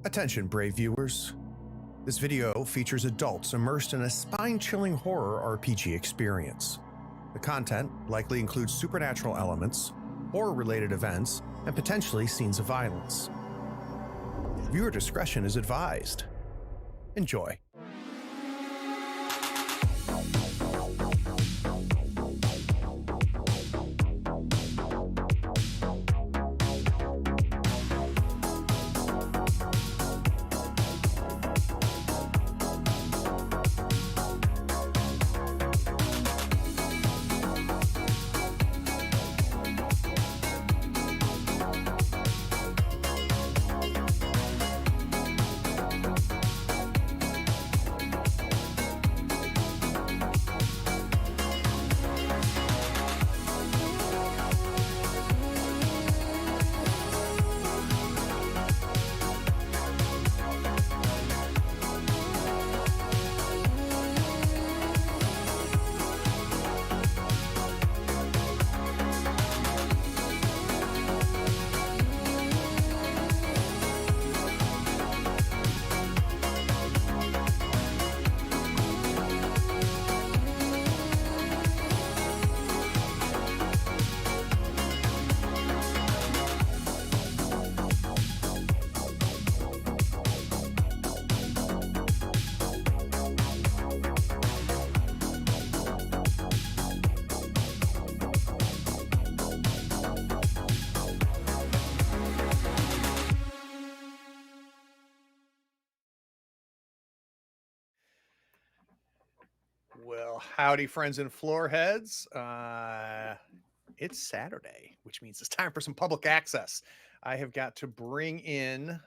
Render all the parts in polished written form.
Attention, brave viewers. This video features adults immersed in a spine-chilling horror RPG experience. The content likely includes supernatural elements, horror-related events, and potentially scenes of violence. Viewer discretion is advised. Enjoy. Well, howdy, friends and floorheads. It's Saturday, which means it's time for some public access. I have got to bring in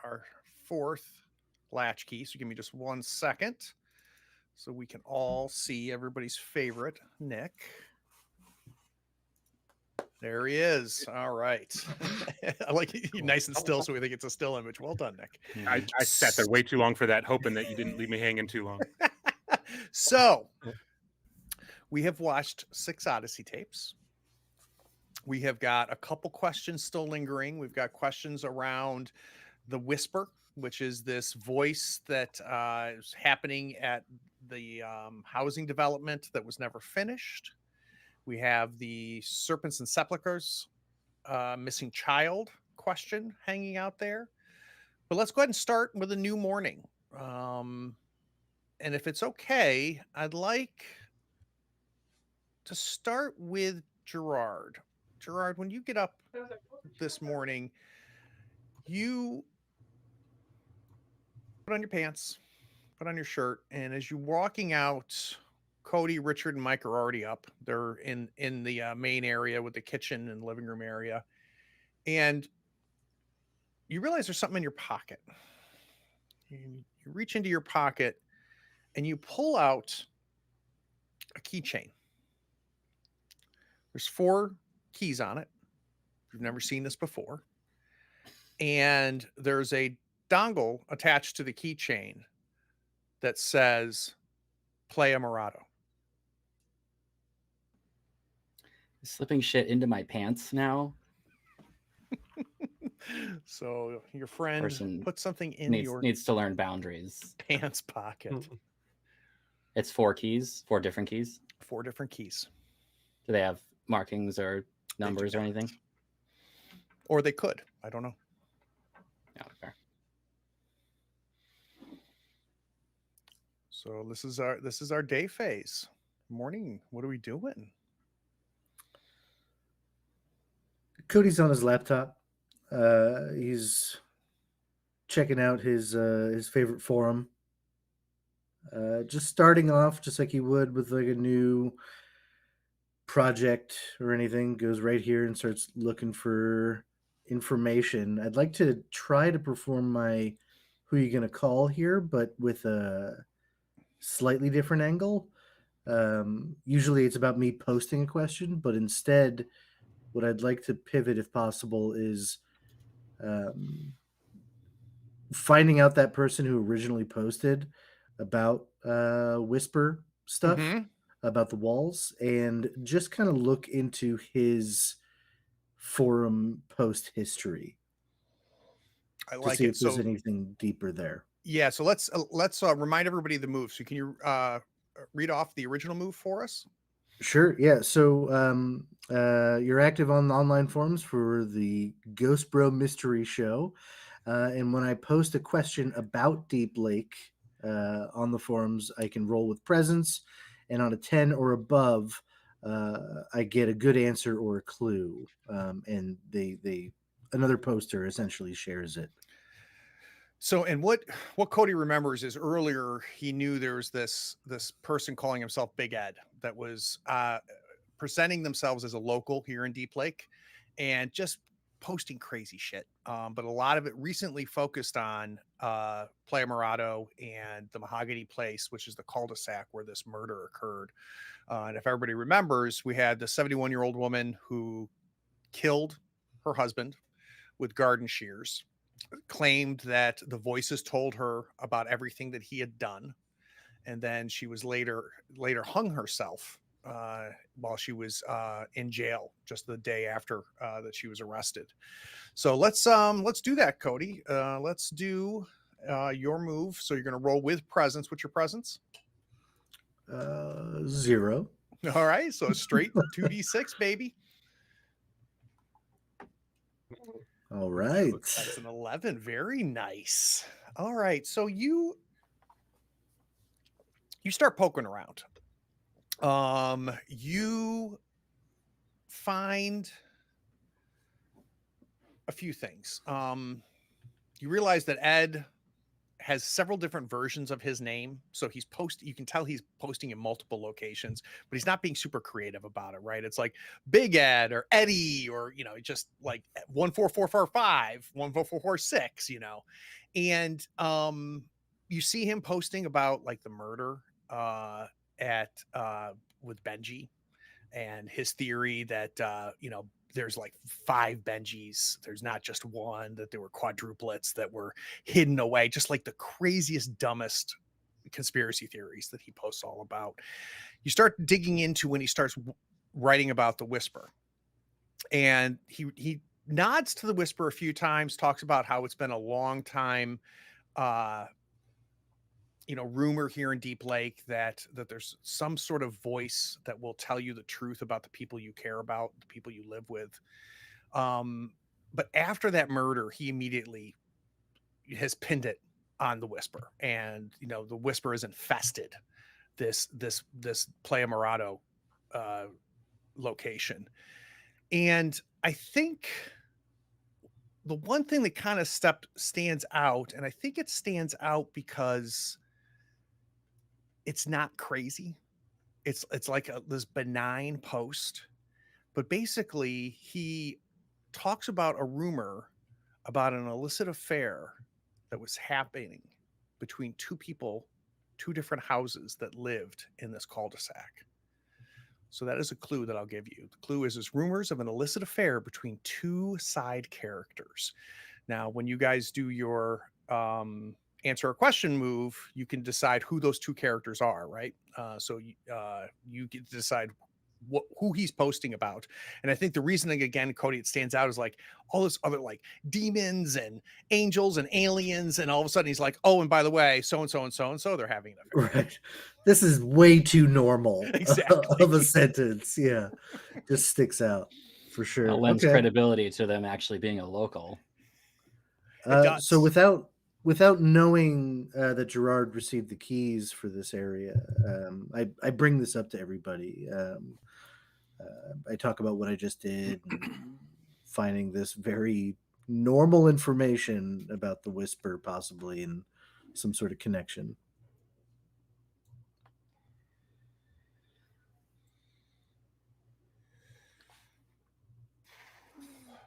our fourth latchkey. So give me just 1 second so we can all see everybody's favorite, Nick. There he is. All right. I like you nice and still, so we think it's a still image. Well done, Nick. I sat there way too long for that, hoping that you didn't leave me hanging too long. So we have watched 6 Odyssey tapes. We have got a couple questions still lingering. We've got questions around the Whisper, which is this voice that is happening at the housing development that was never finished. We have the Serpents and Sepulchres missing child question hanging out there. But let's go ahead and start with a new morning. And if it's okay, I'd like to start with Gerard. Gerard, when you get up this morning, you put on your pants, put on your shirt, and as you're walking out, Cody, Richard, and Mike are already up. They're in the main area with the kitchen and living room area. And you realize there's something in your pocket. You reach into your pocket and you pull out a keychain. There's 4 keys on it. You've never seen this before. And there's a dongle attached to the keychain that says Play Amarato. Slipping shit into my pants now. So your friend Person put something in needs to learn boundaries. Pants pocket. It's 4 keys, 4 different keys. 4 different keys. Do they have markings or numbers or anything? Or they could. I don't know. No, fair. So this is our day phase. Morning. What are we doing? Cody's on his laptop. He's checking out his favorite forum. Just starting off, just like he would with like a new project or anything, goes right here and starts looking for information. I'd like to try to perform my "Who You Gonna Call" here, but with a slightly different angle. Usually it's about me posting a question, but instead what I'd like to pivot, if possible, is finding out that person who originally posted about Whisper stuff, about the walls, and just kind of look into his forum post history. I to like see it. if there's So anything deeper there. yeah, so let's remind everybody of the move. So can you read off the original move for us? Sure. Yeah. So you're active on the online forums for the Ghost Bro Mystery Show. And when I post a question about Deep Lake on the forums, I can roll with presence. And on a 10 or above, I get a good answer or a clue. And another poster essentially shares it. So, and what Cody remembers is earlier he knew there was this person calling himself Big Ed that was presenting themselves as a local here in Deep Lake and just posting crazy shit. But a lot of it recently focused on Playa Morado and the Mahogany Place, which is the cul-de-sac where this murder occurred. And if everybody remembers, we had the 71-year-old woman who killed her husband with garden shears, claimed that the voices told her about everything that he had done, and then she was later hung herself while she was in jail just the day after that she was arrested. So let's do that, Cody. Let's do your move. So you're going to roll with presence. What's your presence? 0. All right, so straight 2d6, baby. All right. That's an 11. Very nice. All right, so you start poking around. You find a few things. You realize that Ed has several different versions of his name. So you can tell he's posting in multiple locations, but he's not being super creative about it, right? It's like Big Ed or Eddie, or, just like 14445, 14446, and you see him posting about like the murder at with Benji, and his theory that there's like 5 Benjis. There's not just one, that there were quadruplets that were hidden away, just like the craziest, dumbest conspiracy theories that he posts all about. You start digging into when he starts writing about the Whisper, and he nods to the Whisper a few times, talks about how it's been a long time rumor here in Deep Lake that there's some sort of voice that will tell you the truth about the people you care about, the people you live with. But after that murder, he immediately has pinned it on the Whisper, and the Whisper has infested this Playa Morado location. And I think the one thing that kind of stands out, and I think it stands out because it's not crazy. It's like this benign post, but basically he talks about a rumor about an illicit affair that was happening between 2 people, 2 different houses that lived in this cul-de-sac. So that is a clue that I'll give you. The clue is rumors of an illicit affair between 2 side characters. Now, when you guys do your answer a question move, you can decide who those 2 characters are, right? So you get to decide who he's posting about. And I think the reasoning, again, Cody, it stands out is like all this other like demons and angels and aliens, and all of a sudden he's like, oh, and by the way, so and so and so and so, they're having an affair. Right. This is way too normal Exactly. of a sentence. Yeah. Just sticks out for sure. That lends Okay. credibility to them actually being a local. does. So without knowing that Gerard received the keys for this area, I bring this up to everybody. I talk about what I just did, and finding this very normal information about the Whisper, possibly in some sort of connection.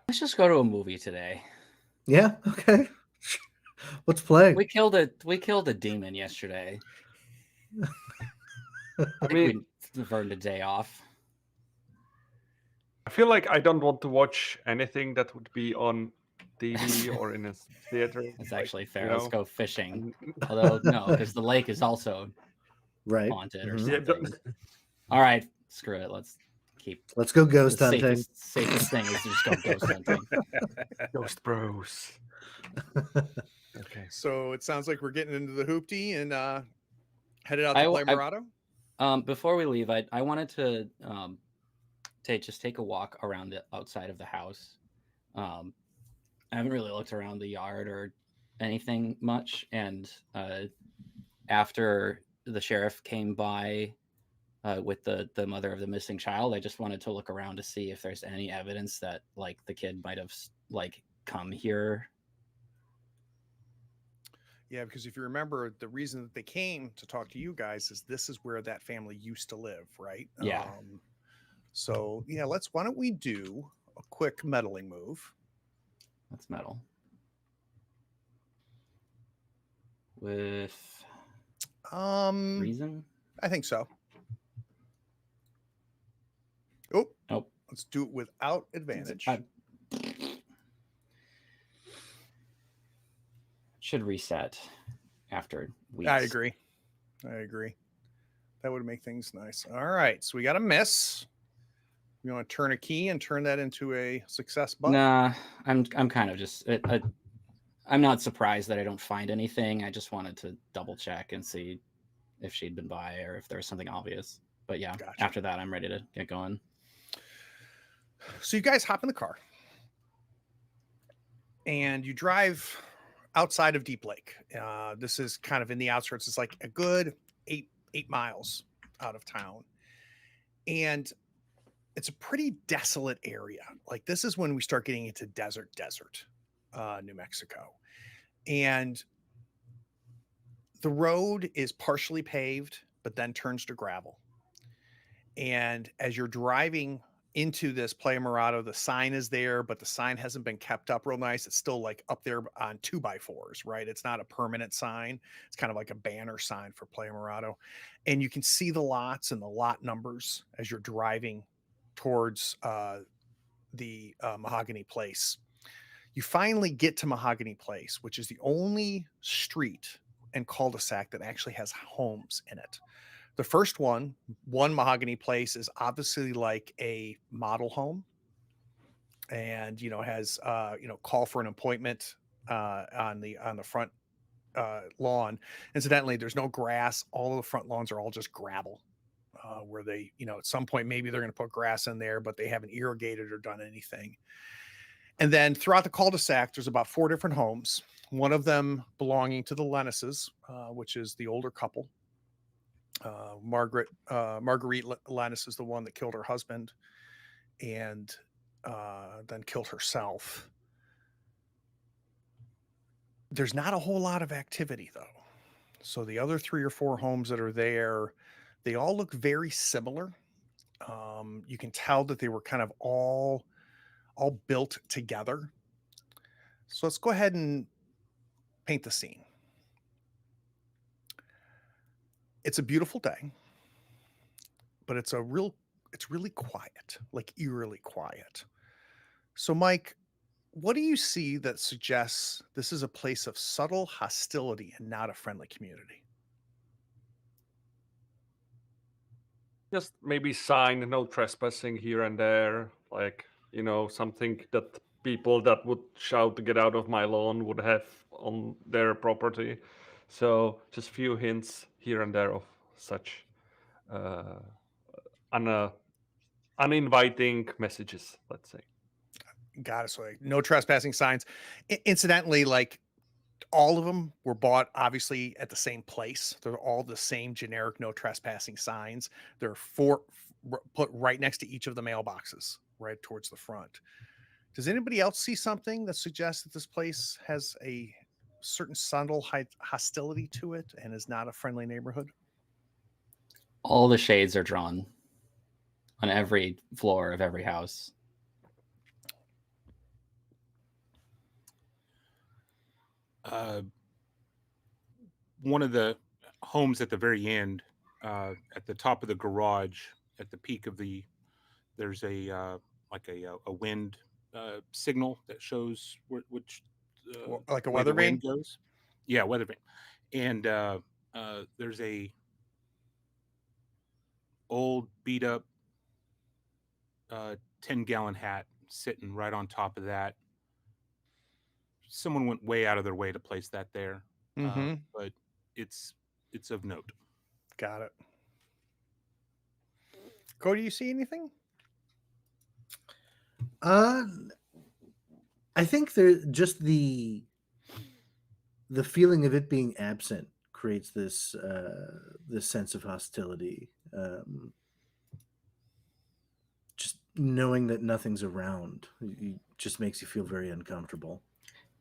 Let's just go to a movie today. Yeah. Okay. What's playing? We killed a demon yesterday. I mean, we earned a day off. I feel like I don't want to watch anything that would be on TV or in a theater. That's like, actually fair. you know, Let's go fishing. and- Although no, because the lake is also Right. haunted or Mhm. Yeah, something. All right, screw it. Let's keep Let's go ghost the hunting. safest thing is to just go ghost hunting. Ghost Bros. Okay. So it sounds like we're getting into the hoopty and headed out I to w- play I- Murado. Before we leave, I wanted to take a walk around the outside of the house. I haven't really looked around the yard or anything much, and after the sheriff came by with the mother of the missing child, I just wanted to look around to see if there's any evidence that like the kid might have like come here. Yeah, because if you remember, the reason that they came to talk to you guys is this is where that family used to live, right? Yeah. So yeah, why don't we do a quick meddling move? That's metal. With reason? I think so. Oh, Nope. let's do it without advantage. Should reset after weeks. I agree. That would make things nice. All right, so we got a miss. You want to turn a key and turn that into a success button? Nah, I'm kind of just I'm not surprised that I don't find anything. I just wanted to double check and see if she'd been by or if there was something obvious. But yeah, Gotcha. after that, I'm ready to get going. So you guys hop in the car and you drive outside of Deep Lake. This is kind of in the outskirts. It's like a good eight miles out of town. And it's a pretty desolate area. Like this is when we start getting into desert, New Mexico. And the road is partially paved, but then turns to gravel. And as you're driving into this Playa Morado, the sign is there, but the sign hasn't been kept up real nice. It's still like up there on 2x4s, right? It's not a permanent sign. It's kind of like a banner sign for Playa Morado. And you can see the lots and the lot numbers as you're driving towards the Mahogany Place. You finally get to Mahogany Place, which is the only street and cul-de-sac that actually has homes in it. The first one Mahogany Place, is obviously like a model home, and has call for an appointment on the front lawn. Incidentally, there's no grass. All of the front lawns are all just gravel. Where they, at some point maybe they're going to put grass in there, but they haven't irrigated or done anything. And then throughout the cul-de-sac, there's about 4 different homes. One of them belonging to the Lennises, which is the older couple. Marguerite Lennis is the one that killed her husband and then killed herself. There's not a whole lot of activity though. So the other 3 or 4 homes that are there, they all look very similar. You can tell that they were kind of all built together. So let's go ahead and paint the scene. It's a beautiful day, but it's really quiet, like eerily quiet. So Mike, what do you see that suggests this is a place of subtle hostility and not a friendly community? Just maybe sign no trespassing here and there, like something that people that would shout to get out of my lawn would have on their property. So just few hints here and there of such uh, uninviting messages, let's say. Got it. So like no trespassing signs. Incidentally, like all of them were bought obviously at the same place. They're all the same generic no trespassing signs. There are 4 put right next to each of the mailboxes, right towards the front. Does anybody else see something that suggests that this place has a certain subtle hostility to it and is not a friendly neighborhood? All the shades are drawn on every floor of every house. One of the homes at the very end, at the top of the garage, at the peak of there's a like a wind signal that shows which Like a way weather the wind vane? goes. Yeah, weather vane. And there's a old beat up 10-gallon hat sitting right on top of that, someone went way out of their way to place that there, Mm-hmm. but it's of note. Got it. Cody, you see anything? I think there just the feeling of it being absent creates this this sense of hostility. Just knowing that nothing's around just makes you feel very uncomfortable.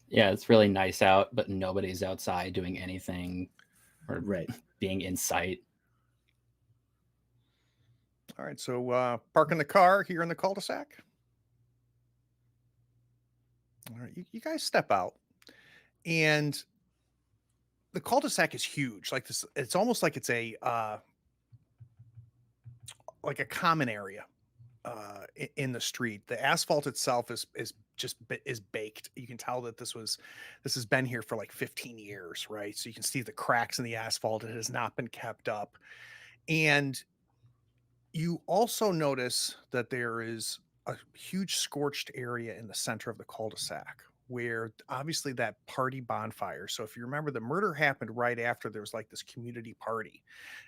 Yeah, it's really nice out, but nobody's outside doing anything or Right. being in sight. All right, so parking the car here in the cul-de-sac. All right, you guys step out, and the cul-de-sac is huge. Like this, it's almost like it's a common area in the street. The asphalt itself is baked. You can tell that this has been here for like 15 years, right? So you can see the cracks in the asphalt. It has not been kept up, and you also notice that there is a huge scorched area in the center of the cul-de-sac where obviously that party bonfire. So if you remember, the murder happened right after there was like this community party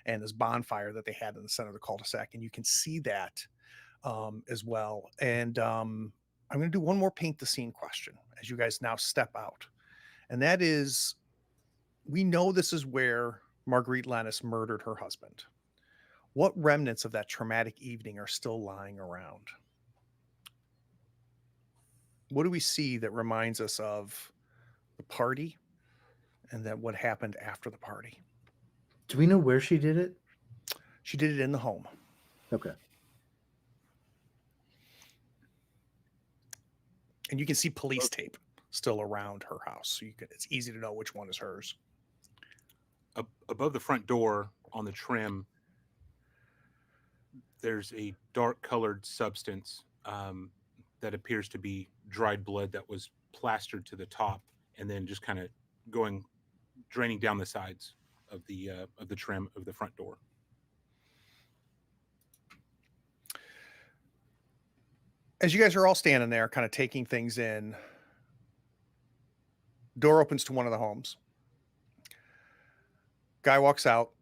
and this bonfire that they had in the center of the cul-de-sac. And you can see that as well. And I'm going to do one more paint the scene question as you guys now step out. And that is, we know this is where Marguerite Lennis murdered her husband. What remnants of that traumatic evening are still lying around? What do we see that reminds us of the party and then what happened after the party? Do we know where she did it? She did it in the home. Okay. And you can see police tape still around her house. So it's easy to know which one is hers. Above the front door on the trim, there's a dark colored substance that appears to be dried blood that was plastered to the top and then just kind of draining down the sides of the trim of the front door. As you guys are all standing there kind of taking things in, door opens to one of the homes. Guy walks out.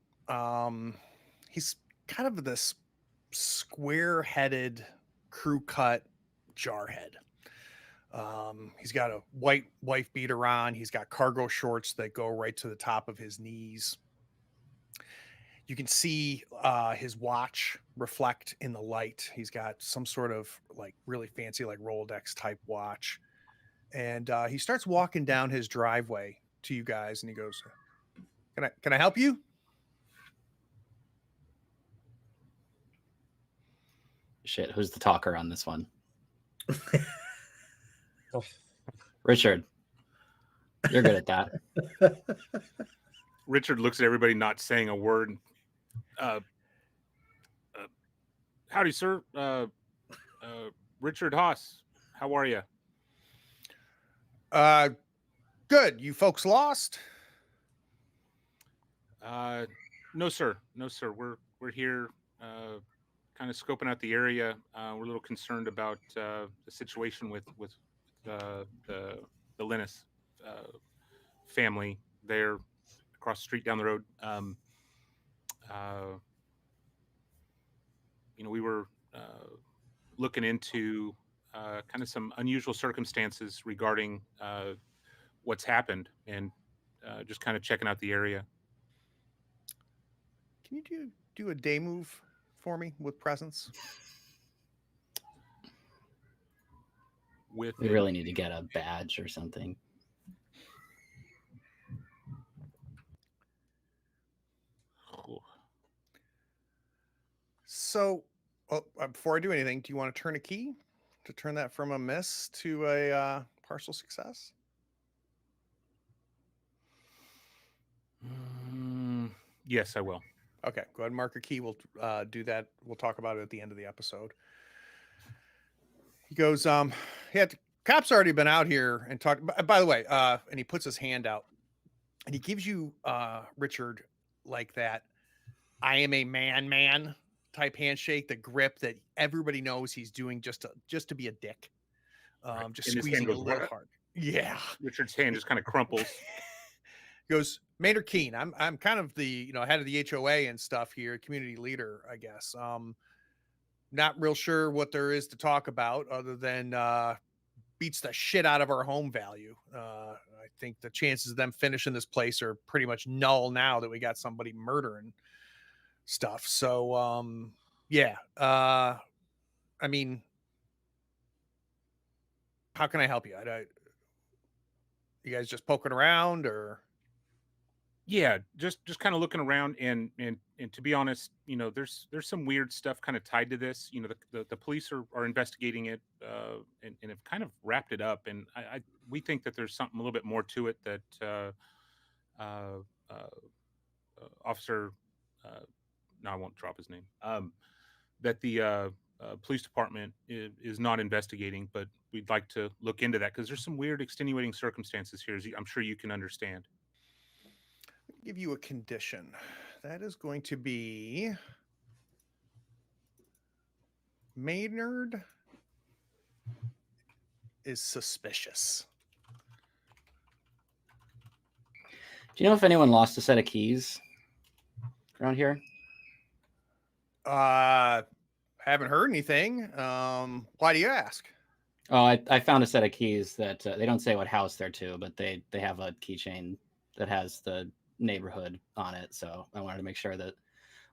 He's kind of this square-headed, crew-cut jarhead. He's got a white wife beater on. He's got cargo shorts that go right to the top of his knees. You can see his watch reflect in the light. He's got some sort of like really fancy like Rolodex type watch. And he starts walking down his driveway to you guys and he goes, Can I help you? Shit, who's the talker on this one? Richard, you're good at that. Richard looks at everybody, not saying a word. Howdy, sir. Richard Haas. How are you? Good. You folks lost? No, sir. No, sir. We're here, kind of scoping out the area. We're a little concerned about the situation with the Lennis family there across the street down the road. We were looking into kind of some unusual circumstances regarding what's happened and just kind of checking out the area. Can you do a day move for me with presence? We really need to get a badge or something. So, before I do anything, do you want to turn a key to turn that from a miss to a partial success? Yes, I will. Okay, go ahead and mark a key. We'll do that. We'll talk about it at the end of the episode. He goes, yeah, the cop's already been out here and talked. By the way, and he puts his hand out and he gives you, Richard, like that I am a man type handshake, the grip that everybody knows he's doing just to be a dick, Right. just squeezing a little hard. Yeah. Richard's hand just kind of crumples. He goes, Maynard Keen, I'm kind of the head of the HOA and stuff here, community leader, I guess. Not real sure what there is to talk about other than beats the shit out of our home value. I think the chances of them finishing this place are pretty much null now that we got somebody murdering stuff. So yeah. I mean, how can I help you? You guys just poking around or? Yeah, just kind of looking around, and to be honest, there's some weird stuff kind of tied to this. The police are investigating it, and have kind of wrapped it up, and we think that there's something a little bit more to it that officer, no, I won't drop his name, that the police department is not investigating, but we'd like to look into that because there's some weird extenuating circumstances here, as I'm sure you can understand. Give you a condition. That is going to be Maynard is suspicious. Do you know if anyone lost a set of keys around here? Haven't heard anything. Why do you ask? Oh, I found a set of keys that they don't say what house they're to, but they have a keychain that has the neighborhood on it. So I wanted to make sure that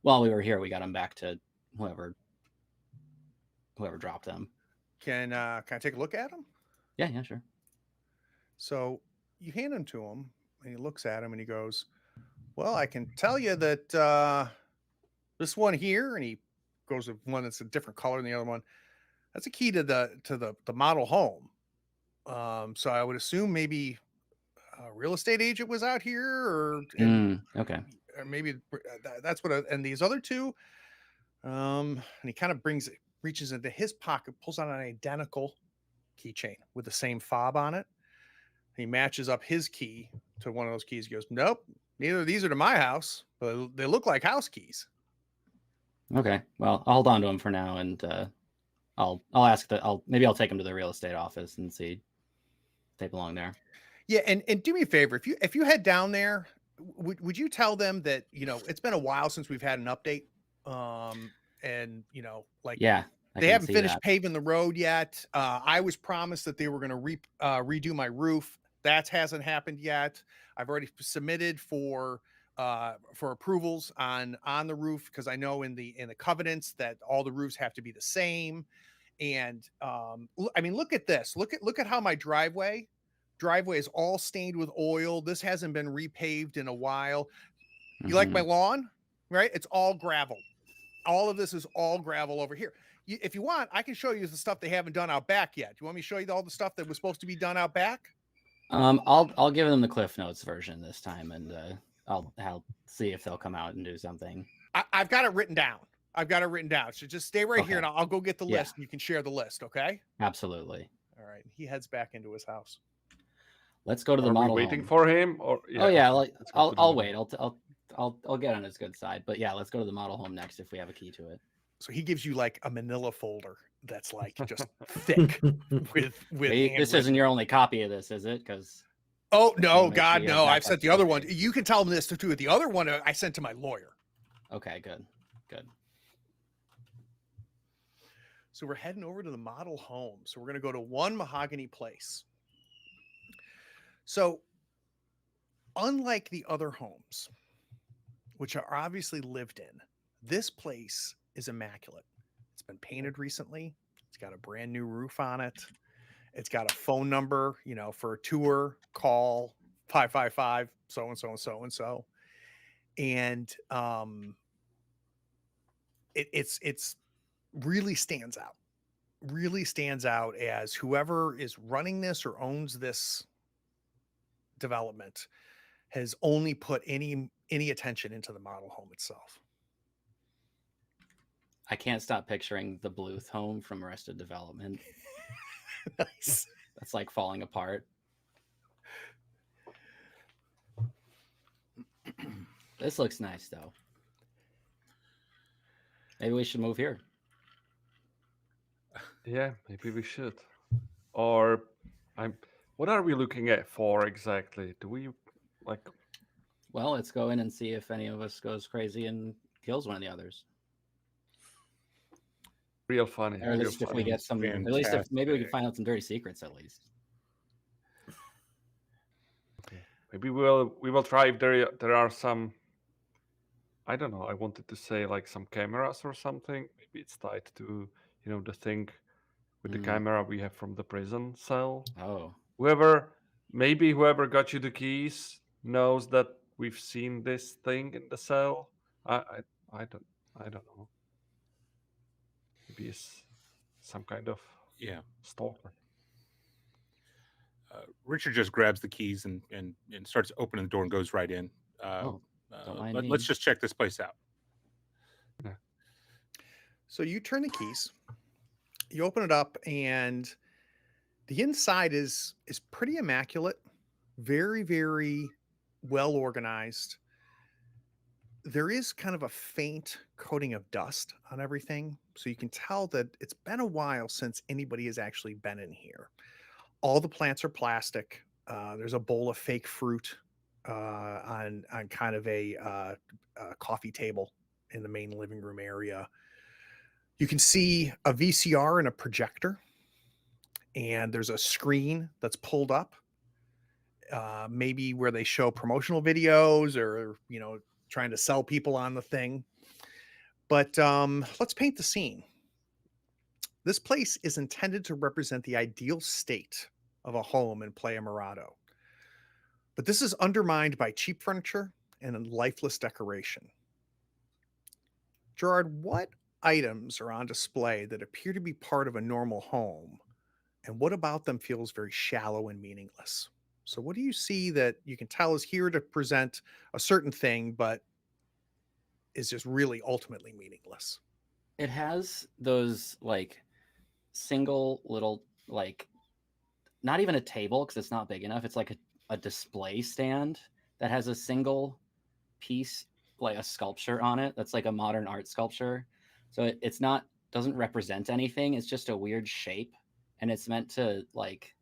while we were here, we got them back to whoever dropped them. Can I take a look at them? Yeah, sure. So you hand them to him, and he looks at him, and he goes, "Well, I can tell you that this one here," and he goes with one that's a different color than the other one. That's a key to the model home. So I would assume maybe a real estate agent was out here, or Okay. or maybe that's what. And these other two, and he kind of reaches into his pocket, pulls out an identical keychain with the same fob on it. He matches up his key to one of those keys. He goes, "Nope, neither of these are to my house, but they look like house keys." Okay. Well, I'll hold on to them for now, and I'll ask maybe I'll take them to the real estate office and see if they belong there. Yeah, and do me a favor, if you head down there, would you tell them that it's been a while since we've had an update, and like Yeah, they haven't finished paving the road yet. I was promised that they were going to redo my roof. That hasn't happened yet. I've already submitted for approvals on the roof because I know in the covenants that all the roofs have to be the same. And I mean, look at this. Look at how my driveway is all stained with oil. This hasn't been repaved in a while. You like my lawn, right? It's all gravel. All of this is all gravel over here. If you want, I can show you the stuff they haven't done out back yet. Do you want me to show you all the stuff that was supposed to be done out back? I'll give them the Cliff Notes version this time, and I'll see if they'll come out and do something. I've got it written down. So just stay right here, and I'll go get the list, and you can share the list. Okay? Absolutely. All right. He heads back into his house. Let's go to the Are model we waiting home. for him? Or I'll wait. I'll get on his good side. But yeah, let's go to the model home next if we have a key to it. So he gives you like a manila folder that's like just thick with This isn't your only copy of this, is it? Because oh no, God no! I've sent the other one. You can tell them this too. The other one I sent to my lawyer. Okay, good. So we're heading over to the model home. So we're going to go to 1 Mahogany Place. So unlike the other homes, which are obviously lived in, this place is immaculate. It's been painted recently. It's got a brand new roof on it. It's got a phone number, for a tour, call 555 so and so and so and so. And it's really stands out as whoever is running this or owns this development has only put any attention into the model home itself. I can't stop picturing the Bluth home from Arrested Development. Nice. That's like falling apart. This looks nice though. Maybe we should move here. Yeah, maybe we should. Or What are we looking at for exactly? Do we like? Well, let's go in and see if any of us goes crazy and kills one of the others. Real funny. Or at Real least if we funny. get some, at least if maybe we can find out some dirty secrets at least. Maybe we will try if there are some. I don't know. I wanted to say like some cameras or something. Maybe it's tied to the thing with the camera we have from the prison cell. Oh, Maybe whoever got you the keys knows that we've seen this thing in the cell. I don't know. Maybe it's some kind of stalker. Richard just grabs the keys and starts opening the door and goes right in. don't mind me. Let's just check this place out. Yeah. So you turn the keys, you open it up, and the inside is pretty immaculate, very, very well organized. There is kind of a faint coating of dust on everything, so you can tell that it's been a while since anybody has actually been in here. All the plants are plastic. There's a bowl of fake fruit on kind of a coffee table in the main living room area. You can see a VCR and a projector, and there's a screen that's pulled up, maybe where they show promotional videos or trying to sell people on the thing. But let's paint the scene. This place is intended to represent the ideal state of a home in Playa Morado. But this is undermined by cheap furniture and lifeless decoration. Gerard, what items are on display that appear to be part of a normal home? And what about them feels very shallow and meaningless? So what do you see that you can tell is here to present a certain thing, but is just really ultimately meaningless? It has those like single little like not even a table because it's not big enough. It's like a display stand that has a single piece, like a sculpture on it. That's like a modern art sculpture. So it's not doesn't represent anything. It's just a weird shape, and it's meant to like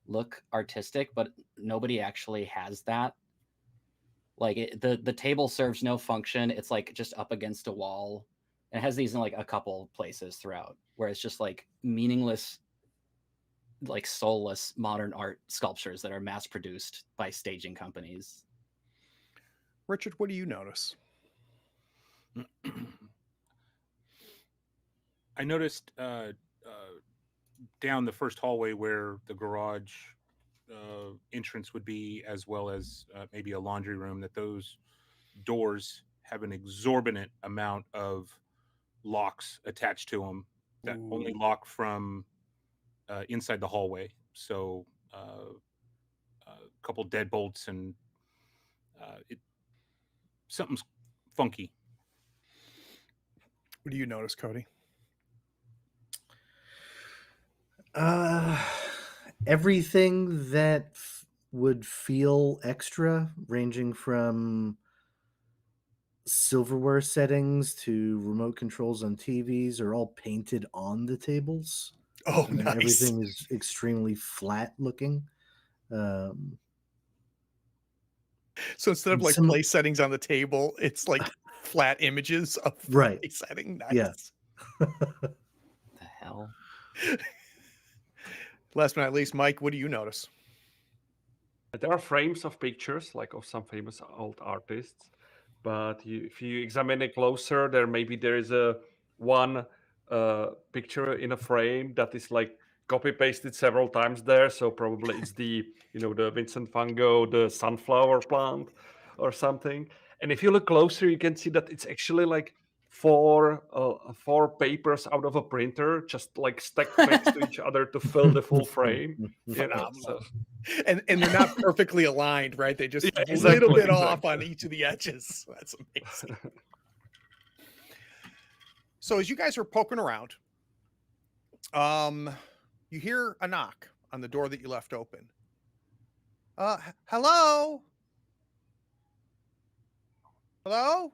look artistic, but nobody actually has that. Like the table serves no function. It's like just up against a wall. And it has these in like a couple places throughout where it's just like meaningless, like soulless modern art sculptures that are mass produced by staging companies. Richard, what do you notice? I noticed down the first hallway where the garage entrance would be, as well as maybe a laundry room, that those doors have an exorbitant amount of locks attached to them that only lock from inside the hallway. So a couple deadbolts and something's funky. What do you notice, Cody? Everything that would feel extra, ranging from silverware settings to remote controls on TVs, are all painted on the tables. Oh, And nice. everything is extremely flat looking. So instead of like place settings on the table, it's like flat images of place setting. Nice. Yeah. The hell? Last but not least, Mike, what do you notice? There are frames of pictures, like of some famous old artists, but if you examine it closer, there is a one picture in a frame that is like copy pasted several times there. So probably it's the the Vincent van Gogh, the sunflower plant, or something. And if you look closer, you can see that it's actually like four papers out of a printer, just like stacked next to each other to fill the full frame. Phenomenal. And they're not perfectly aligned, right? They just a exactly, little bit off on each of the edges. That's amazing. So as you guys are poking around, you hear a knock on the door that you left open. Hello? Hello?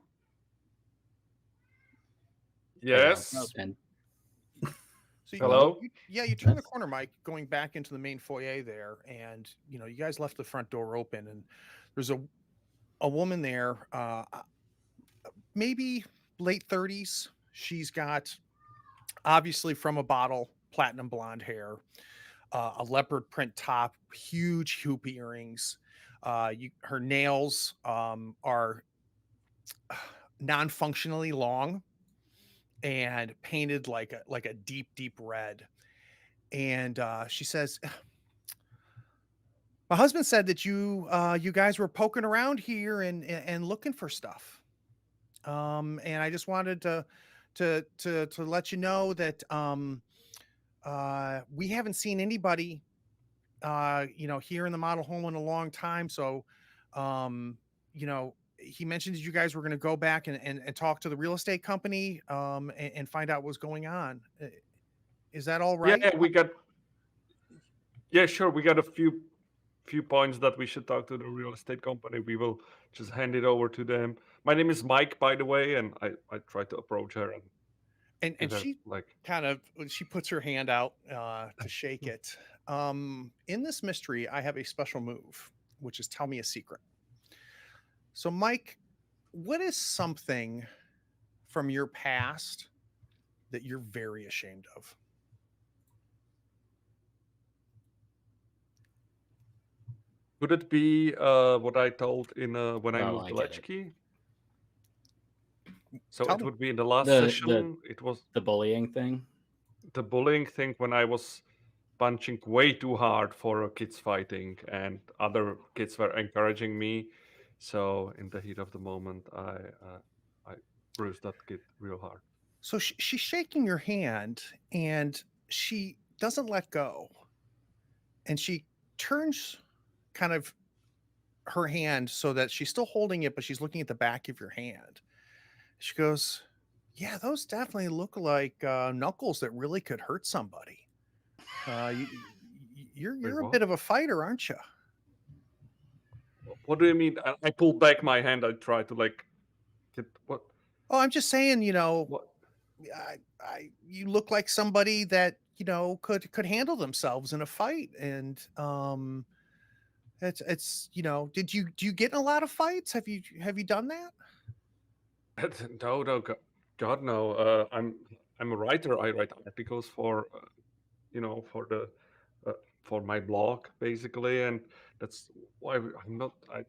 Yes. Open. So Hello? you turn the Yes. corner, Mike, going back into the main foyer there, and you guys left the front door open, and there's a woman there, maybe late 30s. She's got obviously from a bottle, platinum blonde hair, a leopard print top, huge hoop earrings. Her nails are non-functionally long and painted like a deep red. And she says, "My husband said that you guys were poking around here and looking for stuff. And I just wanted to let you know that we haven't seen anybody here in the model home in a long time. So he mentioned that you guys were going to go back and talk to the real estate company and find out what's going on. Is that all right?" Yeah, sure. We got a few points that we should talk to the real estate company. We will just hand it over to them. My name is Mike, by the way, and I try to approach her and And give her she like kind of she puts her hand out to shake it. In this mystery, I have a special move, which is tell me a secret. So, Mike, what is something from your past that you're very ashamed of? could it be what I told in when I Oh, moved I the get it. latchkey? So Tell it me. would be in the last The session. It was the bullying thing. the bullying thing when I was punching way too hard for a kids fighting, and other kids were encouraging me. So in the heat of the moment, I bruised that kid real hard. So she's shaking your hand and she doesn't let go. And she turns kind of her hand so that she's still holding it, but she's looking at the back of your hand. She goes, "Yeah, those definitely look like knuckles that really could hurt somebody. You're Wait, a what? bit of a fighter, aren't you?" What do you mean? I pulled back my hand. I tried to like get what? Oh, I'm just saying, What? you look like somebody that could handle themselves in a fight, and it's do you get in a lot of fights? Have you done that? No, no, God, no. I'm a writer. I write articles for for the uh, for my blog basically, and that's why I'm not. I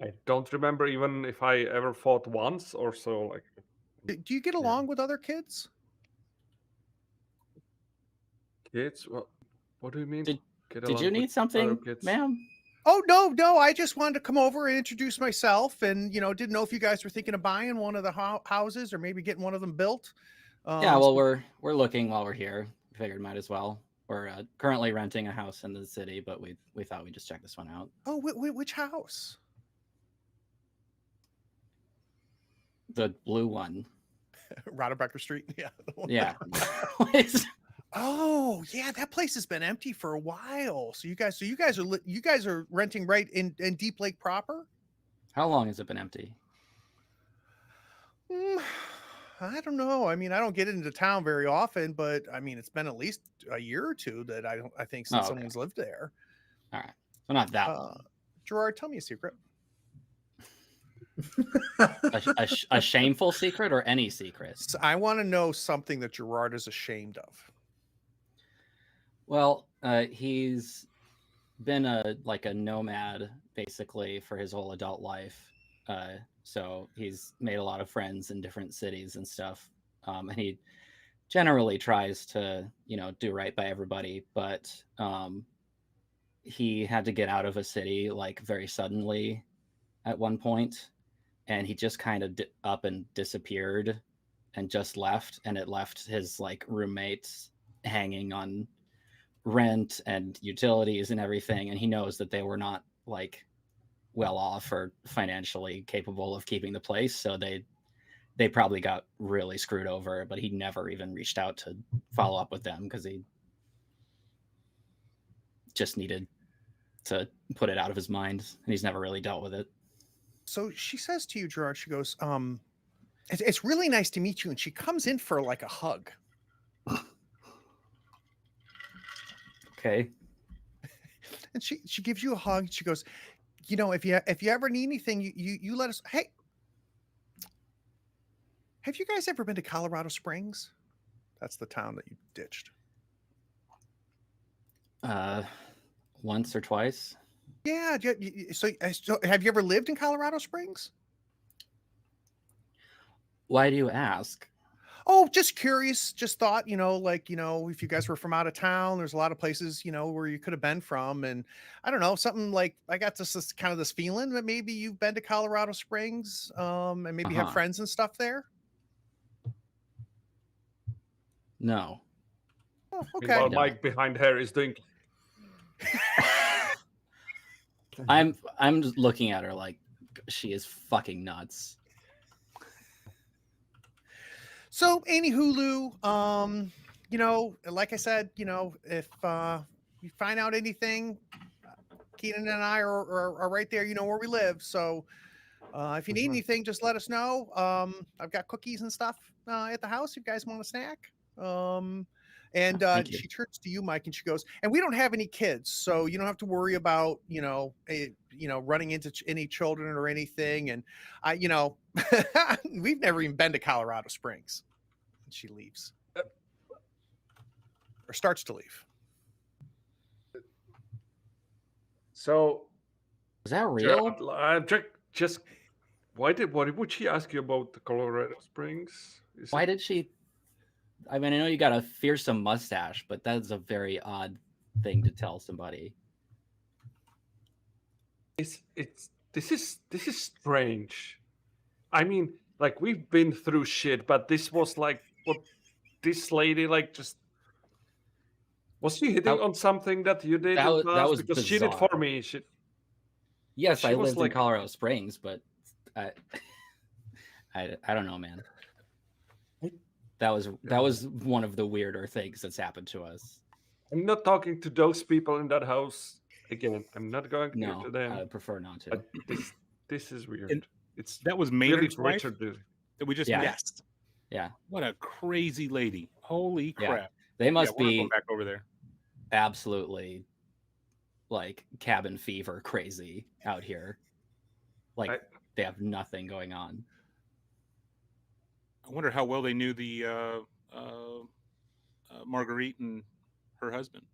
I don't remember even if I ever fought once or so. Like, Do you get yeah, along with other kids? kids. What do you mean? Did Get did you along with need other something, kids? ma'am? Oh, no, I just wanted to come over and introduce myself, and didn't know if you guys were thinking of buying one of the houses or maybe getting one of them built. Yeah, well, So- we're looking while we're here. Figured might as well. We're currently renting a house in the city, but we thought we'd just check this one out. oh, which house? The blue one. Rodebecker Street. Yeah. Yeah. Oh, yeah, that place has been empty for a while. So you guys are renting right in Deep Lake proper? How long has it been empty? I don't know. I mean, I don't get into town very often, but I mean, it's been at least a year or two that I think since Oh, okay. someone's lived there. All right. So not that long. Gerard, tell me a secret. A shameful secret or any secret? So I want to know something that Gerard is ashamed of. Well, he's been a nomad basically for his whole adult life. So he's made a lot of friends in different cities and stuff. And he generally tries to, do right by everybody, but he had to get out of a city like very suddenly at one point, and he just kind of up and disappeared and just left, and it left his like roommates hanging on rent and utilities and everything, and he knows that they were not like well off or financially capable of keeping the place, so they probably got really screwed over, but he never even reached out to follow up with them because he just needed to put it out of his mind, and he's never really dealt with it. So she says to you, Gerard, she goes, it's really nice to meet you. And she comes in for like a hug. Okay. And she gives you a hug. She goes, you know, if you ever need anything, you let us. Hey, have you guys ever been to Colorado Springs? That's the town that you ditched. Once or twice. Yeah. So have you ever lived in Colorado Springs? Why do you ask? Oh, just curious. Just thought, you know, like, you know, if you guys were from out of town, there's a lot of places, you know, where you could have been from. And I don't know, something like I got this kind of this feeling that maybe you've been to Colorado Springs, and maybe have Uh-huh. friends and stuff there. No. Oh, okay. Meanwhile, No. Mike behind her is doing. I'm just looking at her like she is fucking nuts. So, Amy Hulu, you know, like I said, you know, if you find out anything, Keenan and I are right there. You know where we live. So, if you need anything, just let us know. I've got cookies and stuff at the house. If you guys want a snack. And Thank you. she turns to you, Mike, and she goes, "And we don't have any kids, so you don't have to worry about, you know, running into any children or anything." And I, you know, we've never even been to Colorado Springs. And she leaves or starts to leave. So, Is that real? just why would she ask you about the Colorado Springs? Why did she? I mean, I know you got a fearsome mustache, but that's a very odd thing to tell somebody. This is strange. I mean, like we've been through shit, but this was like what this lady like just was she hitting on something that you did in the that past? was Because she did for bizarre. me. Yes, she I was lived in like- Colorado Springs, but I don't know, man. That was one of the weirder things that's happened to us. I'm not talking to those people in that house again. I'm not going No, to them. I would prefer not to. But this is weird. And It's that was really Maynard's wife Richard did. that we just Yeah. met. Yes. Yeah, What a crazy lady! Holy Yeah. crap! they must we're be going back over there. absolutely like cabin fever crazy out here. Like they have nothing going on. I wonder how well they knew the Marguerite and her husband.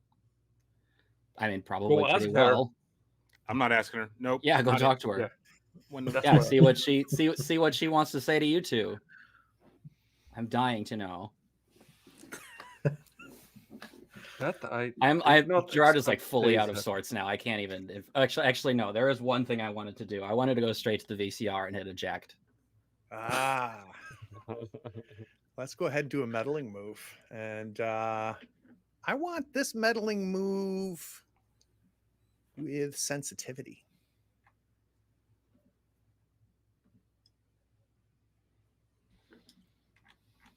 I mean, probably ask pretty her. well. I'm not asking her. Nope. Yeah, go not talk it. to her. Yeah. When That's Yeah, what- see what she wants to say to you two. I'm dying to know. That Gerard is like fully out of sorts. sorts now. I can't even. Actually, no. There is one thing I wanted to do. I wanted to go straight to the VCR and hit eject. Ah. Let's go ahead and do a meddling move. And I want this meddling move with sensitivity.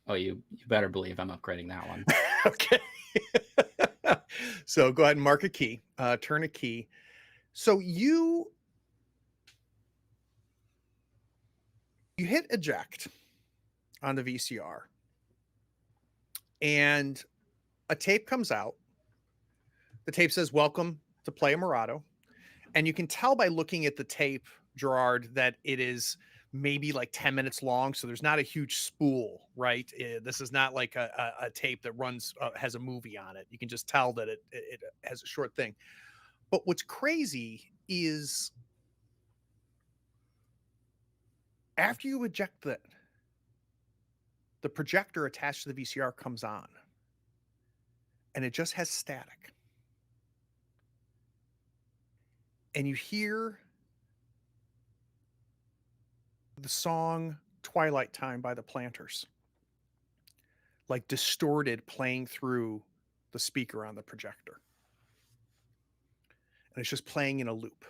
Oh, you better believe I'm upgrading that one. Okay. So go ahead and mark a key, turn a key. So you hit eject on the VCR and a tape comes out. The tape says, "Welcome to Playa Morado." And you can tell by looking at the tape, Gerard, that it is maybe like 10 minutes long. So there's not a huge spool, right? This is not like a tape that runs, has a movie on it. You can just tell that it has a short thing. But what's crazy is after you eject it, the projector attached to the VCR comes on and it just has static. And you hear the song Twilight Time by the Planters, like distorted, playing through the speaker on the projector. And it's just playing in a loop.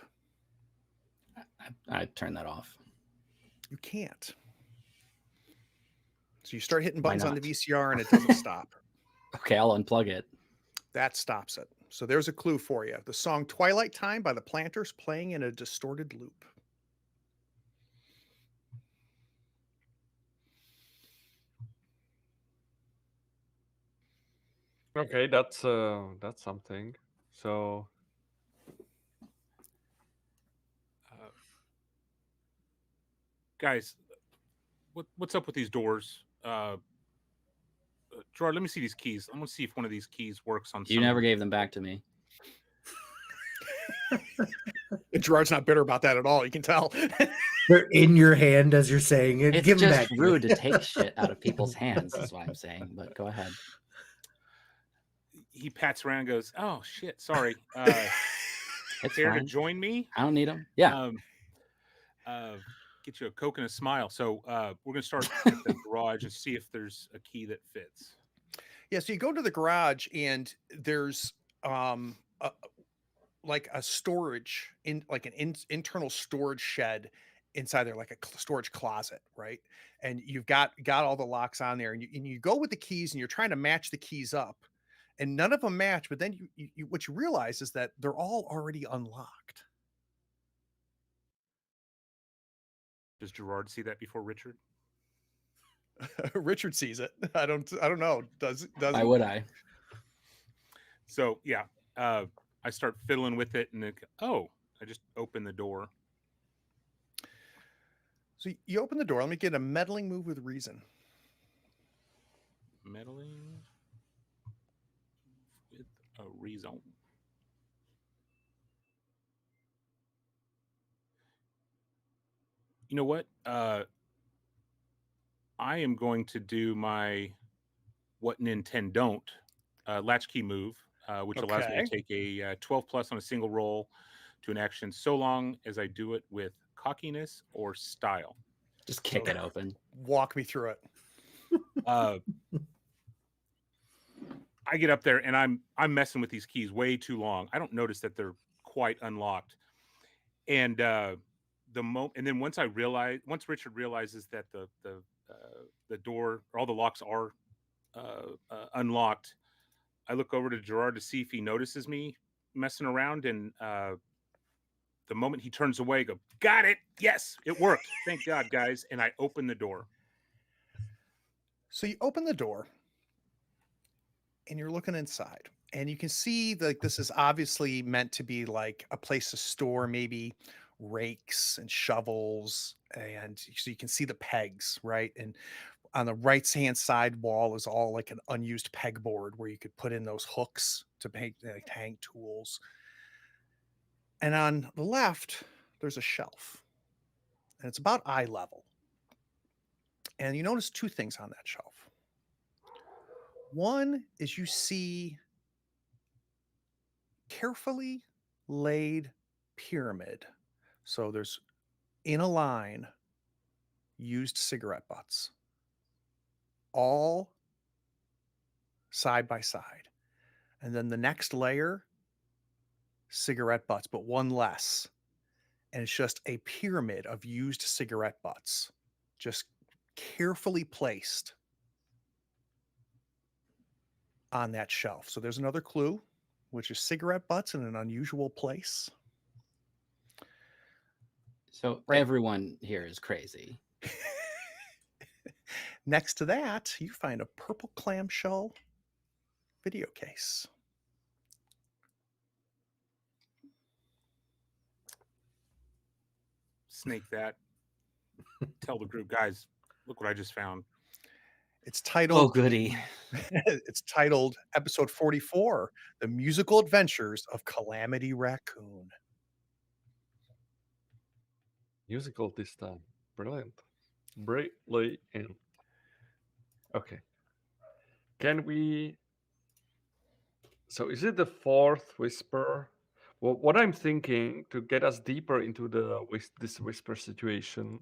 I turned that off. You can't. So you start hitting Why buttons on the not? VCR and it doesn't stop. Okay, I'll unplug it. That stops it. So there's a clue for you. The song Twilight Time by the Planters playing in a distorted loop. Okay, that's something. So Guys, what's up with these doors? Gerard, let me see these keys. I'm gonna see if one of these keys works on. You never gave them back to me. And Gerard's not bitter about that at all. You can tell. They're in your hand as you're saying it. It's Give them just back. rude to take shit out of people's hands, is what I'm saying. But go ahead. He pats around and goes, "Oh shit, sorry. It's Care to fine. join me? I don't need them. Yeah. Get you a Coke and a smile." So we're gonna start at the garage and see if there's a key that fits. Yeah, so you go to the garage and there's like a storage internal storage shed inside there, like a storage closet, right? And you've got all the locks on there, and you go with the keys and you're trying to match the keys up, and none of them match. But then you what you realize is that they're all already unlocked. Does Gerard see that before Richard? Richard sees it. I don't know. Does Why he? would I? So yeah, I start fiddling with it, and then I just open the door. So you open the door. Let me get a meddling move with reason. Meddling with a reason. You know what? I am going to do my what Nintendo don't latchkey move, which allows me to take a 12 plus on a single roll to an action so long as I do it with cockiness or style. Just kick it open. Walk me through it. I get up there and I'm messing with these keys way too long. I don't notice that they're quite unlocked. And and then once Richard realizes that the door or all the locks are unlocked, I look over to Gerard to see if he notices me messing around, and the moment he turns away, I go, "Got it! Yes, it worked! Thank God, guys!" And I open the door. So you open the door, and you're looking inside, and you can see like this is obviously meant to be like a place to store maybe rakes and shovels, and so you can see the pegs, right? And on the right hand side wall is all like an unused pegboard where you could put in those hooks to hang tools. And on the left, there's a shelf, and it's about eye level. And you notice two things on that shelf. One is you see carefully laid pyramid. So there's in a line used cigarette butts, all side by side. And then the next layer, cigarette butts, but one less. And it's just a pyramid of used cigarette butts, just carefully placed on that shelf. So there's another clue, which is cigarette butts in an unusual place. So Right. everyone here is crazy. Next to that, you find a purple clamshell video case. Snake that. Tell the group, guys, look what I just found. It's titled. Oh, goody. It's titled Episode 44: The Musical Adventures of Calamity Raccoon. musical this time. Brilliant. Brilliant. Okay. Can we? So is it the fourth whisper? Well, what I'm thinking to get us deeper into this whisper situation,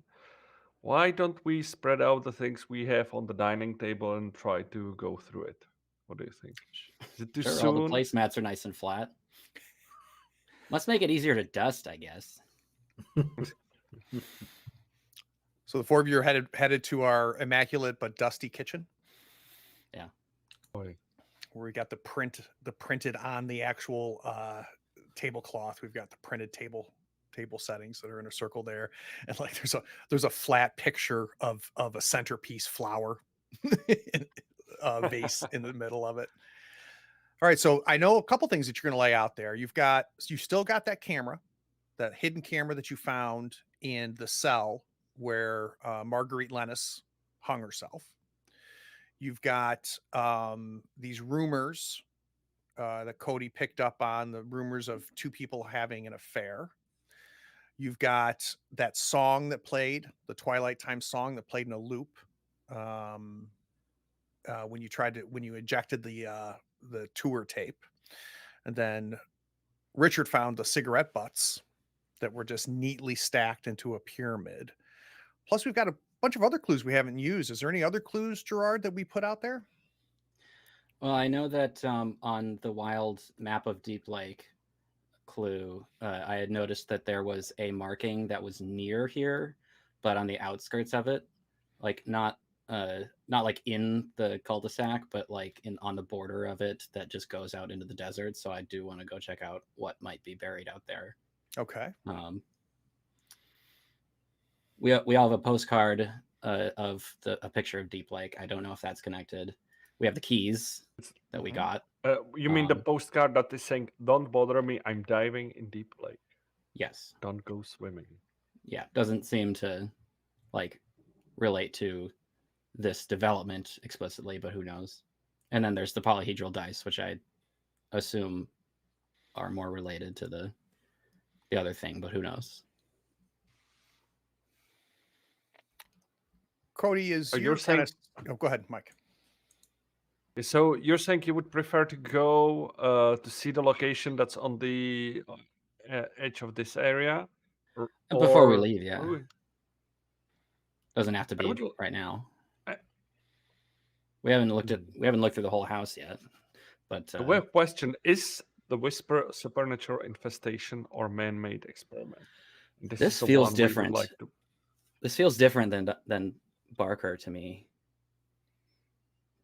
why don't we spread out the things we have on the dining table and try to go through it? What do you think? Is it too Sure, soon? all the placemats are nice and flat. Must make it easier to dust, I guess. So the four of you are headed to our immaculate but dusty kitchen. Yeah. Boy. Where we got the printed on the actual tablecloth. We've got the printed table settings that are in a circle there, and like there's a flat picture of a centerpiece flower vase in the middle of it. All right, so I know a couple things that you're going to lay out there. You still got that camera, that hidden camera that you found in the cell where Marguerite Lennis hung herself. You've got these rumors that Cody picked up on, the rumors of two people having an affair. You've got that song that played, the Twilight Time song that played in a loop um, when you ejected the tour tape, and then Richard found the cigarette butts that were just neatly stacked into a pyramid. Plus, we've got a bunch of other clues we haven't used. Is there any other clues, Gerard, that we put out there? Well, I know that on the wild map of Deep Lake clue, I had noticed that there was a marking that was near here, but on the outskirts of it, like not like in the cul-de-sac, but like on the border of it that just goes out into the desert. So I do want to go check out what might be buried out there. Okay. We all have a postcard of a picture of Deep Lake. I don't know if that's connected. We have the keys that we got. You mean the postcard that is saying, "Don't bother me, I'm diving in Deep Lake. Yes. Don't go swimming." Yeah, doesn't seem to like relate to this development explicitly, but who knows? And then there's the polyhedral dice, which I assume are more related to the other thing, but who knows? Cody, you're saying? Oh, go ahead, Mike. So you're saying you would prefer to go to see the location that's on the edge of this area, Before we leave, yeah. Oh, Doesn't have to be right now. We haven't looked through the whole house yet. But the question is: the Whisper supernatural infestation or man-made experiment? This feels different. This feels different than Barker to me.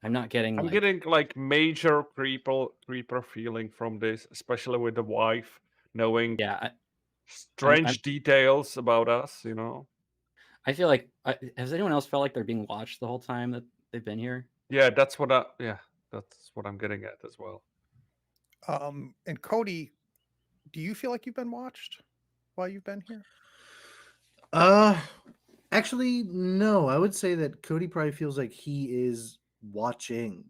I'm not getting. I'm getting like major creeper feeling from this, especially with the wife knowing strange details about us. You know. I feel like has anyone else felt like they're being watched the whole time that they've been here? Yeah, that's what I'm getting at as well. And Cody, do you feel like you've been watched while you've been here? Actually, no. I would say that Cody probably feels like he is watching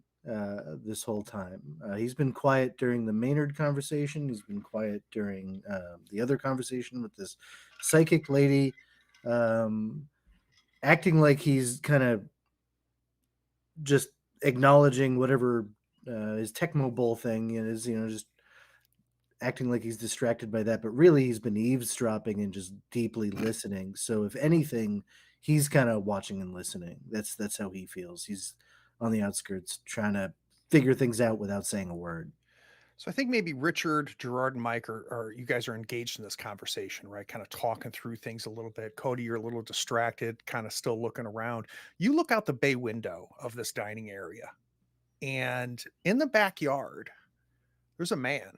this whole time. He's been quiet during the Maynard conversation. He's been quiet during the other conversation with this psychic lady, acting like he's kind of just acknowledging whatever his Tecmo Bowl thing is, just acting like he's distracted by that, but really he's been eavesdropping and just deeply listening. So if anything, he's kind of watching and listening. That's how he feels. He's on the outskirts trying to figure things out without saying a word. So I think maybe Richard, Gerard, and Mike are you guys are engaged in this conversation, right? Kind of talking through things a little bit. Cody, you're a little distracted, kind of still looking around. You look out the bay window of this dining area, and in the backyard, there's a man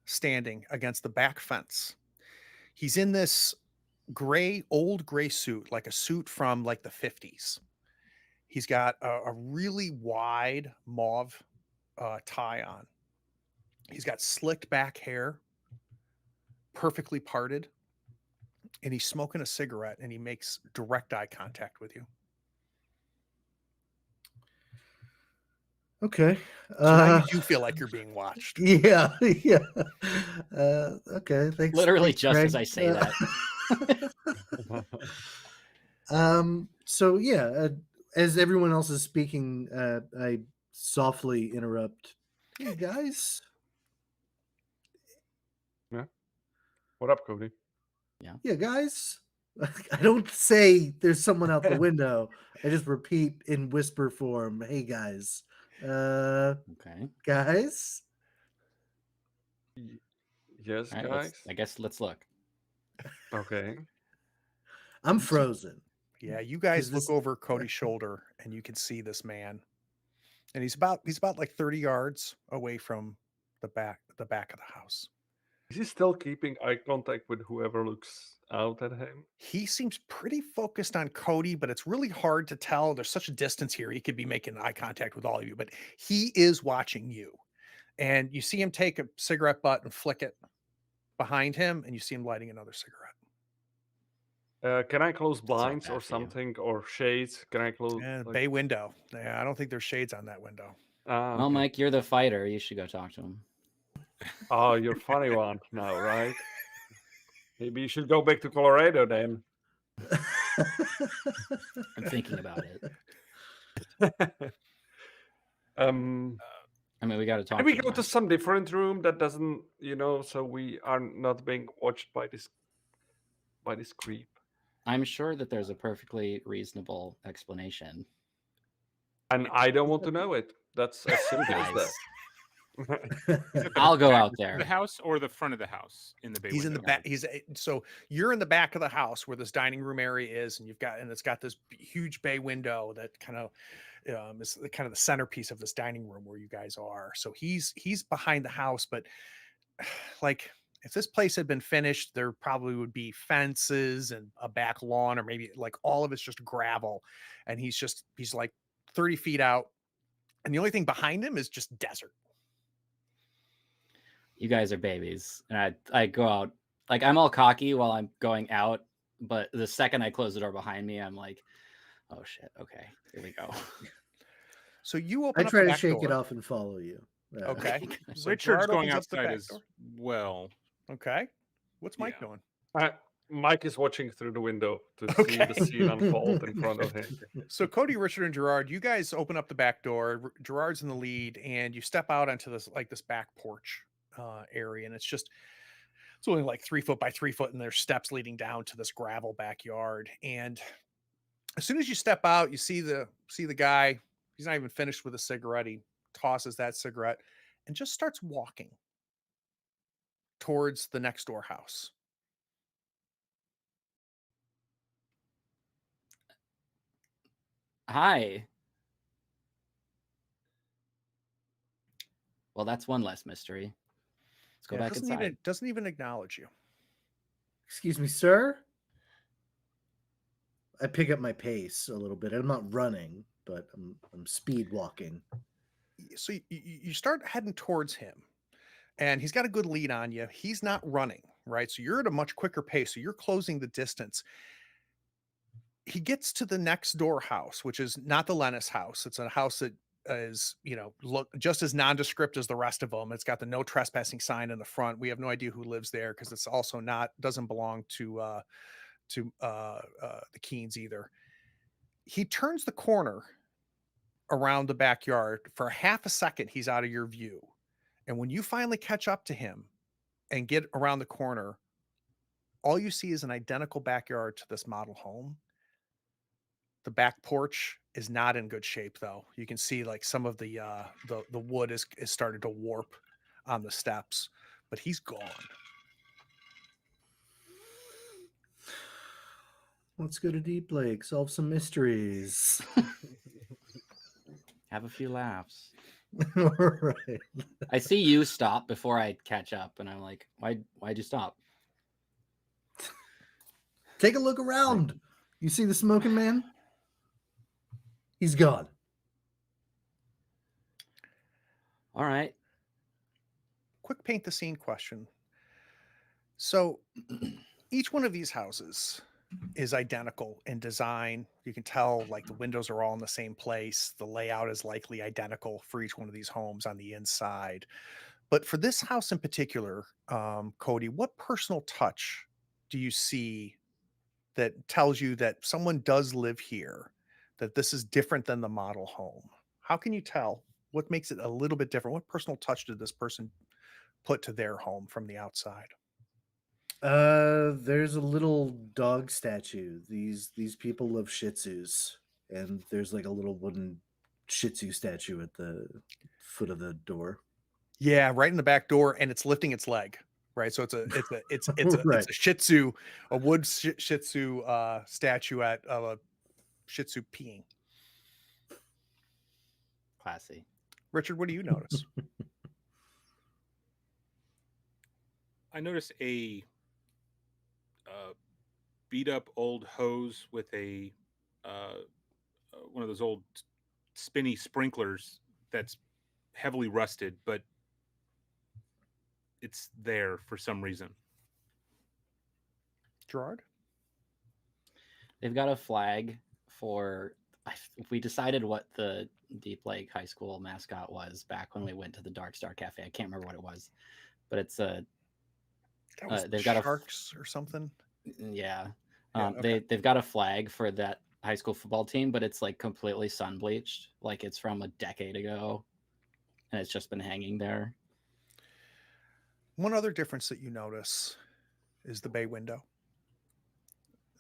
standing against the back fence. He's in this old gray suit, like a suit from like the 50s. He's got a really wide mauve tie on. He's got slicked back hair, perfectly parted, and he's smoking a cigarette, and he makes direct eye contact with you. Okay. So now you do feel like you're being watched. Yeah. Okay. Thanks. Literally thanks, just Greg. as I say that. So yeah, as everyone else is speaking, I softly interrupt. Hey guys. Yeah. What up, Cody? Yeah, guys. I don't say there's someone out the window. I just repeat in whisper form. Hey guys. Okay. Guys. Yes, right, guys. I guess let's look. Okay. I'm frozen. Yeah, you guys look over Cody's shoulder and you can see this man. And he's about like 30 yards away from the back of the house. Is he still keeping eye contact with whoever looks out at him? He seems pretty focused on Cody, but it's really hard to tell. There's such a distance here. He could be making eye contact with all of you, but he is watching you. and you see him take a cigarette butt and flick it behind him, and you see him lighting another cigarette. Can I close So blinds bad or for you. something or shades? Can I close? And Like, bay window. Yeah, I don't think there's shades on that window. ah, Well, okay. Mike, you're the fighter. You should go talk to him. Oh, you're funny one now, right? Maybe you should go back to Colorado then. I'm thinking about it. um, I mean, we got to talk Can we to him. go to Mike. some different room that doesn't, so we are not being watched by this creep? I'm sure that there's a perfectly reasonable explanation. And I don't want to know it. That's as simple as that. Guys, Is it the I'll go back out of there. the house or the front of the house in the bay He's in the window? back. So you're in the back of the house where this dining room area is, and it's got this huge bay window that kind of is kind of the centerpiece of this dining room where you guys are. So he's behind the house, but like if this place had been finished, there probably would be fences and a back lawn, or maybe like all of it's just gravel, and he's like 30 feet out, and the only thing behind him is just desert. You guys are babies. And I go out, like, I'm all cocky while I'm going out, but the second I close the door behind me, I'm like, oh shit, okay, here we go. So you I open up try the to back shake door. it off and follow you. Okay. So Richard's Gerard going opens up the outside back as door. well. Okay. What's Mike Yeah. doing? Mike is watching through the window to see Okay. the scene unfold in front of him. So Cody, Richard, and Gerard, you guys open up the back door. Gerard's in the lead, and you step out onto this back porch area, and it's only like 3 foot by 3 foot, and there's steps leading down to this gravel backyard. And as soon as you step out, you see the guy. He's not even finished with a cigarette. He tosses that cigarette and just starts walking towards the next door house. Hi. Well, that's one less mystery. Let's go Yeah, back inside. doesn't even acknowledge you. Excuse me, sir. I pick up my pace a little bit. I'm not running, but I'm speed walking. So you start heading towards him, and he's got a good lead on you. He's not running, right? So you're at a much quicker pace. So you're closing the distance. He gets to the next door house, which is not the Lennis house. It's a house that is, look just as nondescript as the rest of them. It's got the no trespassing sign in the front. We have no idea who lives there because it's also doesn't belong to the Keens either. He turns the corner around the backyard. For half a second, he's out of your view. And when you finally catch up to him and get around the corner, all you see is an identical backyard to this model home. The back porch is not in good shape, though. You can see like some of the wood is started to warp on the steps, but he's gone. Let's go to Deep Lake, solve some mysteries. Have a few laughs. All right. I see you stop before I catch up, and I'm like, why'd you stop? Take a look around. You see the smoking man? He's gone. All right. Quick paint the scene question. So each one of these houses is identical in design. You can tell like the windows are all in the same place. The layout is likely identical for each one of these homes on the inside. But for this house in particular, Cody, what personal touch do you see that tells you that someone does live here, that this is different than the model home? How can you tell? What makes it a little bit different? What personal touch did this person put to their home from the outside? There's a little dog statue. These people love Shih Tzus, and there's like a little wooden Shih Tzu statue at the foot of the door. Yeah, right in the back door, and it's lifting its leg. Right, so it's a Right. Shih Tzu, a wood Shih Tzu statuette of a Shih Tzu peeing. Classy. Richard, what do you notice? I notice a beat up old hose with a one of those old spinny sprinklers that's heavily rusted, but it's there for some reason. Gerard? They've got a flag for. We decided what the Deep Lake High School mascot was back when we went to the Dark Star Cafe. I can't remember what it was, but it's a. That was They've got Sharks or something. Yeah, Okay. they've got a flag for that high school football team, but it's like completely sun bleached, like it's from a decade ago, and it's just been hanging there. One other difference that you notice is the bay window.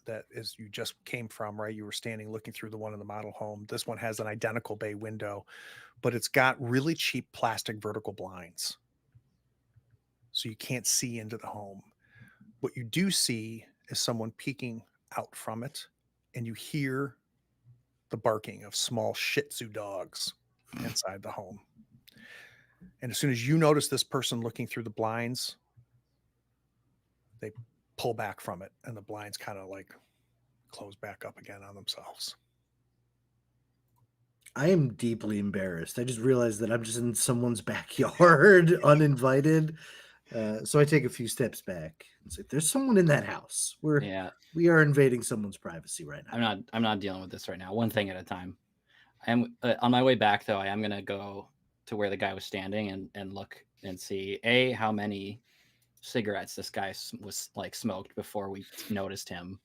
That is, you just came from, right? You were standing looking through the one in the model home. This one has an identical bay window, but it's got really cheap plastic vertical blinds. So you can't see into the home. What you do see is someone peeking out from it, and you hear the barking of small Shih Tzu dogs inside the home. And as soon as you notice this person looking through the blinds, they pull back from it, and the blinds kind of like close back up again on themselves. I am deeply embarrassed. I just realized that I'm just in someone's backyard uninvited. So I take a few steps back and say, "There's someone in that house. We are invading someone's privacy right now." I'm not dealing with this right now. One thing at a time. I am on my way back though. I am gonna go to where the guy was standing and look and see how many cigarettes this guy was like smoked before we noticed him,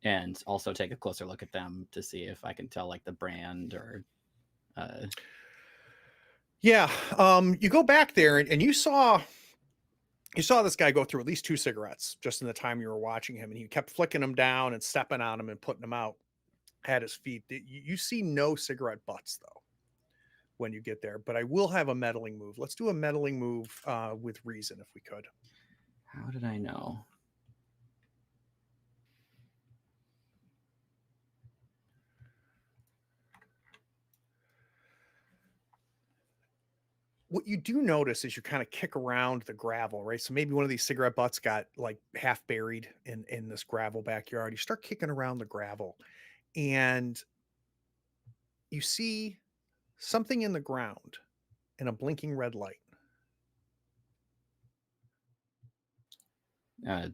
and also take a closer look at them to see if I can tell like the brand or. Yeah, you go back there and you saw this guy go through at least 2 cigarettes just in the time you were watching him, and he kept flicking them down and stepping on them and putting them out at his feet. You see no cigarette butts though when you get there, but I will have a meddling move. Let's do a meddling move with reason if we could. How did I know? What you do notice is you kind of kick around the gravel, right? So maybe one of these cigarette butts got like half buried in this gravel backyard. You start kicking around the gravel and you see something in the ground and a blinking red light.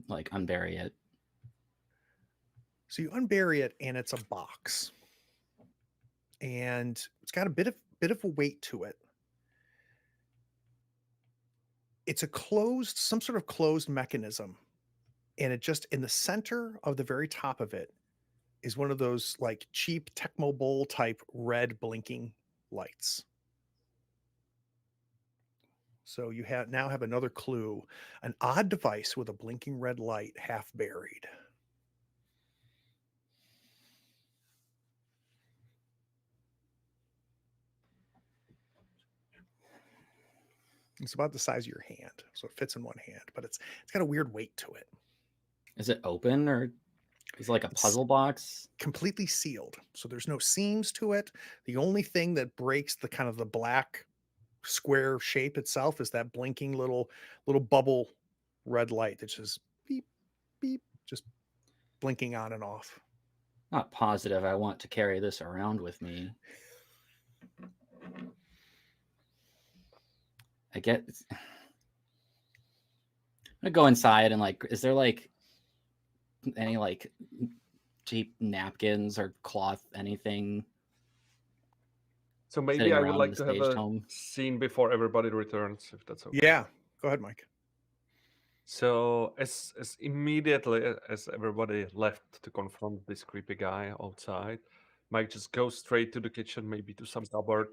Like unbury it. So you unbury it and it's a box. And it's got a bit of a weight to it. It's some sort of closed mechanism. And it just in the center of the very top of it is one of those like cheap Tecmo Bowl type red blinking lights. So you now have another clue, an odd device with a blinking red light half buried. It's about the size of your hand, so it fits in one hand, but it's got a weird weight to it. Is it open or is it like a puzzle box? Completely sealed, so there's no seams to it. The only thing that breaks the kind of the black square shape itself is that blinking little bubble red light that's just beep beep, just blinking on and off. Not positive I want to carry this around with me. I get. I'm gonna go inside and like, is there like any like cheap napkins or cloth, anything? So maybe Sitting I would around like the to have staged a home. scene before everybody returns, if that's okay. Yeah, go ahead, Mike. So as immediately as everybody left to confront this creepy guy outside, Mike just goes straight to the kitchen, maybe to some cupboard,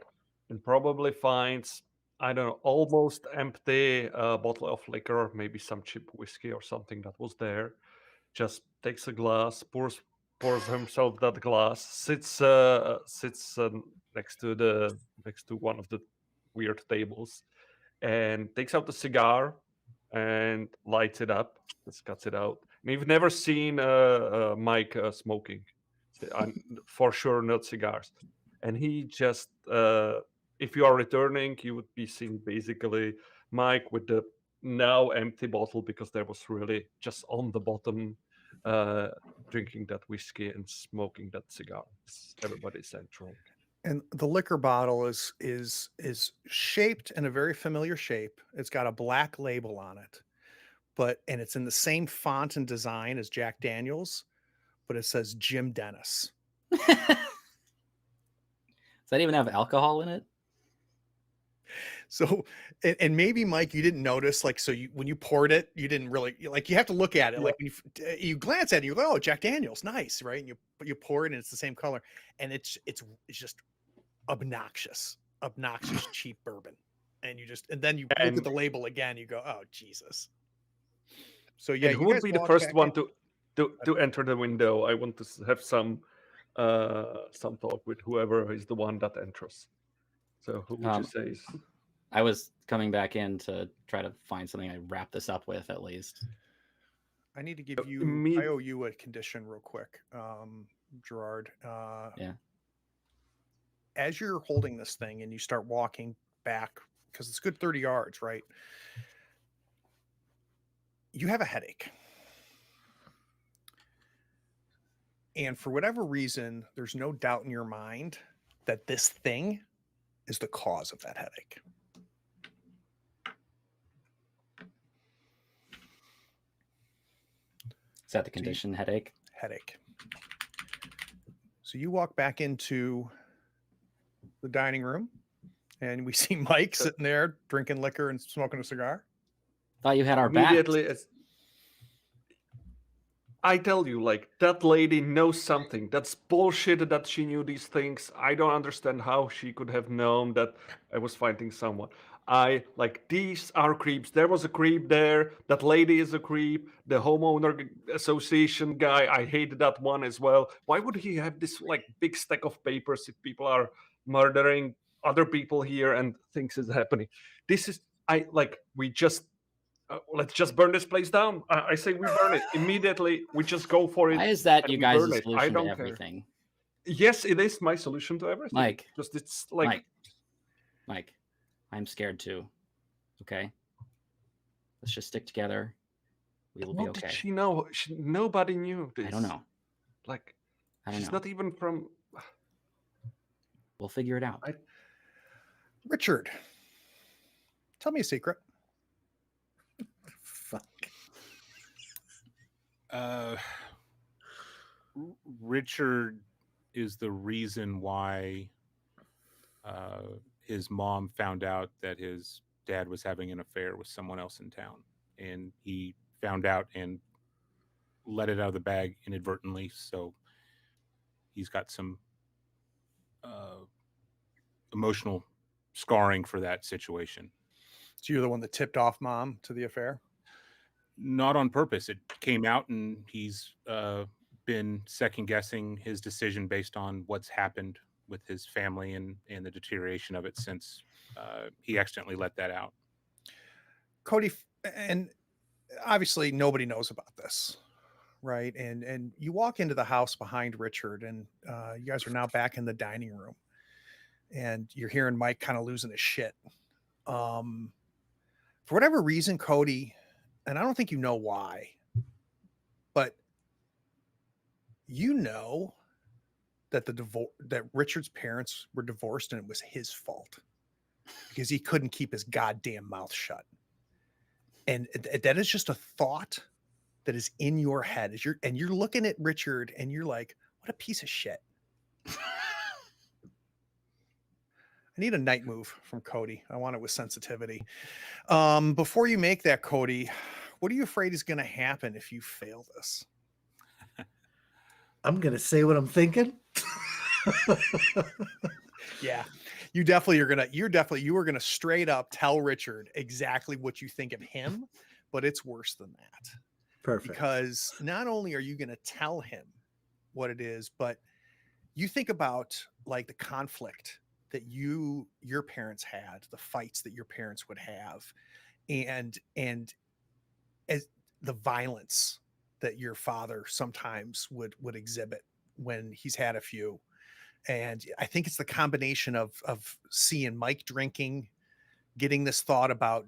and probably finds, I don't know, almost empty bottle of liquor, or maybe some cheap whiskey or something that was there. Just takes a glass, pours himself that glass, sits next to one of the weird tables, and takes out a cigar and lights it up, just cuts it out. And you've never seen Mike smoking, for sure not cigars. And he just, if you are returning, you would be seeing basically Mike with the now empty bottle, because there was really just on the bottom, drinking that whiskey and smoking that cigar. Everybody's entering. And the liquor bottle is shaped in a very familiar shape. It's got a black label on it, and it's in the same font and design as Jack Daniels, but it says Jim Dennis. Does that even have alcohol in it? So, and maybe Mike, you didn't notice, like, so when you poured it, you didn't really like. You have to look at it, like when you glance at it, you go, "Oh, Jack Daniels, nice," right? And you pour it, and it's the same color, and it's just obnoxious cheap bourbon, and then you look at the label again, you go, "Oh, Jesus." So yeah, And who you would guys be the walk first back one in. to enter the window? I want to have some talk with whoever is the one that enters. So who would you say is? I was coming back in to try to find something I wrap this up with at least. I need to give you. I owe you a condition real quick, Gerard. Yeah. As you're holding this thing and you start walking back, because it's good 30 yards, right? You have a headache. And for whatever reason, there's no doubt in your mind that this thing is the cause of that headache. Is that the condition, headache? Headache. So you walk back into the dining room, and we see Mike sitting there drinking liquor and smoking a cigar. Thought you had our back. Immediately, I tell you, like, that lady knows something. That's bullshit that she knew these things. I don't understand how she could have known that I was fighting someone. These are creeps. There was a creep there. That lady is a creep. The homeowner association guy, I hated that one as well. Why would he have this, like, big stack of papers if people are murdering other people here and things is happening? This is, we just let's just burn this place down. I say we burn it immediately. We just go for it. Why is that you guys' burn it. I solution to don't everything? care. Yes, it is my solution to everything. Mike. Just it's like Mike, I'm scared too. Okay, let's just stick together. We will be what okay. did she know? Nobody knew this. I don't know. Like, I don't she's know. not even from. We'll figure it out. Richard, tell me a secret. Fuck. Richard is the reason why his mom found out that his dad was having an affair with someone else in town, and he found out and let it out of the bag inadvertently. So he's got some emotional scarring for that situation. So you're the one that tipped off mom to the affair? Not on purpose. It came out, and he's been second guessing his decision based on what's happened with his family and the deterioration of it since he accidentally let that out. Cody, and obviously nobody knows about this, right? And you walk into the house behind Richard, and you guys are now back in the dining room, and you're hearing Mike kind of losing his shit. For whatever reason, Cody, and I don't think you know why, but you know that that Richard's parents were divorced, and it was his fault because he couldn't keep his goddamn mouth shut. And that is just a thought that is in your head as you're looking at Richard, and you're like, what a piece of shit. I need a night move from Cody. I want it with sensitivity. Before you make that, Cody, what are you afraid is going to happen if you fail this? I'm going to say what I'm thinking. Yeah, you definitely are going to, you are going to straight up tell Richard exactly what you think of him, but it's worse than that. Perfect. Because not only are you going to tell him what it is, but you think about like the conflict that your parents had, the fights that your parents would have, and as the violence that your father sometimes would exhibit when he's had a few. And I think it's the combination of seeing Mike drinking, getting this thought about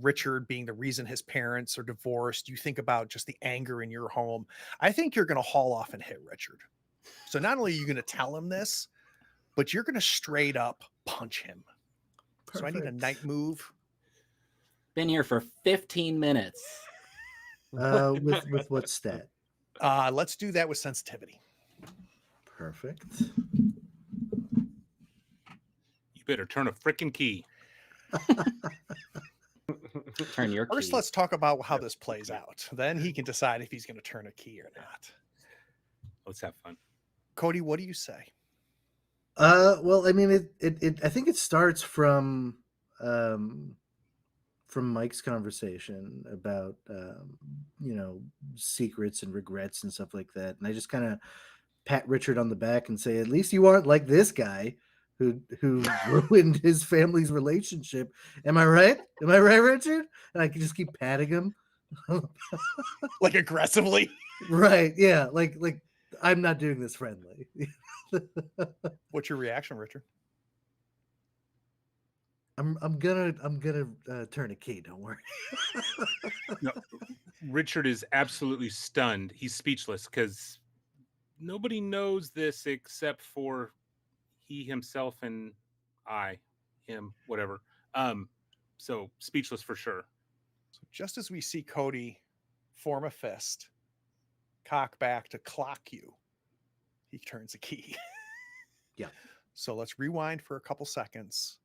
Richard being the reason his parents are divorced. You think about just the anger in your home. I think you're going to haul off and hit Richard. So not only are you going to tell him this, but you're going to straight up punch him. So I need a Perfect. night move. Been here for 15 minutes. With what stat? Let's do that with sensitivity. Perfect. You better turn a freaking key. Turn your First, key. let's talk about how this plays out. Then he can decide if he's going to turn a key or not. Let's have fun. Cody, what do you say? Well, I mean, I think it starts from Mike's conversation about secrets and regrets and stuff like that, and I just kind of pat Richard on the back and say, at least you aren't like this guy who ruined his family's relationship. Am I right? Am I right, Richard? And I can just keep patting him. Like aggressively? Right, yeah, like I'm not doing this friendly. What's your reaction, Richard? I'm gonna turn a key, don't worry. No, Richard is absolutely stunned. He's speechless because nobody knows this except for he himself and I, him, whatever. So speechless for sure. So just as we see Cody form a fist, cock back to clock you, he turns a key. Yeah. So let's rewind for a couple seconds.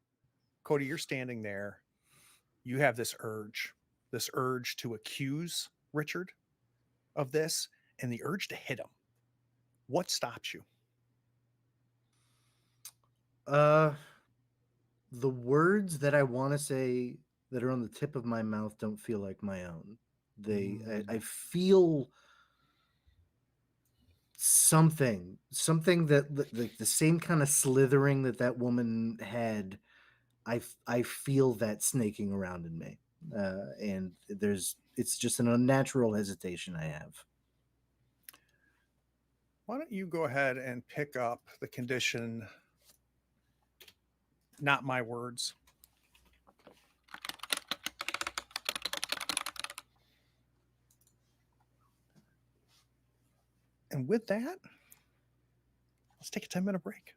Cody, you're standing there. You have this urge to accuse Richard of this and the urge to hit him. What stops you? The words that I want to say that are on the tip of my mouth don't feel like my own. I feel something that like the same kind of slithering that woman had. I feel that snaking around in me, and it's just an unnatural hesitation I have. Why don't you go ahead and pick up the condition, not my words. And with that, let's take a 10-minute break.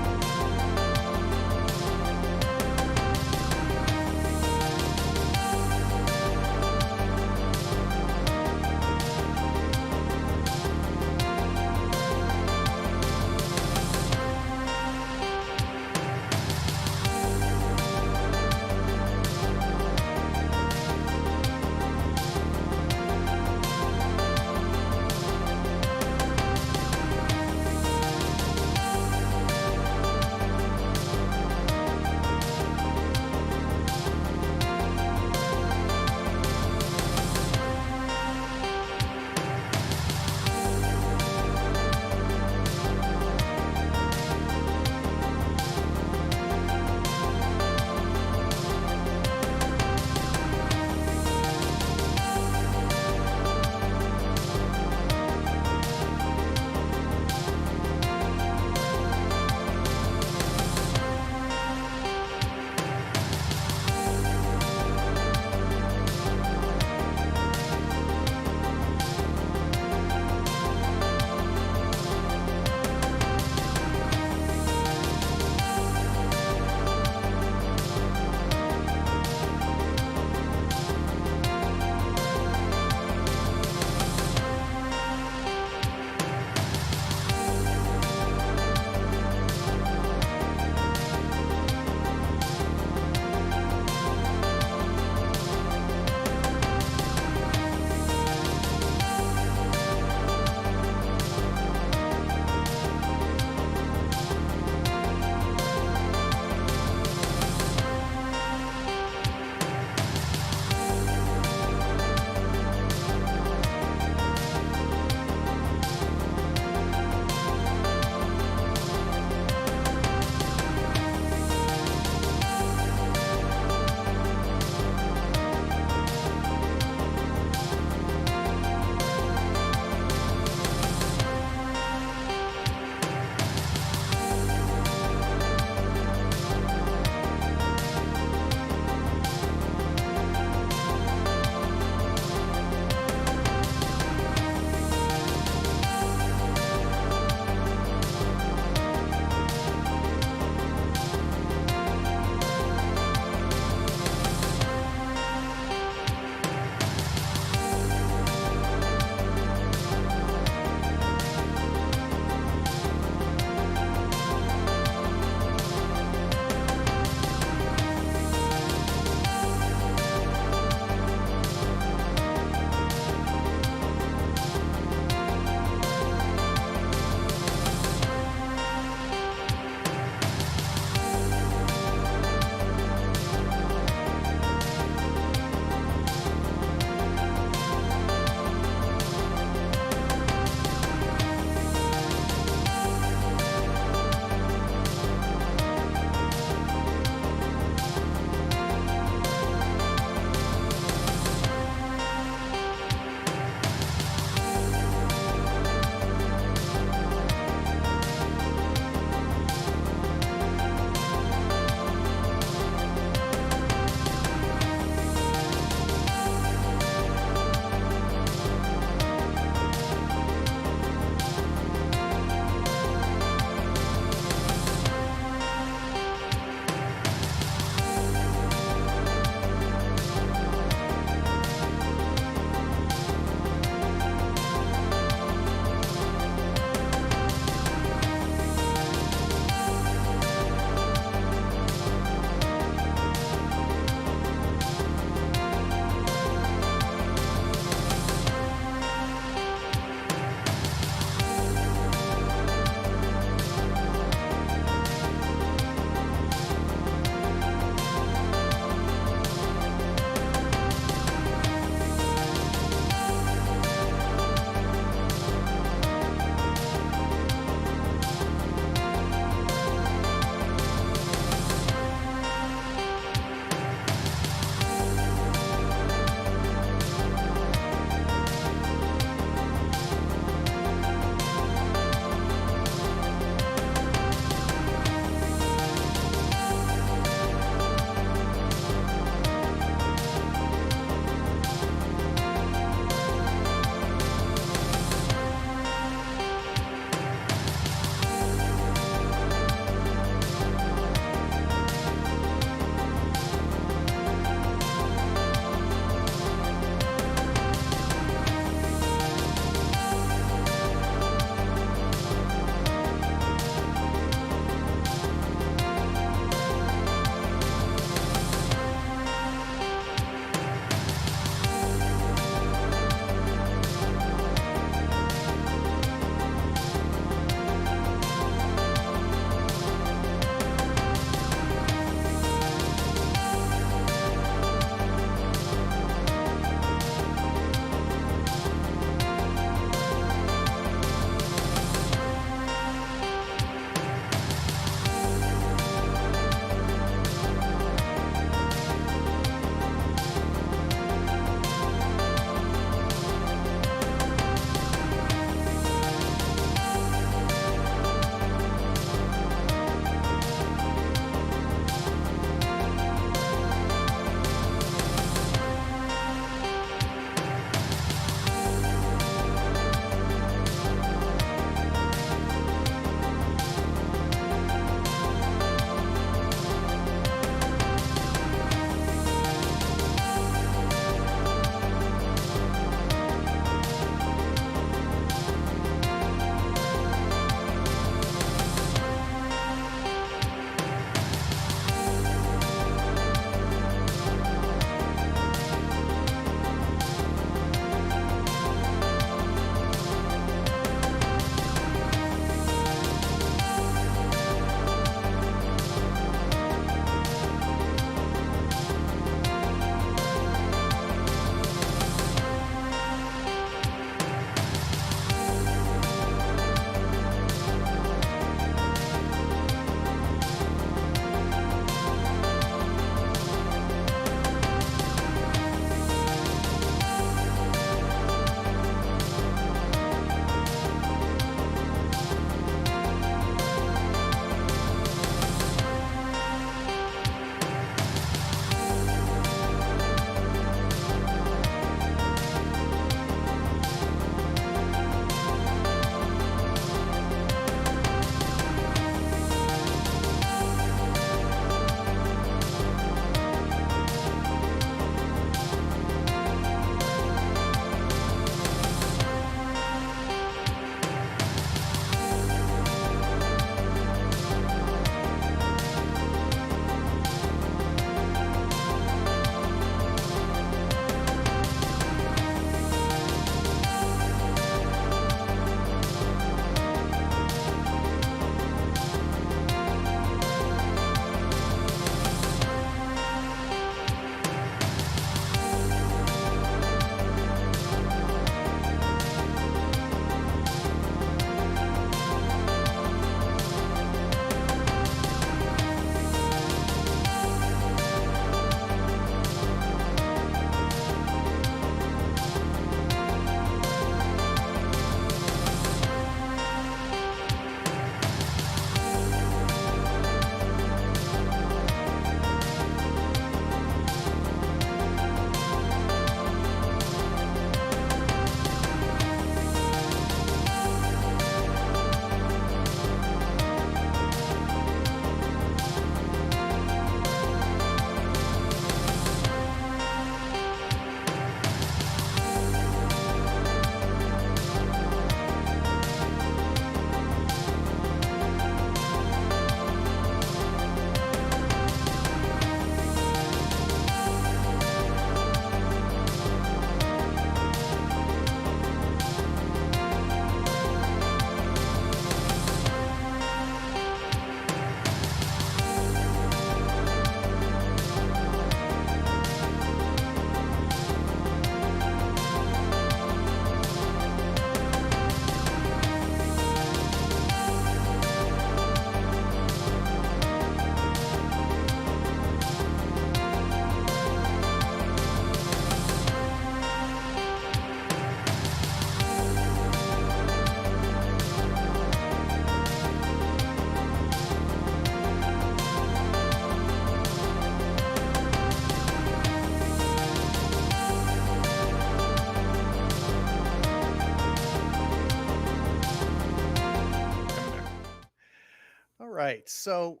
right. So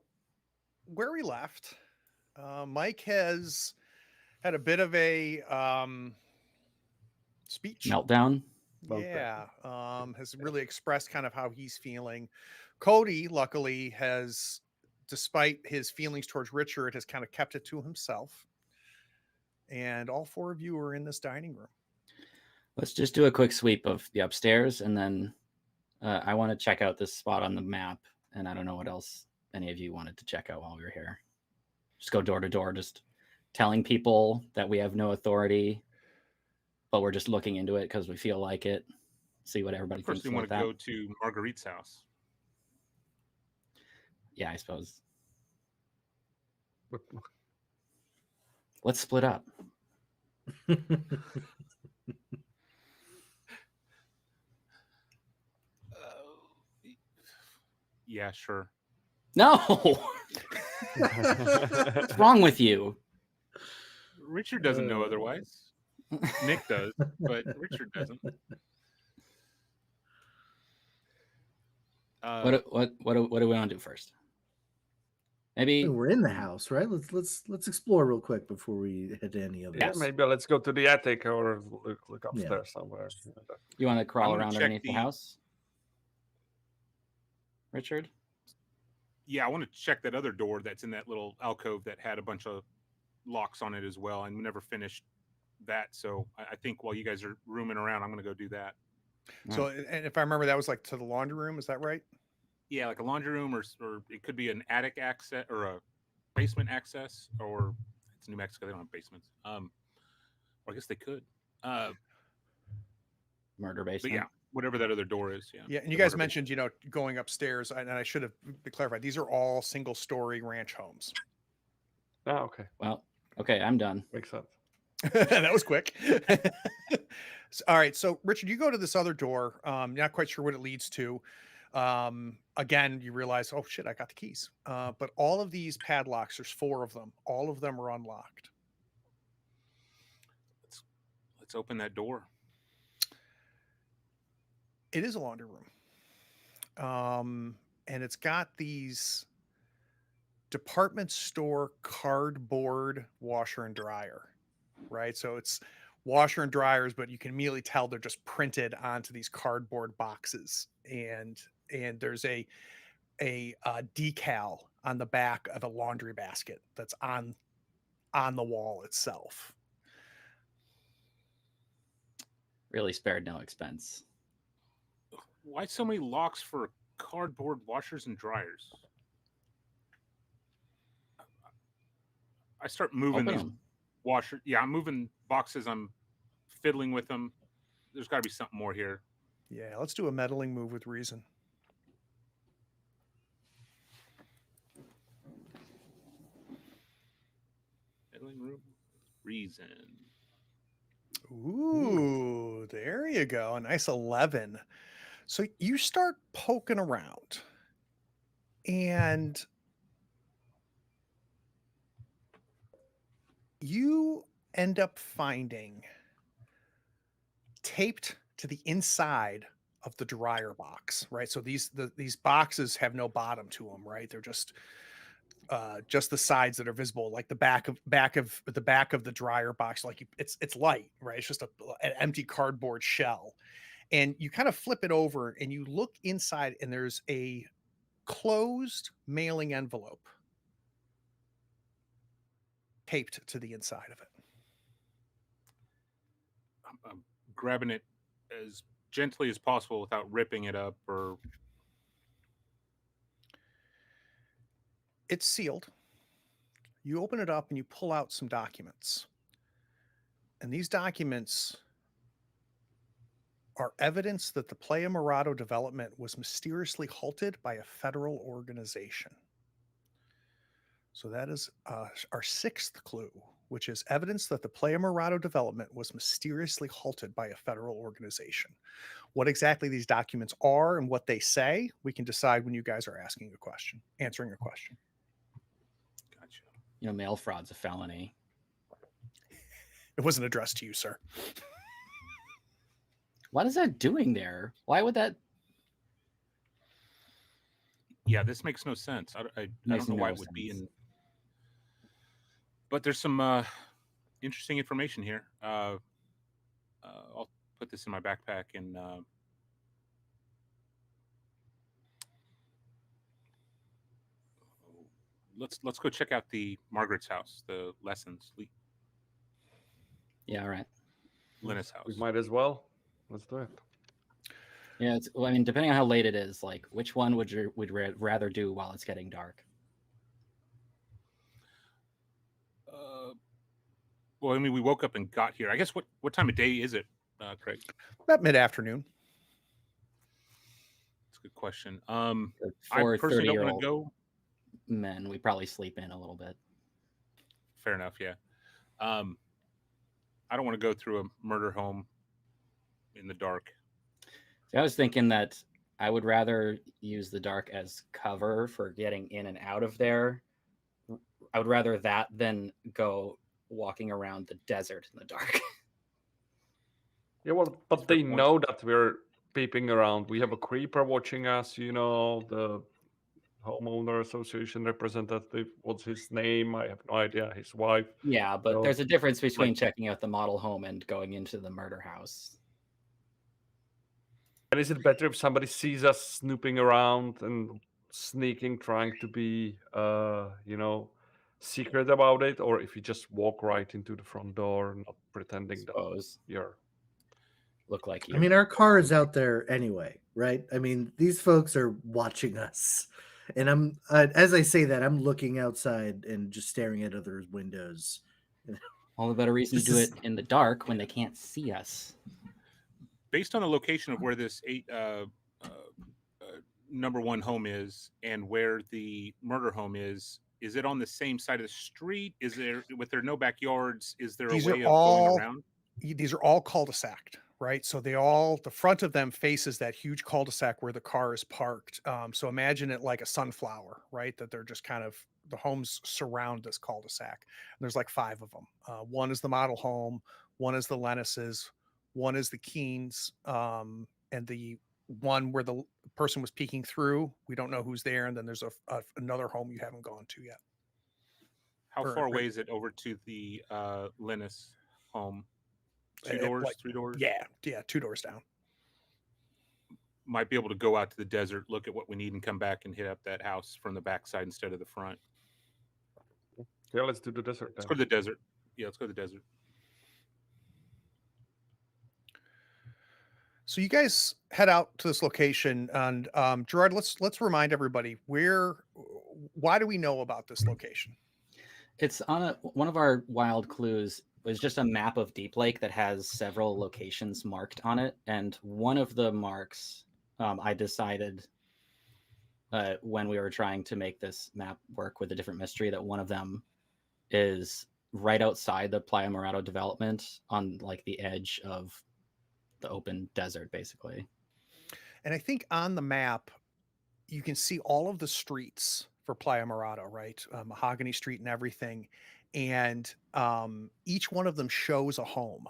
where we left, Mike has had a bit of a speech. Meltdown. Yeah, has really expressed kind of how he's feeling. Cody, luckily, has, despite his feelings towards Richard, has kind of kept it to himself. And all four of you are in this dining room. Let's just do a quick sweep of the upstairs, and then I want to check out this spot on the map. And I don't know what else any of you wanted to check out while we were here. Just go door to door, just telling people that we have no authority, but we're just looking into it because we feel like it. See what everybody First, thinks we want about to that. go to Marguerite's house. Yeah, I suppose. But Let's split up. Yeah, sure. No! What's wrong with you? Richard doesn't know otherwise. Nick does, but Richard doesn't. What do we want to do first? Maybe We're in the house, right? Let's explore real quick before we head to any other. yeah, maybe let's go to the attic or look upstairs somewhere. you want to crawl gonna around check underneath the the- house, Richard? Yeah, I want to check that other door that's in that little alcove that had a bunch of locks on it as well, and we never finished that. So I think while you guys are rooming around, I'm going to go do that. So, and if I remember, that was like to the laundry room. Is that right? Yeah, like a laundry room, or it could be an attic access or a basement access, or it's New Mexico, they don't have basements. Or I guess they could. Murder But basement. yeah, whatever that other door is. Yeah. Yeah. And you The guys murder mentioned, going upstairs, and I should have clarified. These are all single-story ranch homes. Ah, okay, Well, okay, I'm done. makes sense. That was quick. All right. So, Richard, you go to this other door. Not quite sure what it leads to. Again, you realize, oh shit, I got the keys. But all of these padlocks, there's 4 of them. All of them are unlocked. Let's open that door. It is a laundry room. And it's got these department store cardboard washer and dryer, right? So it's washer and dryers, but you can immediately tell they're just printed onto these cardboard boxes. And there's a decal on the back of a laundry basket that's on the wall itself. Really spared no expense. Why so many locks for cardboard washers and dryers? I start moving Open these 'em. washers. Yeah, I'm moving boxes. I'm fiddling with them. There's got to be something more here. Yeah, let's do a meddling move with reason. Fiddling room. Reason. Ooh, there you go. A nice 11. So you start poking around and you end up finding taped to the inside of the dryer box, right? So these boxes have no bottom to them, right? They're just the sides that are visible, like the back of the dryer box. Like it's light, right? It's just an empty cardboard shell. And you kind of flip it over and you look inside, and there's a closed mailing envelope taped to the inside of it. I'm grabbing it as gently as possible without ripping it up or. It's sealed. You open it up and you pull out some documents. And these documents are evidence that the Playa Morado development was mysteriously halted by a federal organization. So that is our 6th clue, which is evidence that the Playa Morado development was mysteriously halted by a federal organization. What exactly these documents are and what they say, we can decide when you guys are answering a question. Gotcha. Mail fraud's a felony. It wasn't addressed to you, sir. What is that doing there? Why would that? Yeah, this makes no sense. I don't Makes know why no it would be sense. in. But there's some interesting information here. I'll put this in my backpack and let's go check out the Margaret's house, the lessons Yeah, right. Linus We house. might as well. Let's do it. Yeah, it's, well, I mean, depending on how late it is, like which one would you rather do while it's getting dark? Well, I mean, we woke up and got here. I guess what time of day is it, Craig? About mid-afternoon. That's a good question. For I personally don't want 30-year-old to go. men, we probably sleep in a little bit. Fair enough, yeah. I don't want to go through a murder home in the dark. So I was thinking that I would rather use the dark as cover for getting in and out of there. I would rather that than go walking around the desert in the dark. Yeah, well, but That's a fair they point. know that we're peeping around. We have a creeper watching us, the homeowner association representative. What's his name? I have no idea. His wife. Yeah, but So, there's a difference between like- checking out the model home and going into the murder house. And is it better if somebody sees us snooping around and sneaking, trying to be, secret about it, or if you just walk right into the front door, not pretending that Suppose you're? look like you. I mean, our car is out there anyway, right? I mean, these folks are watching us, and I'm as I say that, I'm looking outside and just staring at other windows. all the better reason to do This it in the dark when they can't see us. Based on the location of where this number one home is and where the murder home is it on the same side of the street? Is there, with there no backyards, is there These a are way of all- going around? These are all cul-de-sac, right? So the front of them faces that huge cul-de-sac where the car is parked. So imagine it like a sunflower, right? That they're just kind of, the homes surround this cul-de-sac. There's like 5 of them. One is the model home, one is the Lennis's, one is the Keens, and the one where the person was peeking through, we don't know who's there. And then there's another home you haven't gone to yet. How Or- far away is it over to the Linus home? 2 Eh, doors, like- 3 doors? Yeah, 2 doors down. Might be able to go out to the desert, look at what we need, and come back and hit up that house from the backside instead of the front. Yeah, let's do the desert Let's then. go to the desert. Yeah, let's go to the desert. So you guys head out to this location, and Gerard, let's remind everybody why do we know about this location? It's on one of our wild clues was just a map of Deep Lake that has several locations marked on it, and one of the marks I decided when we were trying to make this map work with a different mystery that one of them is right outside the Playa Morado development on like the edge of the open desert, basically. And I think on the map you can see all of the streets for Playa Morado, right? Mahogany Street and everything. And each one of them shows a home,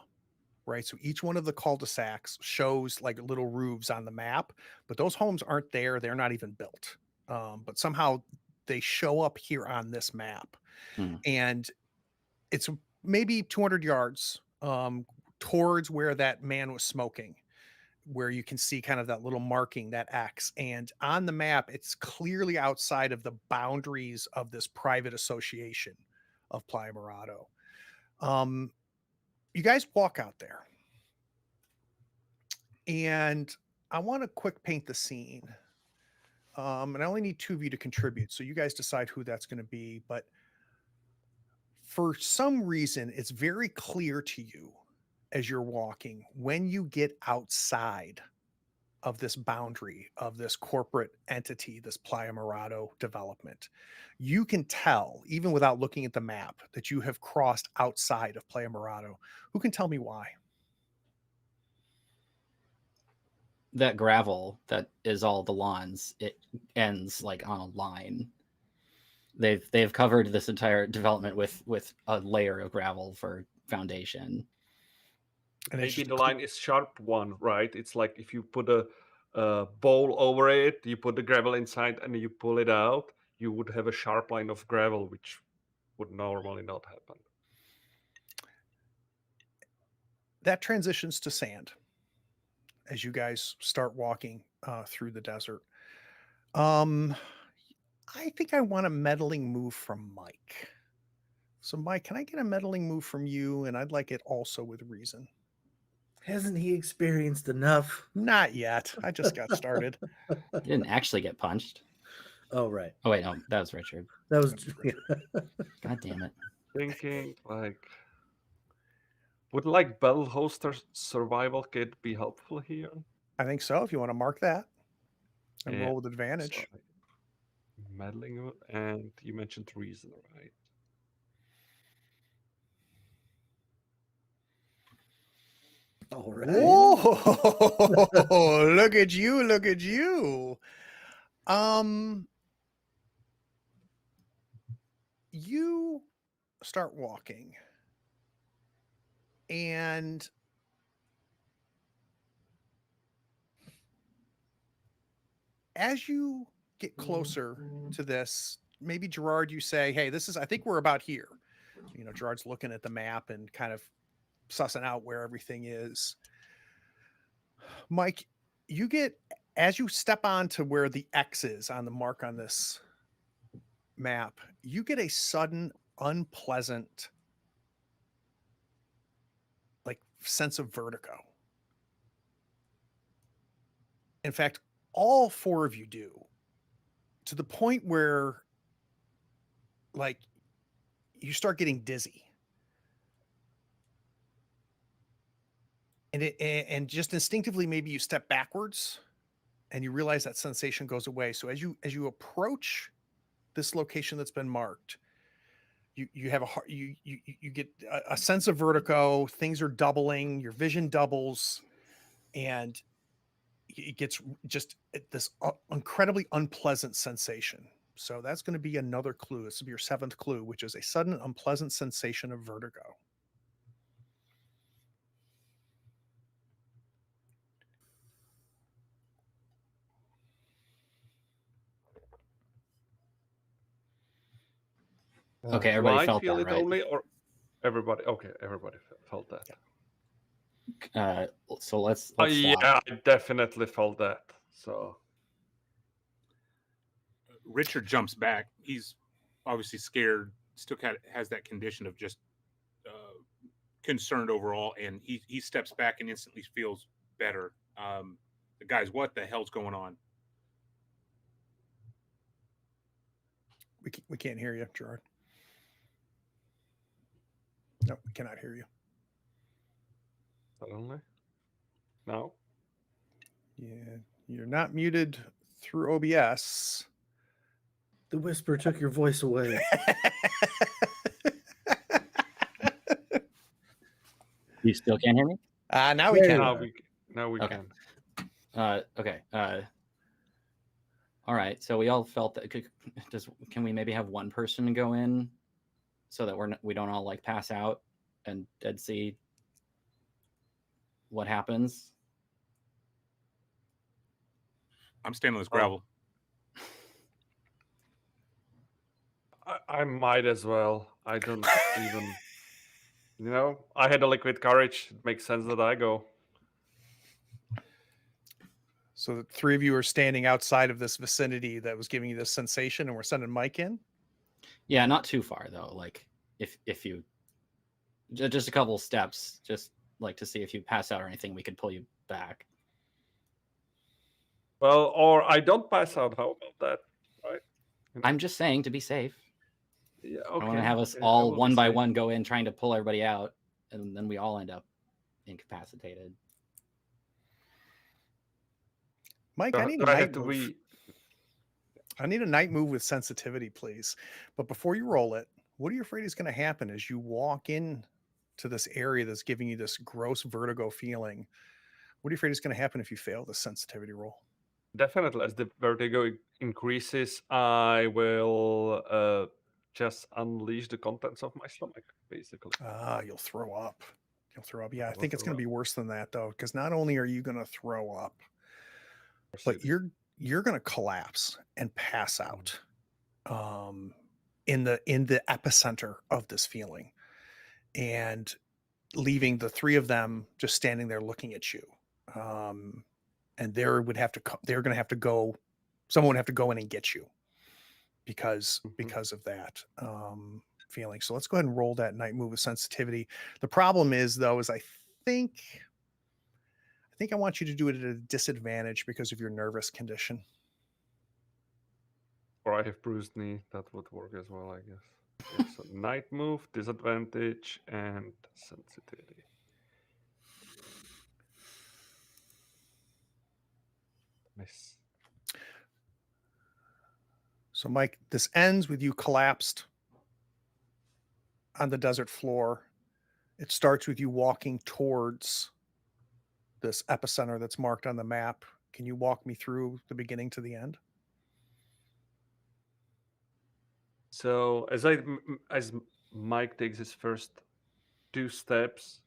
right? So each one of the cul-de-sacs shows like little roofs on the map, but those homes aren't there. They're not even built. But somehow they show up here on this map. And it's maybe 200 yards towards where that man was smoking, where you can see kind of that little marking, that X. And on the map, it's clearly outside of the boundaries of this private association of Playa Morado. You guys walk out there, and I want to quick paint the scene. And I only need 2 of you to contribute, so you guys decide who that's going to be. But for some reason, it's very clear to you as you're walking when you get outside of this boundary of this corporate entity, this Playa Morado development. You can tell, even without looking at the map, that you have crossed outside of Playa Morado. Who can tell me why? That gravel that is all the lawns, it ends like on a line. They've covered this entire development with a layer of gravel for foundation. And it's Maybe just the line is sharp one, right? It's like if you put a bowl over it, you put the gravel inside, and you pull it out, you would have a sharp line of gravel, which would normally not happen. That transitions to sand as you guys start walking through the desert. I think I want a meddling move from Mike. So, Mike, can I get a meddling move from you? And I'd like it also with reason. Hasn't he experienced enough? Not yet. I just got started. You didn't actually get punched. Oh, right. Oh wait, no, that was Richard. That was Richard. God damn it. Thinking like, would like Bellholster's survival kit be helpful here? I think so. If you want to mark that and Yeah, roll with advantage. Sorry. Meddling, and you mentioned reason, right? all right. Oh, look at you. Look at you. You start walking, and as you get closer to this, maybe Gerard, you say, hey, I think we're about here. You know, Gerard's looking at the map and kind of sussing out where everything is. Mike, as you step on to where the X is on the mark on this map, you get a sudden unpleasant sense of vertigo. In fact, all four of you do, to the point where you start getting dizzy. And just instinctively, maybe you step backwards and you realize that sensation goes away. So as you approach this location that's been marked, you have you get a sense of vertigo. Things are doubling, your vision doubles, and it gets just this incredibly unpleasant sensation. So that's going to be another clue. This will be your 7th clue, which is a sudden unpleasant sensation of vertigo. Okay, Do everybody I felt feel that, it right? only, or everybody? Okay, everybody felt that. So let's Yeah, stop. I definitely felt that. So Richard jumps back. He's obviously scared. Still has that condition of just concerned overall, and he steps back and instantly feels better. The guys, what the hell's going on? We can't hear you, Gerard. No, we cannot hear you. suddenly, no. Yeah, you're not muted through OBS. The whisper took your voice away. You still can't hear me? Now we There can. you Now we Okay. can. Okay. All right. So we all felt that. Can we maybe have one person go in, so that we don't all pass out and dead see what happens? I'm standing on this gravel. I might as well. I don't even. I had a liquid courage. It makes sense that I go. So the 3 of you are standing outside of this vicinity that was giving you this sensation, and we're sending Mike in. Yeah, not too far though. If you just a couple steps, just to see if you pass out or anything, we could pull you back. Well, or I don't pass out. How about that? Right? I'm just saying to be safe. Yeah. I Okay. want to have us I all will be one by safe. one go in trying to pull everybody out, and then we all end up incapacitated. Mike, I need a Do I have night to move. be? I need a night move with sensitivity, please. But before you roll it, what are you afraid is going to happen as you walk in to this area that's giving you this gross vertigo feeling? What are you afraid is going to happen if you fail the sensitivity roll? Definitely, as the vertigo increases, I will just unleash the contents of my stomach, basically. You'll throw up. You'll throw up. Yeah, I I will think it's throw going to be up. worse than that, though, because not only are you going to throw up, but you're going to collapse and pass out in the epicenter of this feeling, and leaving the three of them just standing there looking at you. And they're going to have to go. Someone would have to go in and get you because of that feeling. So let's go ahead and roll that night move of sensitivity. The problem is, though, is I think I want you to do it at a disadvantage because of your nervous condition. Or I have bruised knee. That would work as well, I guess. Yeah, so night move, disadvantage, and sensitivity. Nice. So, Mike, this ends with you collapsed on the desert floor. It starts with you walking towards this epicenter that's marked on the map. Can you walk me through the beginning to the end? So as Mike takes his first 2 steps,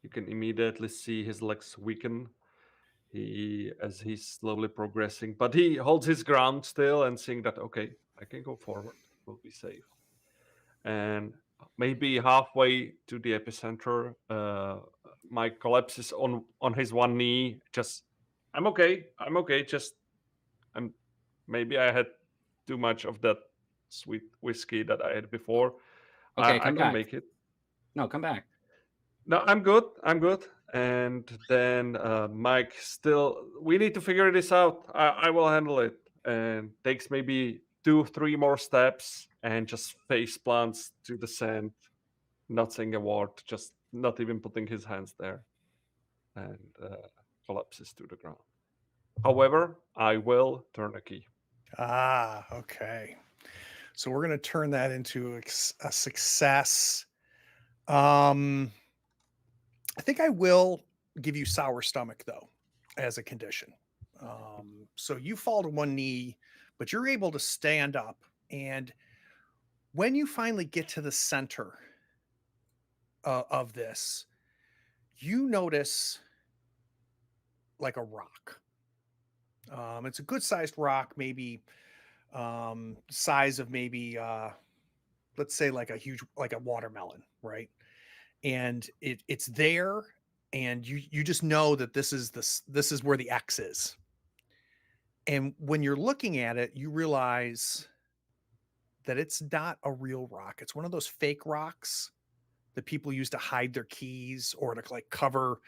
you can immediately see his legs weaken. As he's slowly progressing, but he holds his ground still and saying that, okay, I can go forward, we'll be safe. And maybe halfway to the epicenter, Mike collapses on his one knee. Just, I'm okay. Just, maybe I had too much of that sweet whiskey that I had before. Okay, I come can back. make it. No, come back. No, I'm good. And then Mike still, we need to figure this out. I will handle it. And takes maybe 2-3 more steps and just face plants to the sand, not saying a word, just not even putting his hands there, and collapses to the ground. However, I will turn a key. Ah, okay. So we're going to turn that into a success. I think I will give you sour stomach, though, as a condition. So you fall to one knee, but you're able to stand up. And when you finally get to the center of this, you notice like a rock. It's a good sized rock, maybe size of maybe let's say like a watermelon, right? And it's there, and you just know that this is where the X is. And when you're looking at it, you realize that it's not a real rock. It's one of those fake rocks that people use to hide their keys or to like cover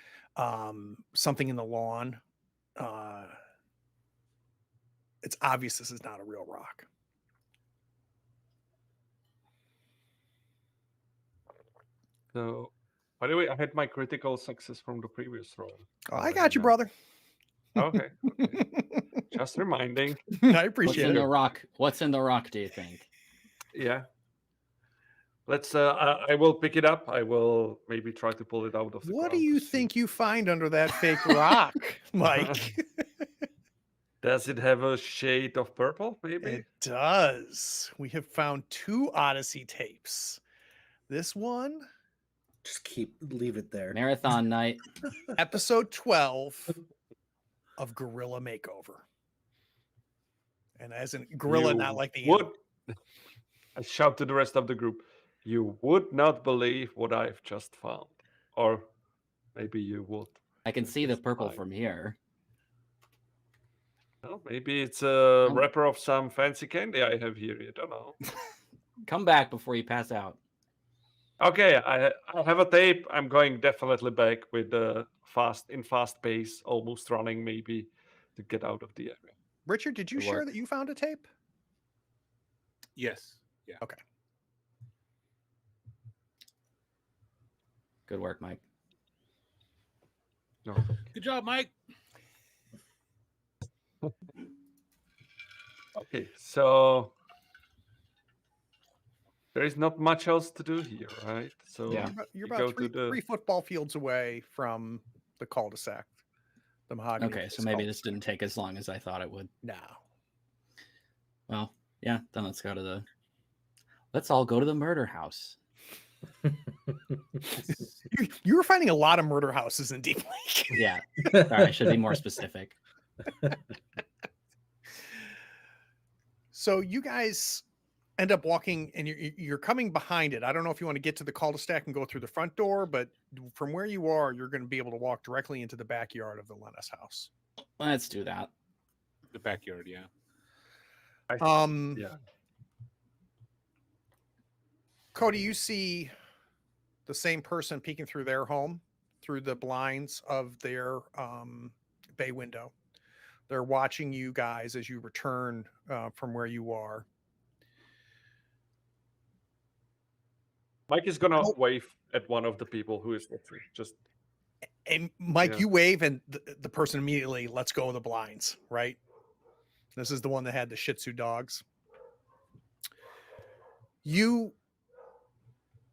something in the lawn. It's obvious this is not a real rock. So, by the way, I had my critical success from the previous roll. Oh, I got you, brother. Okay. Just reminding. I What's appreciate in it. the rock? What's in the rock, do you think? Yeah. Let's. I will pick it up. I will maybe try to pull it out of the ground. What do you think you find under that fake rock, Mike? Does it have a shade of purple? Maybe It does. We have found 2 Odyssey tapes. This one, Just leave it there. Marathon night. episode 12 of Gorilla Makeover. And as in gorilla, You not like the would. animal. I shout to the rest of the group. You would not believe what I've just found, or maybe you would. I can see the Just purple fine. from here. Well, maybe it's a wrapper of some fancy candy I have here. You don't know. Come back before you pass out. Okay, I have a tape. I'm going definitely back with fast pace, almost running maybe to get out of the area. Richard, did you Good share work. that you found a tape? Yes. Yeah. Okay. Good work, Mike. No. Good job, Mike. Okay, so there is not much else to do here, right? So Yeah. You're you about go to three football fields away from the cul-de-sac. The mahogany. Okay, so maybe this didn't take as long as I thought it would. No. Well, yeah, then let's all go to the murder house. You were finding a lot of murder houses in Deep Lake. Yeah. All right, I should be more specific. So you guys end up walking, and you're coming behind it. I don't know if you want to get to the cul-de-sac and go through the front door, but from where you are, you're going to be able to walk directly into the backyard of the Lennis house. Let's do that. The backyard, yeah. Yeah. Cody, you see the same person peeking through their home through the blinds of their bay window. They're watching you guys as you return from where you are. Mike is gonna Oh. wave at one of the people who is watching. Just And Mike, Yeah. you wave, and the person immediately lets go of the blinds, right? This is the one that had the Shih Tzu dogs. You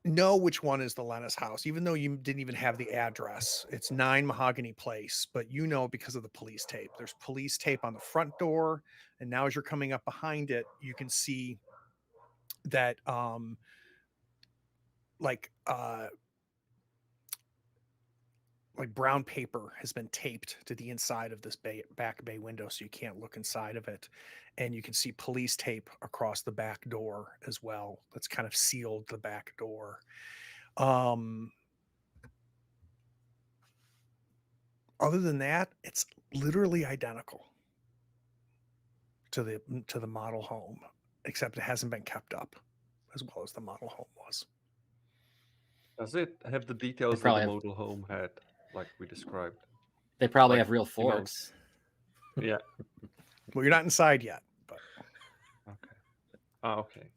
know which one is the Lennis house, even though you didn't even have the address. It's 9 Mahogany Place, but you know because of the police tape. There's police tape on the front door, and now as you're coming up behind it, you can see that like brown paper has been taped to the inside of this back bay window, so you can't look inside of it. And you can see police tape across the back door as well. That's kind of sealed the back door. Other than that, it's literally identical to the model home, except it hasn't been kept up as well as the model home was. does it have the details that probably the have- model home had, like we described? They probably Like, have real you know- forks. Yeah. Well, you're not inside yet, but Okay. Oh, okay.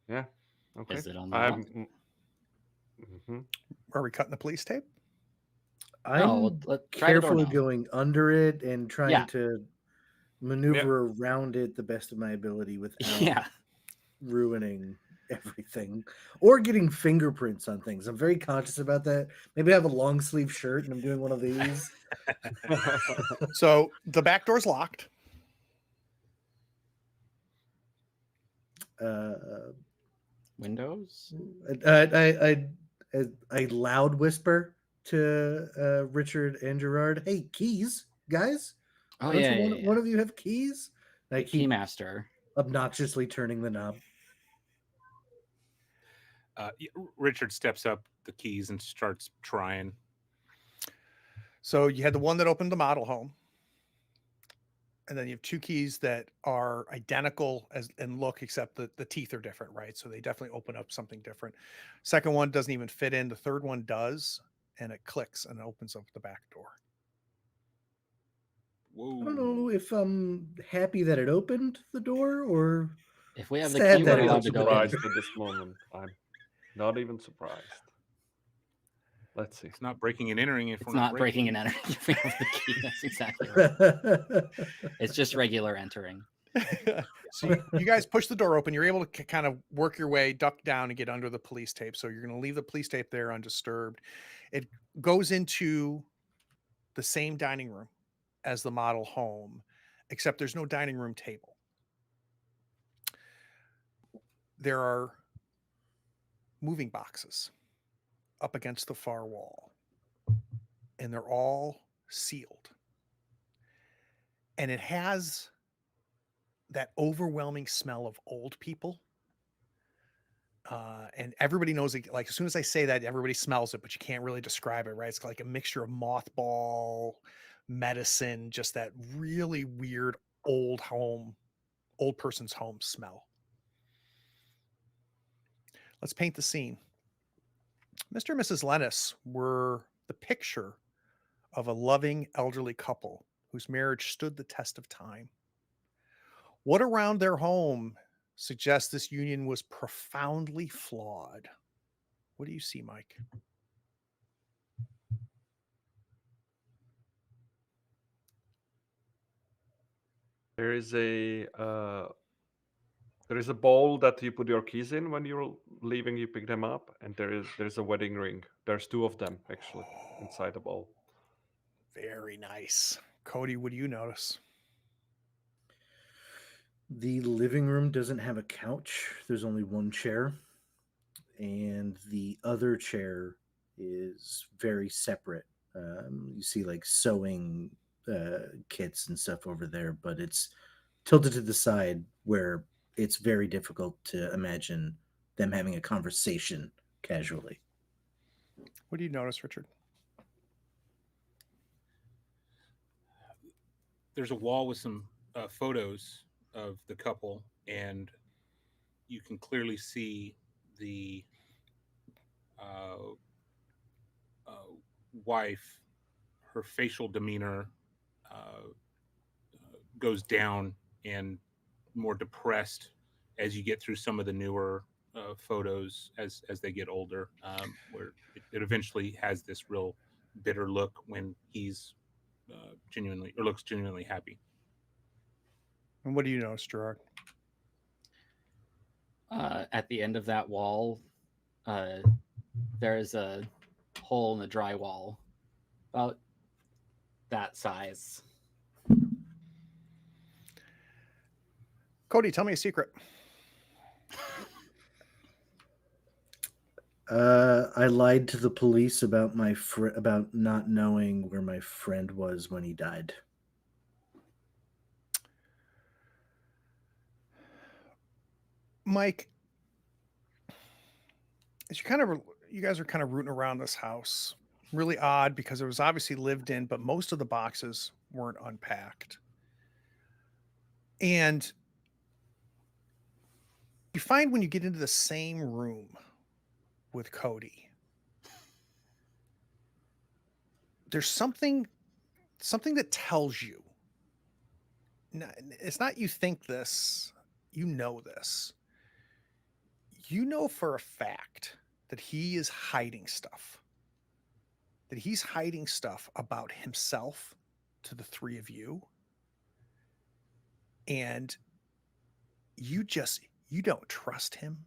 Yeah. Okay. Is it unlocked? I'm. Mhm. are we cutting the police tape? I'm let's try the door carefully now. going under it and trying Yeah. to maneuver around it the best of my ability without Yeah. ruining everything or getting fingerprints on things. I'm very conscious about that. Maybe I have a long sleeve shirt and I'm doing one of these. So the back door's locked. Windows? I loud whisper to Richard and Gerard, "Hey, keys, guys! Oh, Don't yeah, you yeah, one, yeah. one of you have keys?" And I keep Keymaster. obnoxiously turning the knob. Richard steps up the keys and starts trying. So you had the one that opened the model home, and then you have 2 keys that are identical as and look, except the teeth are different, right? So they definitely open up something different. Second one doesn't even fit in. The third one does, and it clicks and it opens up the back door. Whoa. I don't know if I'm happy that it opened the door or If we have the sad key, that we're it allowed Not to opened go the in. door. surprised at this moment. I'm not even surprised. Let's see. It's not breaking and entering if It's we're not breaking and entering if we have the key. That's exactly right. It's just regular entering. So you guys push the door open. You're able to kind of work your way, duck down, and get under the police tape. So you're going to leave the police tape there undisturbed. It goes into the same dining room as the model home, except there's no dining room table. There are moving boxes up against the far wall, and they're all sealed. And it has that overwhelming smell of old people. And everybody knows it. Like as soon as I say that, everybody smells it, but you can't really describe it, right? It's like a mixture of mothball, medicine, just that really weird old person's home smell. Let's paint the scene. Mr. and Mrs. Lennis were the picture of a loving elderly couple whose marriage stood the test of time. What around their home suggests this union was profoundly flawed? What do you see, Mike? There is a bowl that you put your keys in when you're leaving. You pick them up, and there's a wedding ring. There's 2 of them actually inside the bowl. Very nice. Cody, what do you notice? The living room doesn't have a couch. There's only one chair. And the other chair is very separate. You see like sewing kits and stuff over there, but it's tilted to the side where it's very difficult to imagine them having a conversation casually. What do you notice, Richard? There's a wall with some photos of the couple, and you can clearly see the uh, wife, her facial demeanor goes down and more depressed as you get through some of the newer photos as they get older, where it eventually has this real bitter look when he's genuinely or looks genuinely happy. And what do you notice, Gerard? At the end of that wall, there is a hole in the drywall about that size. Cody, tell me a secret. I lied to the police about about not knowing where my friend was when he died. Mike, as you guys are kind of rooting around this house, really odd because it was obviously lived in, but most of the boxes weren't unpacked. And you find when you get into the same room with Cody, there's something that tells you. It's not you think this, you know this. You know for a fact that he is hiding stuff. That he's hiding stuff about himself to the three of you. And you don't trust him.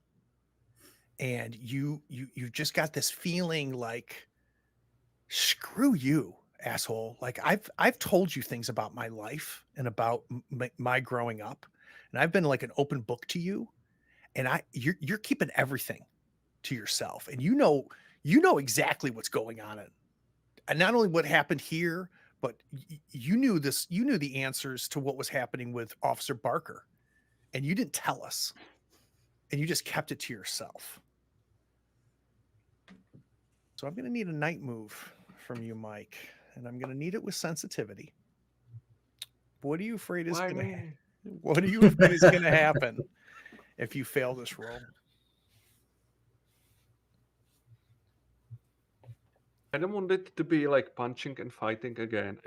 And you've just got this feeling like, screw you, asshole. Like I've told you things about my life and about my growing up, and I've been like an open book to you, and you're keeping everything to yourself, and you know exactly what's going on, and not only what happened here, but you knew the answers to what was happening with Officer Barker, and you didn't tell us, and you just kept it to yourself. So I'm going to need a night move from you, Mike, and I'm going to need it with sensitivity. What are you afraid is Why going to me? What are you afraid is going to happen if you fail this roll? I don't want it to be like punching and fighting again.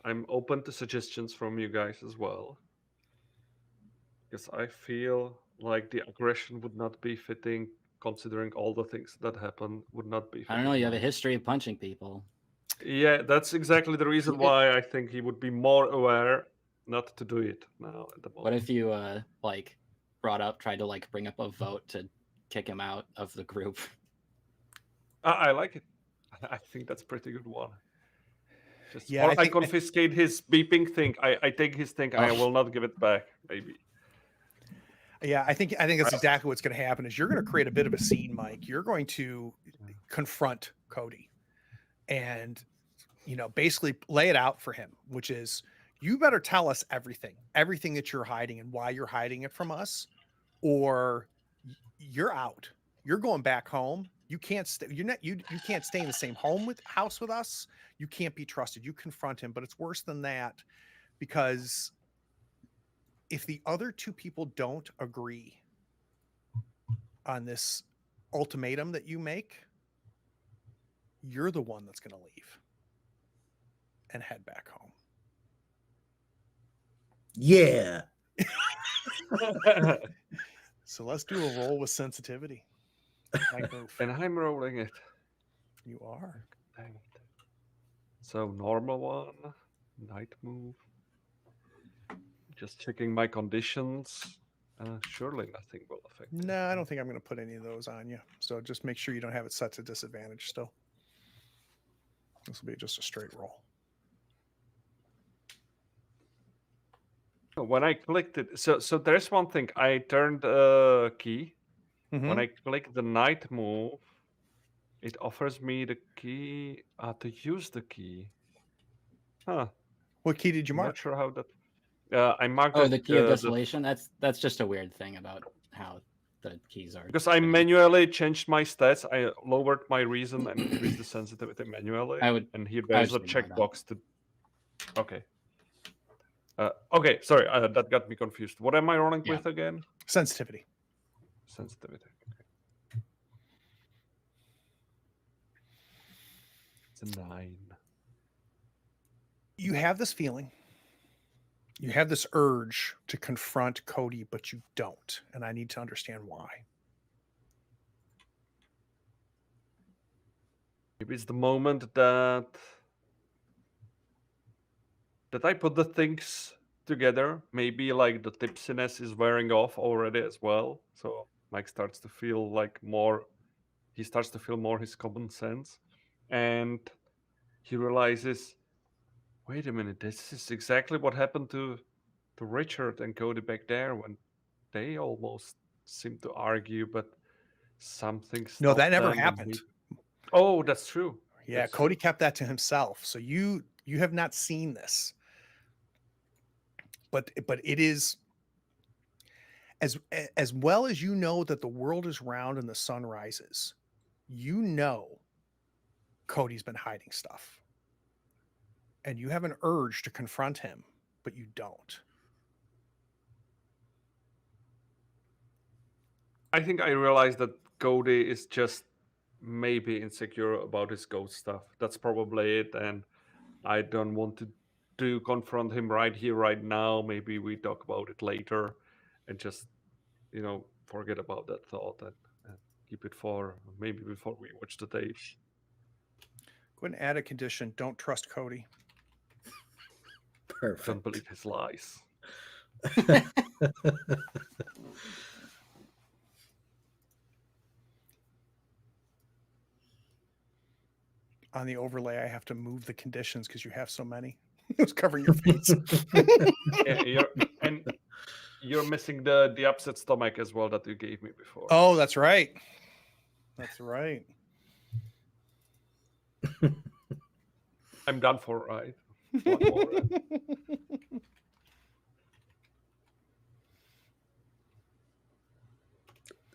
I'm open to suggestions from you guys as well. Because I feel like the aggression would not be fitting, considering all the things that happen would not be fitting. I don't know. You have a now. history of punching people. Yeah, that's exactly the reason why I think he would be more aware not to do it now at the moment. What if you tried to bring up a vote to kick him out of the group? I like it. I think that's a pretty good one. Yeah, I confiscate his beeping thing. I take his thing. I Oh. will not give it back. Maybe. Yeah, I think that's exactly what's going to happen. Is you're going to create a bit of a scene, Mike. You're going to confront Cody, and basically lay it out for him, which is, you better tell us everything that you're hiding and why you're hiding it from us, or you're out. You're going back home. You can't stay. You can't stay in the same house with us. You can't be trusted. You confront him, but it's worse than that, because if the other two people don't agree on this ultimatum that you make, you're the one that's going to leave and head back home. Yeah. So let's do a roll with sensitivity. And I'm rolling it. You are. Dang it. So normal one, night move. Just checking my conditions. Surely nothing will affect it. No, I don't think I'm going to put any of those on you. So just make sure you don't have it set to disadvantage still. This will be just a straight roll. When I clicked it, so there's one thing. I turned a key. Mm-hmm. When I click the night move, it offers me the key to use the key. Huh. What key did you I'm mark? not sure how that. I marked Oh, it, the key of desolation. That's just a weird thing about how the keys are. because I given. manually changed my stats. I lowered my reason and increased the sensitivity manually. And here there's a just ignore that. checkbox to. Okay. Okay, sorry, that got me confused. What am I rolling Yeah. with again? Sensitivity. Sensitivity. Okay. It's a 9. You have this feeling. You have this urge to confront Cody, but you don't. And I need to understand why. Maybe it's the moment that I put the things together. Maybe like the tipsiness is wearing off already as well. So Mike starts to feel like more. He starts to feel more his common sense, and he realizes, wait a minute, this is exactly what happened to Richard and Cody back there when they almost seemed to argue, but something stopped No, that never them and happened. Oh, that's true. Yeah, That's Cody true. kept that to himself. So you have not seen this. But it is as well as you know that the world is round and the sun rises. You know Cody's been hiding stuff. And you have an urge to confront him, but you don't. I think I realized that Cody is just maybe insecure about his ghost stuff. That's probably it, and I don't want to confront him right here, right now. Maybe we talk about it later, and just forget about that thought and keep it for maybe before we watch the tapes. Go ahead and add a condition. Don't trust Cody. Perfect. Don't believe his lies. Oh, On the overlay, I have to move the conditions because you have so many. It was covering your face. Yeah, you're missing the upset stomach as well that you gave me before. Oh, that's right. That's right. I'm done for, right? One more.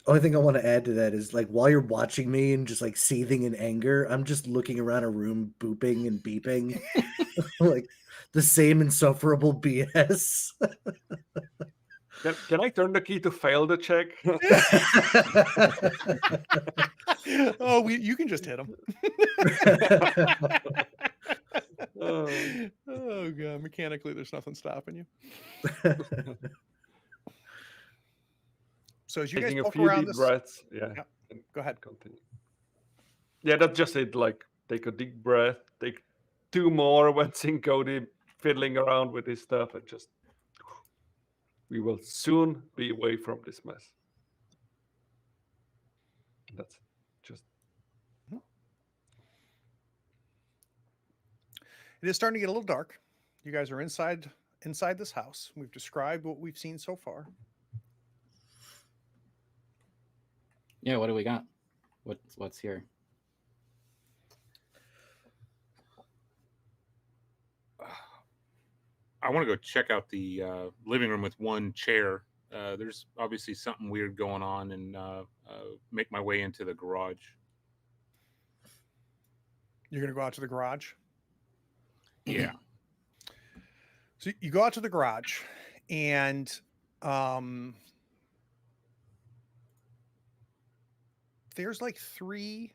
Only thing I want to add to that is like while you're watching me and just like seething in anger, I'm just looking around a room booping and beeping. Like the same insufferable BS. Can I turn the key to fail the check? Oh, you can just hit him. Oh god, mechanically there's nothing stopping you. So as you Taking guys a poke few around deep this, breaths. Yeah. Yep. Go ahead. Continue. Yeah, that's just it. Like, take a deep breath, take 2 more when seeing Cody fiddling around with his stuff, and just we will soon be away from this mess. That's just It is starting to get a little dark. You guys are inside this house. We've described what we've seen so far. Yeah, what do we got? What's here? I want to go check out the living room with one chair. There's obviously something weird going on, and make my way into the garage. You're going to go out to the garage? Yeah. So you go out to the garage, and there's like 3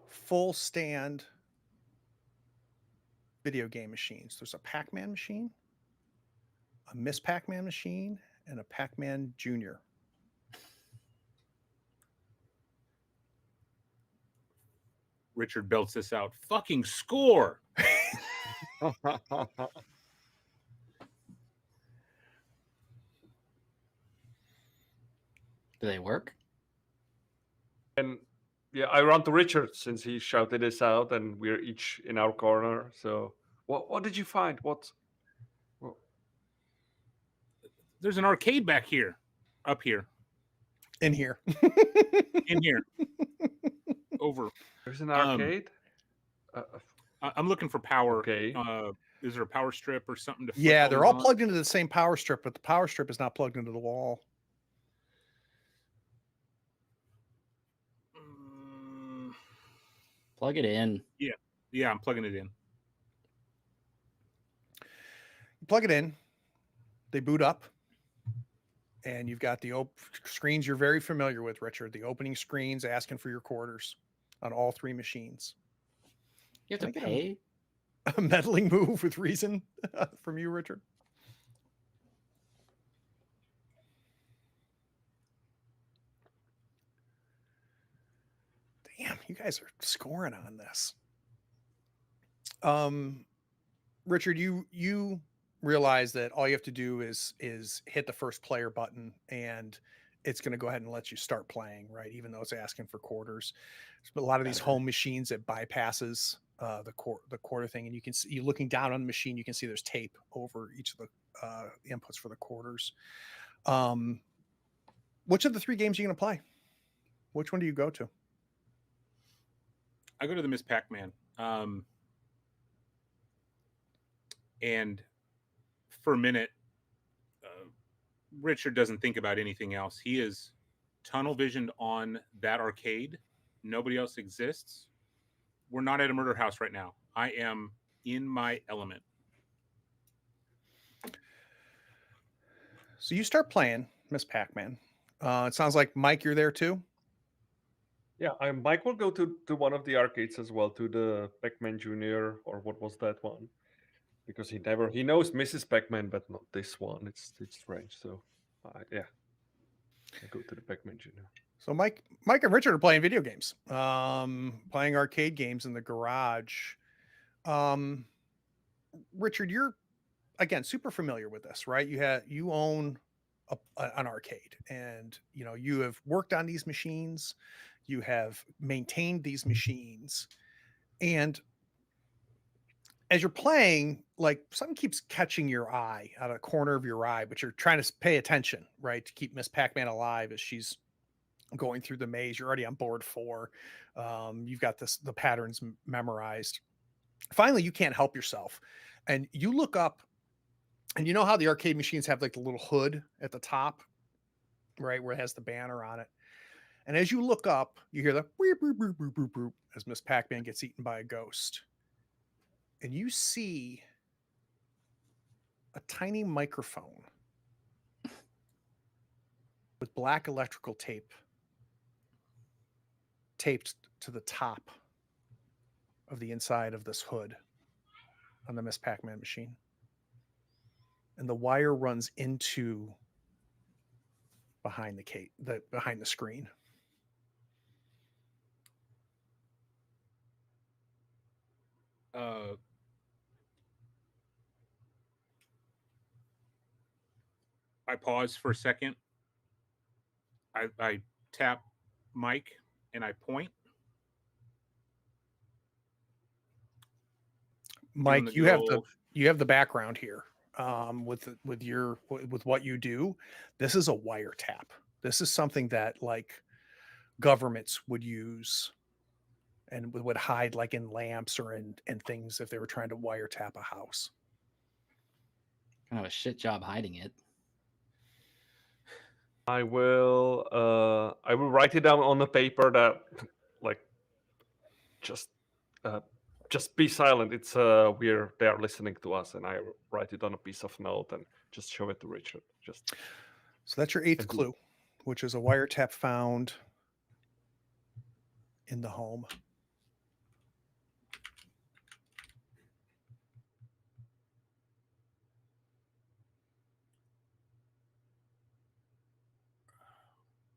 full stand video game machines. There's a Pac-Man machine, a Miss Pac-Man machine, and a Pac-Man Junior. Richard belts this out. Fucking score! Do they work? And yeah, I run to Richard since he shouted this out, and we're each in our corner. So, what did you find? What? There's an arcade back here. Up here. In here. In here. Over. There's an arcade. I'm looking for power. Okay. Is there a power strip or something to flick Yeah, they're these all on? plugged into the same power strip, but the power strip is not plugged into the wall. Mm, Plug it in. yeah, I'm plugging it in. You plug it in, they boot up, and you've got the screens you're very familiar with, Richard. The opening screens asking for your quarters on all three machines. You have Can I to get pay. a meddling move with reason from you, Richard? Damn, you guys are scoring on this. Richard, you realize that all you have to do is hit the first player button, and it's going to go ahead and let you start playing, right? Even though it's asking for quarters. There's a lot of these home machines that bypasses the quarter thing, and you can see, you looking down on the machine, you can see there's tape over each of the inputs for the quarters. Which of the three games are you going to play? Which one do you go to? I go to the Miss Pac-Man. And for a minute, Richard doesn't think about anything else. He is tunnel visioned on that arcade. Nobody else exists. We're not at a murder house right now. I am in my element. So you start playing Miss Pac-Man. It sounds like, Mike, you're there too. Yeah, Mike will go to one of the arcades as well, to the Pac-Man Junior, or what was that one? Because he knows Mrs. Pac-Man, but not this one. It's strange. So, yeah, I go to the Pac-Man Junior. So Mike and Richard are playing video games, playing arcade games in the garage. Richard, you're again super familiar with this, right? You own an arcade, and you have worked on these machines, you have maintained these machines, and as you're playing, like, something keeps catching your eye out of the corner of your eye, but you're trying to pay attention, right, to keep Miss Pac-Man alive as she's going through the maze. You're already on board 4. You've got the patterns memorized. Finally, you can't help yourself, and you look up, and you know how the arcade machines have like the little hood at the top, right, where it has the banner on it. And as you look up, you hear the "Boop, boop, boop, boop, boop, boop," as Miss Pac-Man gets eaten by a ghost, and you see a tiny microphone with black electrical tape taped to the top of the inside of this hood on the Miss Pac-Man machine. And the wire runs into behind the screen. I pause for a second. I tap Mike and I point. Mike, you have the background here, with what you do. This is a wiretap. This is something that, like, governments would use and would hide, like, in lamps or in things if they were trying to wiretap a house. Kind of a shit job hiding it. I will write it down on the paper that, like, just be silent. It's they are listening to us, and I write it on a piece of note and just show it to Richard. So that's your 8th clue, which is a wiretap found in the home.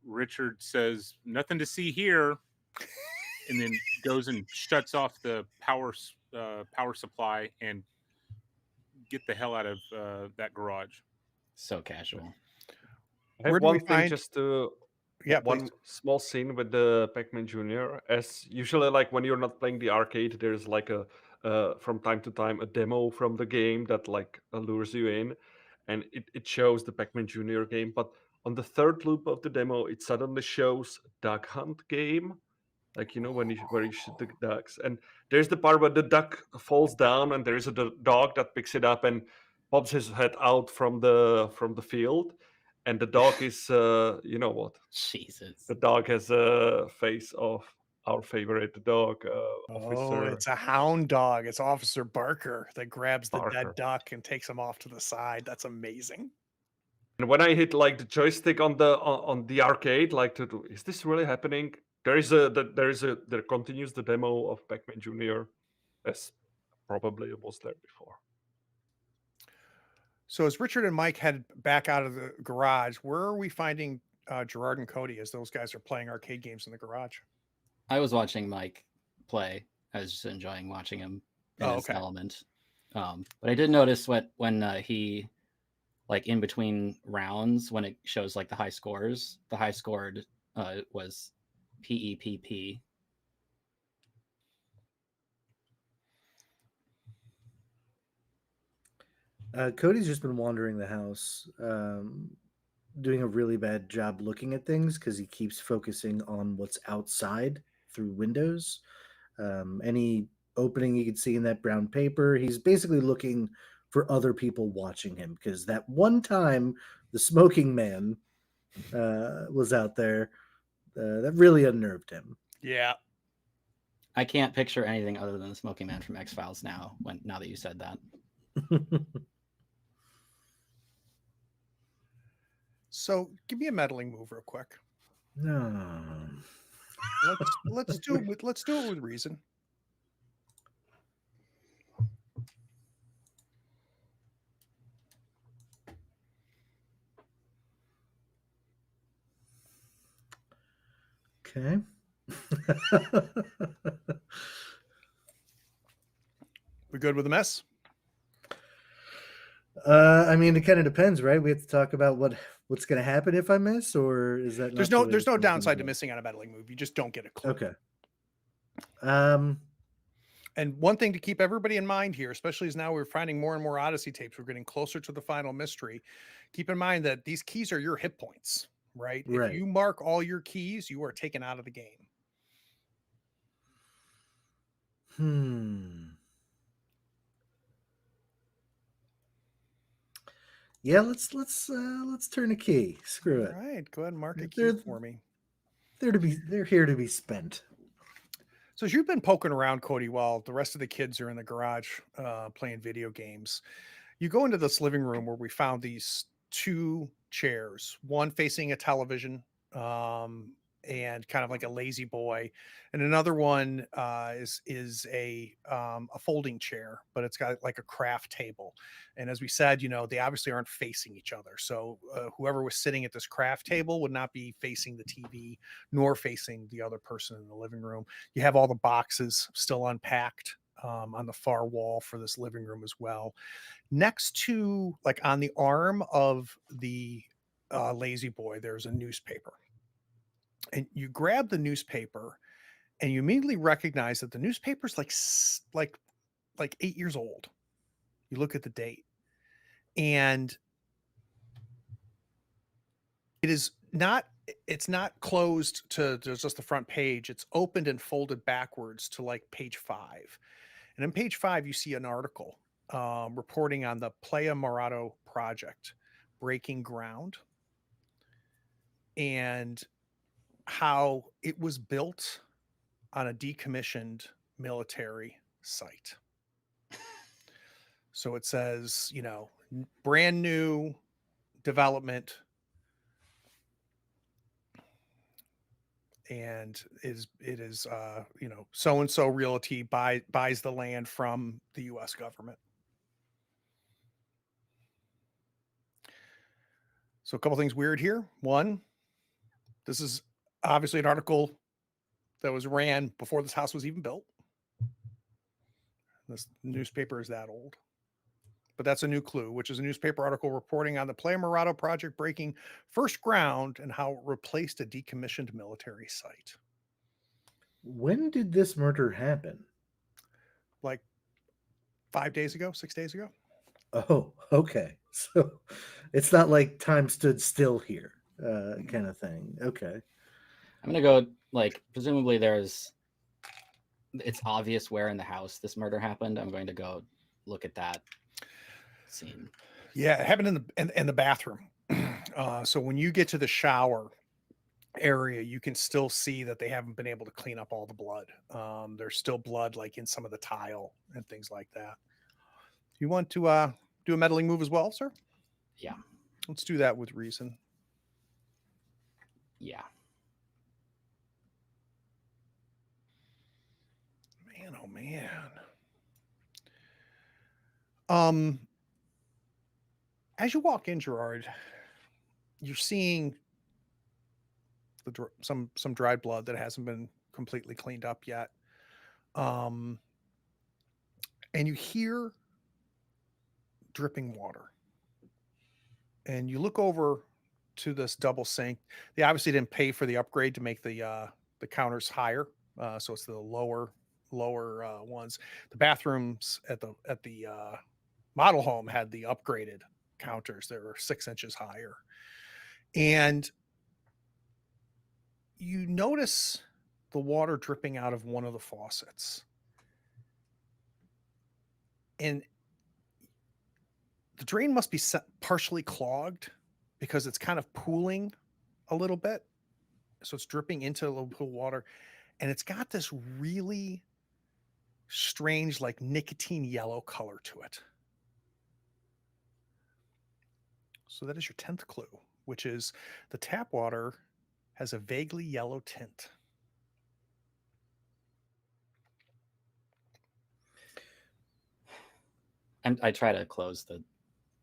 Richard says, "Nothing to see here," and then goes and shuts off the power supply and get the hell out of that garage. So casual. I have Where do we one thing find- just to Yeah, one please. small scene with the Pac-Man Junior. As usually, like, when you're not playing the arcade, there's like a from time to time a demo from the game that, like, lures you in, and it shows the Pac-Man Junior game. But on the third loop of the demo, it suddenly shows Duck Hunt game, like where you shoot the ducks. And there's the part where the duck falls down, and there's a dog that picks it up and pops his head out from the field, and the dog is you know what? Jesus. The dog has a face of our favorite dog, Oh, Officer it's a hound dog. It's Officer Barker that grabs the dead Barker. duck and takes him off to the side. That's amazing. And when I hit like the joystick on the arcade, like to do, is this really happening? There continues the demo of Pac-Man Junior, as probably it was there before. So as Richard and Mike head back out of the garage, where are we finding Gerard and Cody as those guys are playing arcade games in the garage? I was watching Mike play. I was just enjoying watching him in Oh, his okay. element. But I did notice when he, like in between rounds, when it shows like the high scores, the high scored was PEPP. Cody's just been wandering the house, doing a really bad job looking at things because he keeps focusing on what's outside through windows. Any opening you can see in that brown paper, he's basically looking for other people watching him because that one time the smoking man was out there, that really unnerved him. Yeah. I can't picture anything other than the Smoking Man from X-Files now that you said that. So give me a meddling move real quick. No. Let's do it with reason. Okay. We good with the mess? I mean, it kind of depends, right? We have to talk about what's going to happen if I miss, or is that There's not no the way there's this no one's gonna downside to go? missing on a meddling move. You just don't get a clue. Okay. And one thing to keep everybody in mind here, especially as now we're finding more and more Odyssey tapes, we're getting closer to the final mystery. Keep in mind that these keys are your hit points, right? Right. If you mark all your keys, you are taken out of the game. Yeah, let's turn a key. Screw All it. right, go ahead and mark a key They're- for me. They're here to be spent. So as you've been poking around, Cody, while the rest of the kids are in the garage playing video games, you go into this living room where we found these two chairs, one facing a television and kind of like a lazy boy, and another one is a folding chair, but it's got like a craft table. And as we said, they obviously aren't facing each other, so whoever was sitting at this craft table would not be facing the TV nor facing the other person in the living room. You have all the boxes still unpacked on the far wall for this living room as well. Next to, like, on the arm of the lazy boy, there's a newspaper. And you grab the newspaper and you immediately recognize that the newspaper's like 8 years old. You look at the date and it's not closed to just the front page. It's opened and folded backwards to like page 5. And on page 5, you see an article reporting on the Playa Morado project, breaking ground, and how it was built on a decommissioned military site. So it says, brand new development, and it is so and so Realty buys the land from the U.S. government. So a couple things weird here. One, this is obviously an article that was ran before this house was even built. This newspaper is that old. But that's a new clue, which is a newspaper article reporting on the Playa Morado project breaking first ground and how it replaced a decommissioned military site. When did this murder happen? Like 5 days ago, 6 days ago. Oh, okay. So it's not like time stood still here, kind of thing. Okay. I'm gonna go like presumably it's obvious where in the house this murder happened. I'm going to go look at that scene. Yeah, it happened in the bathroom. So when you get to the shower area, you can still see that they haven't been able to clean up all the blood. There's still blood like in some of the tile and things like that. You want to do a meddling move as well, sir? Yeah. Let's do that with reason. Yeah. Man, oh man. As you walk in, Gerard, you're seeing some dried blood that hasn't been completely cleaned up yet. And you hear dripping water. And you look over to this double sink. They obviously didn't pay for the upgrade to make the counters higher, so it's the lower ones. The bathrooms at the model home had the upgraded counters. They were 6 inches higher, and you notice the water dripping out of one of the faucets, and the drain must be partially clogged because it's kind of pooling a little bit. So it's dripping into a little bit of water, and it's got this really strange, like nicotine yellow color to it. So that is your 10th clue, which is the tap water has a vaguely yellow tint. I try to close the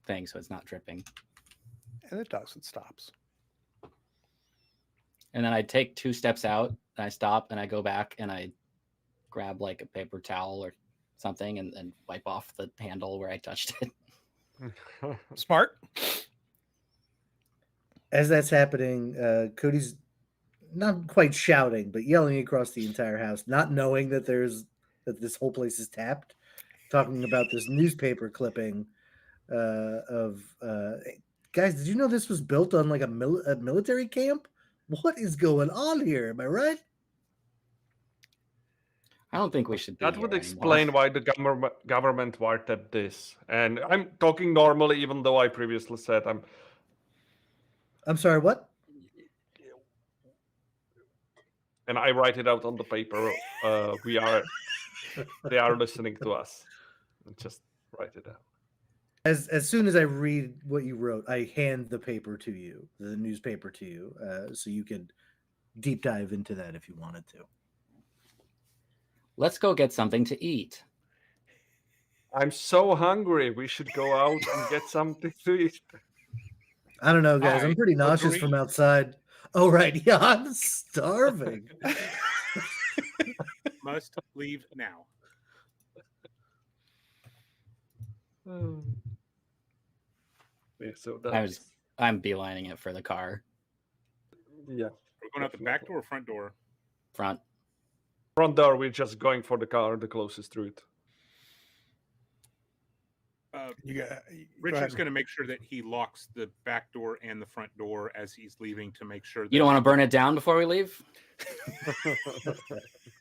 thing so it's not dripping. And it does, it stops. And then I take 2 steps out, and I stop, and I go back, and I grab like a paper towel or something and wipe off the handle where I touched it. Smart. As that's happening, Cody's not quite shouting, but yelling across the entire house, not knowing that this whole place is tapped, talking about this newspaper clipping of guys. Did you know this was built on like a military camp? What is going on here? Am I right? I don't think we should be That would here explain anymore. why the government wanted this. And I'm talking normally, even though I previously said I'm sorry, what? and I write it out on the paper. They are listening to us. Just write it out. As soon as I read what you wrote, I hand the paper to you, the newspaper to you, so you could deep dive into that if you wanted to. Let's go get something to eat. I'm so hungry. We should go out and get something to eat. I don't know, guys. I'm I pretty nauseous agree. from outside. Oh, right. Yeah, I'm starving. Must leave now. Yeah, so I'm beelining it for the car. Yeah. We're going out the back door or front door? Front. Front door, we're just going for the car, the closest route. Richard's going to make sure that he locks the back door and the front door as he's leaving to make sure that You don't want to burn it down before we leave?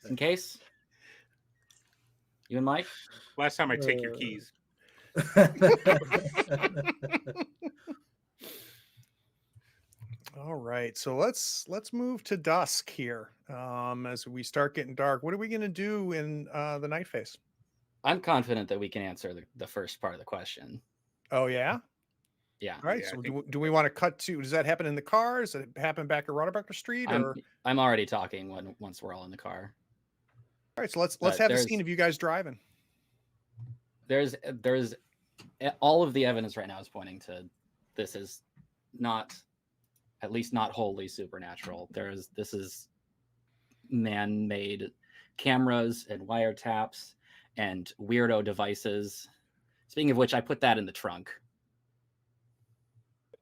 In case? You and Mike? Last time I take your keys. All right, so let's move to dusk here. As we start getting dark, what are we going to do in the night phase? I'm confident that we can answer the first part of the question. Oh yeah. Yeah. All right. Yeah, So do we want to cut to? Does that happen in the car? Does it happen back at Rodebecker Street? Or I'm already talking once we're all in the car. all right. So let's have a scene of you guys driving. There's all of the evidence right now is pointing to this is not, at least not wholly supernatural. This is man-made cameras and wiretaps and weirdo devices. Speaking of which, I put that in the trunk.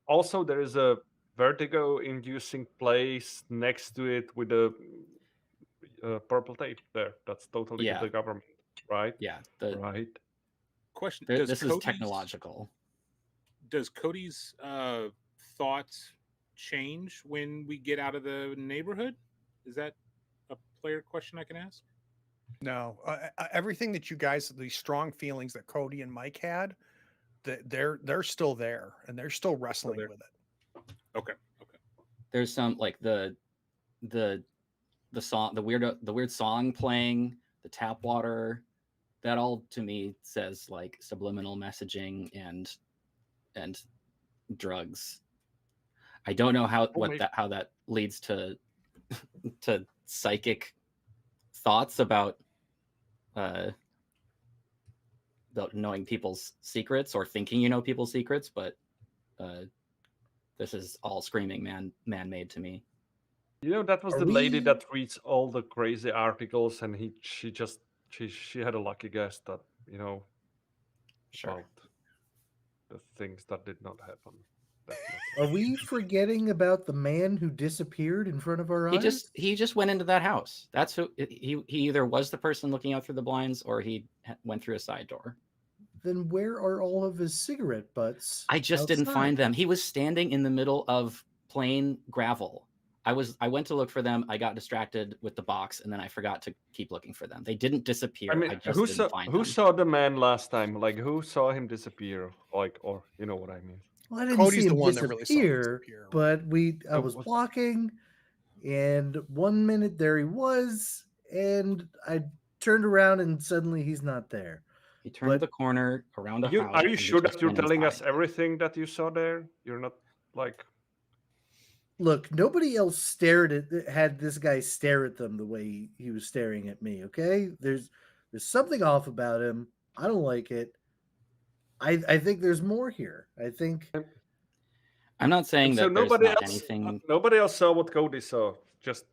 Also, there is a vertigo-inducing place next to it with a purple tape there. That's totally Yeah. the government, right? Yeah. Right. Question: This is technological. Does Cody's thoughts change when we get out of the neighborhood? Is that a player question I can ask? No, everything that you guys, these strong feelings that Cody and Mike had, they're still there and they're still wrestling there. with it. Okay. There's some like the song, the weird song playing, the tap water, that all to me says like subliminal messaging and drugs. I don't know how that leads to to psychic thoughts about knowing people's secrets or thinking you know people's secrets, but this is all screaming man-made to me. You know, that was the lady that reads all the crazy articles, and she had a lucky guess that, you know, about the things that did not happen. Are we forgetting about the man who disappeared in front of our eyes? He just went into that house. That's who he either was the person looking out through the blinds or he went through a side door. Then where are all of his cigarette butts? I just didn't find them. He was standing in the middle of plain gravel. I went to look for them. I got distracted with the box, and then I forgot to keep looking for them. They didn't disappear. I mean, I just didn't find them. Who saw the man last time? Like, who saw him disappear? Like, or you know what I mean? Well, I didn't Cody's see him the one that really saw him disappear. But I was walking, and 1 minute there he was, and I turned around and suddenly he's not there. He turned the corner around a house. Are you sure that you're telling us everything that you saw there? You're not like. Look, nobody else had this guy stare at them the way he was staring at me. Okay, there's something off about him. I don't like it. I think there's more here. I think. I'm not saying that nobody there's not else, anything. Nobody else saw what Cody saw. Just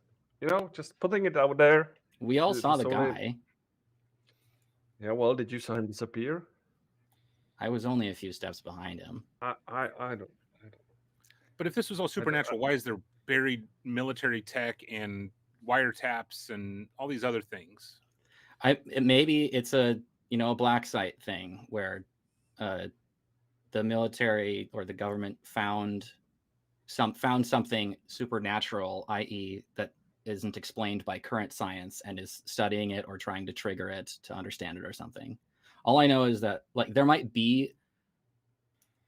just putting it out there. We all saw the guy. Yeah, well, did you saw him disappear? I was only a few steps behind him. I don't. But if this was all supernatural, why is there buried military tech and wiretaps and all these other things? Maybe it's a black site thing where the military or the government found something supernatural, i.e., that isn't explained by current science and is studying it or trying to trigger it to understand it or something. All I know is that like there might be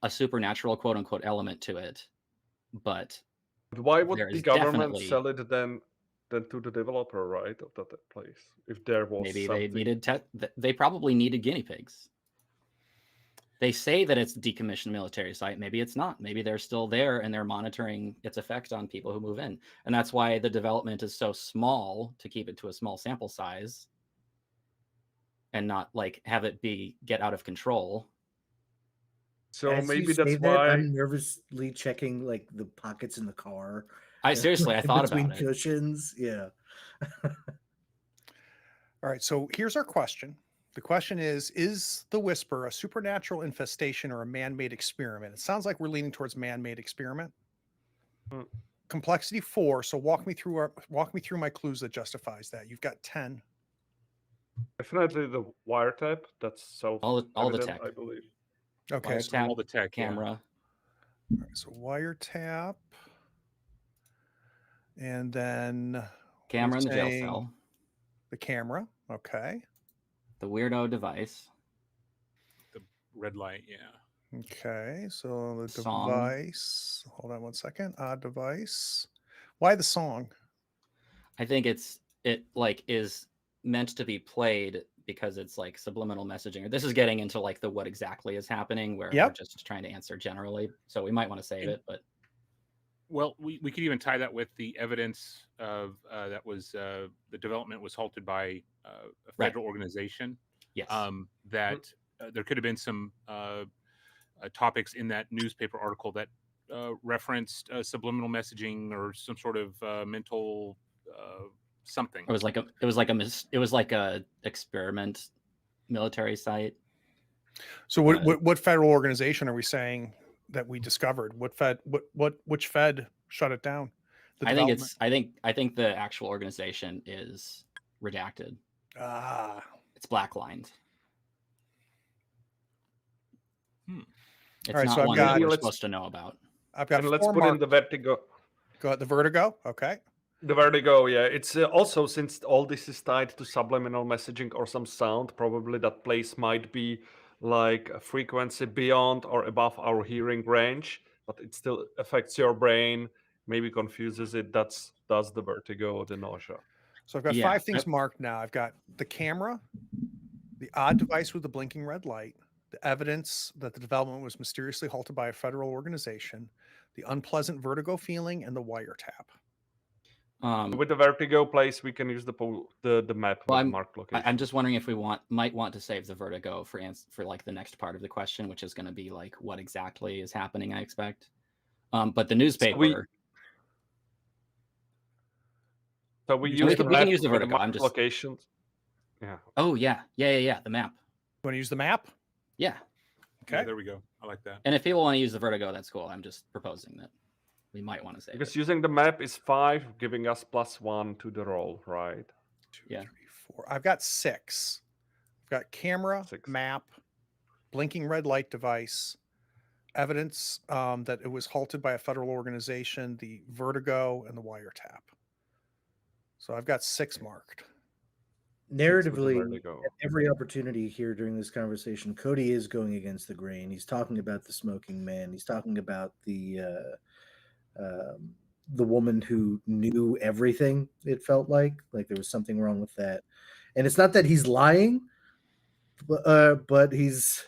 a supernatural quote unquote element to it, but why would the government sell it then to the developer, right, of that place? If there was maybe something... they needed they probably needed guinea pigs. They say that it's a decommissioned military site. Maybe it's not. Maybe they're still there and they're monitoring its effect on people who move in. And that's why the development is so small, to keep it to a small sample size and not like have it get out of control. So maybe that's why I'm nervously checking like the pockets in the car. I thought about it. Between cushions. Yeah. All right. So here's our question. The question is the Whisper a supernatural infestation or a man-made experiment? It sounds like we're leaning towards man-made experiment. Complexity 4. So walk me through my clues that justifies that. You've got 10. Definitely the wiretap. That's all the tech, I believe. Okay, wiretap, so all the tech, camera. Yeah. All right, so wiretap, and then camera in the jail cell. The camera. Okay. The weirdo device. The red light, yeah. Okay, so the song. Device. Hold on one second. Device. Why the song? I think it like is meant to be played because it's like subliminal messaging. Or this is getting into like the what exactly is happening, where we're just trying to answer generally. So we might want to save it, but. Well, we could even tie that with the evidence of that was the development was halted by a federal organization. Yes. That there could have been some topics in that newspaper article that referenced subliminal messaging or some sort of mental something. It was like a experiment military site. So what federal organization are we saying that we discovered? Which Fed shut it down? I think the actual organization is redacted. It's blacklined. It's not one that we're supposed to know about. I've got let's put in the Vertigo. Go ahead, the Vertigo. Okay. The vertigo, yeah. It's also, since all this is tied to subliminal messaging or some sound, probably that place might be like a frequency beyond or above our hearing range, but it still affects your brain, maybe confuses it. That's the vertigo or the nausea. So I've got Yeah, 5 things marked now. I've got the camera, the odd device with the blinking red light, the evidence that the development was mysteriously halted by a federal organization, the unpleasant vertigo feeling, and the wiretap. With the vertigo place, we can use the map Well, with marked location. I'm just wondering if we might want to save the vertigo for like the next part of the question, which is going to be like what exactly is happening. I expect, but the newspaper. So we We use the can map use the with vertigo. marked locations. Yeah. Oh yeah. The map. You want to use the map? Yeah. Okay. Yeah, there we go. I like that. And if people want to use the vertigo, that's cool. I'm just proposing that we might want to save Because it. using the map is 5, giving us +1 to the roll, right? 2, Yeah. 3, 4. I've got 6. I've got camera, 6. map, blinking red light device, evidence that it was halted by a federal organization, the vertigo, and the wiretap. So I've got 6 marked. Narratively, at every opportunity here during this conversation, Cody is going against the grain. He's talking about the smoking man. He's talking about the woman who knew everything. It felt like there was something wrong with that, and it's not that he's lying, but he's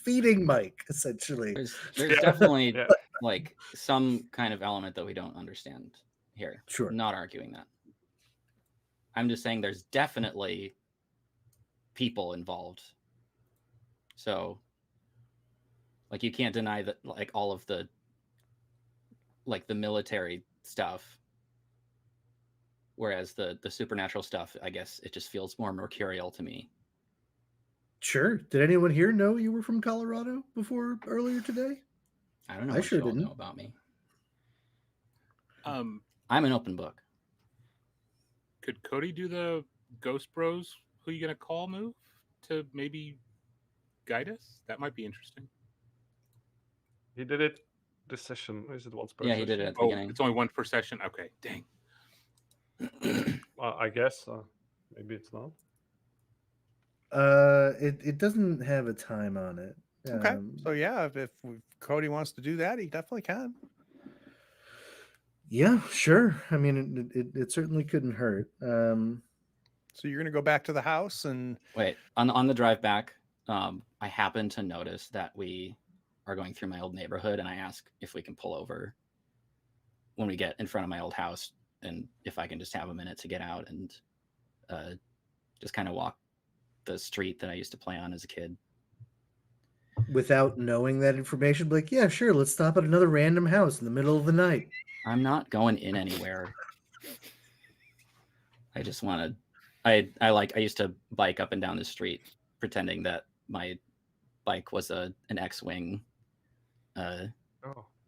feeding Mike essentially. There's definitely like some kind of element that we don't understand here. Sure. I'm not arguing that. I'm just saying there's definitely people involved. So like you can't deny that like all of the like the military stuff. Whereas the supernatural stuff, I guess it just feels more mercurial to me. Sure. Did anyone here know you were from Colorado before earlier today? I don't know. I what sure you all didn't know about me. I'm an open book. Could Cody do the Ghost Bros Who You Gonna Call move to maybe guide us? That might be interesting. He did it this session. Is it once per session? Yeah, he did it at the beginning. It's only one per session? Okay, dang. I guess. Maybe it's not. It doesn't have a time on it. Okay. So yeah, if Cody wants to do that, he definitely can. Yeah, sure. I mean, it certainly couldn't hurt. So you're gonna go back to the house and wait on the drive back. I happen to notice that we are going through my old neighborhood, and I ask if we can pull over when we get in front of my old house, and if I can just have a minute to get out and just kind of walk the street that I used to play on as a kid. Without knowing that information, like, yeah, sure, let's stop at another random house in the middle of the night. I'm not going in anywhere. I just want to. I used to bike up and down the street, pretending that my bike was an X-wing.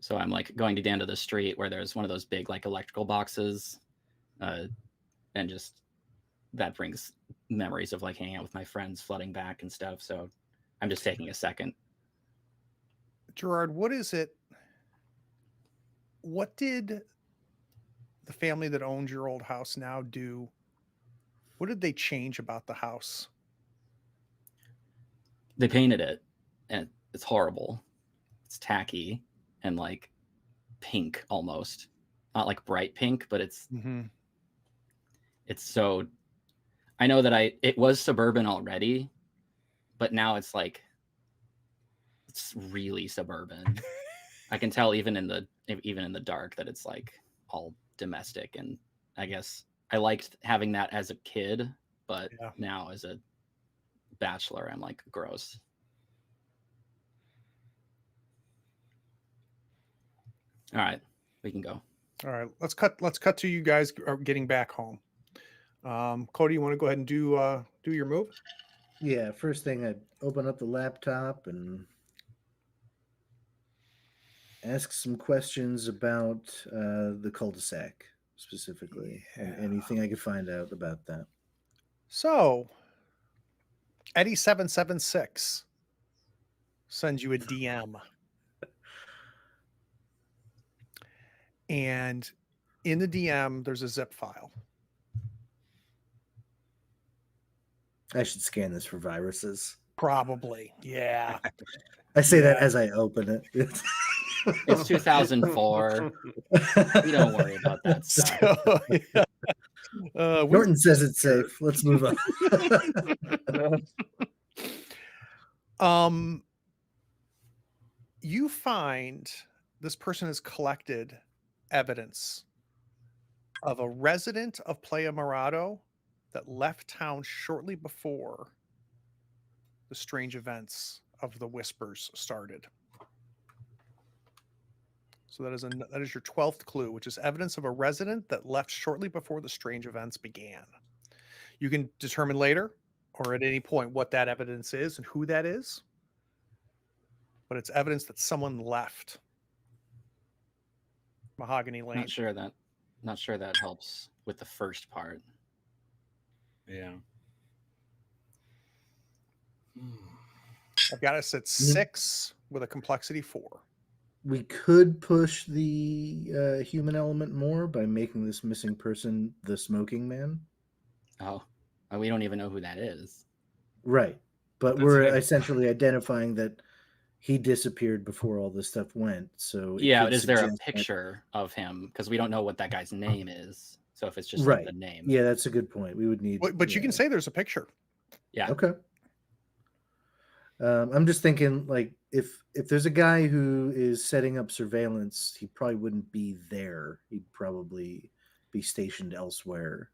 So I'm like going to the end of the street where there's one of those big like electrical boxes, and just that brings memories of like hanging out with my friends, flooding back and stuff. So I'm just taking a second. Gerard, what is it? What did the family that owns your old house now do? What did they change about the house? They painted it, and it's horrible. It's tacky and like pink almost. Not like bright pink, but it's so. I know that it was suburban already, but now it's like it's really suburban. I can tell even in the dark that it's like all domestic, and I guess I liked having that as a kid, but now as a bachelor, I'm like gross. All right, we can go. All right, let's cut to you guys getting back home. Cody, you want to go ahead and do your move? Yeah, first thing, I'd open up the laptop and ask some questions about the cul-de-sac specifically, and anything I could find out about that. So, Eddie776 sends you a DM. And in the DM, there's a zip file. I should scan this for viruses. Probably. Yeah. I say that Yeah. as I open it. It's 2004. We don't worry about that stuff. So, yeah. Norton says it's safe. Let's move on. You find this person has collected evidence of a resident of Playa Morado that left town shortly before the strange events of the whispers started. So that is your 12th clue, which is evidence of a resident that left shortly before the strange events began. You can determine later or at any point what that evidence is and who that is, but it's evidence that someone left Mahogany Lane. Not sure that helps with the first part. Yeah. I've got us at 6 with a complexity 4. We could push the human element more by making this missing person the smoking man. Oh, we don't even know who that is. Right. But That's we're him. essentially identifying that he disappeared before all this stuff went. So Yeah, but is there a suggest that- picture of him? Because we don't know what that guy's name is. So if it's just right? like the name. Yeah, that's a good point. We would need. But you can say there's a picture. Yeah. Okay. I'm just thinking, like, if there's a guy who is setting up surveillance, he probably wouldn't be there. He'd probably be stationed elsewhere.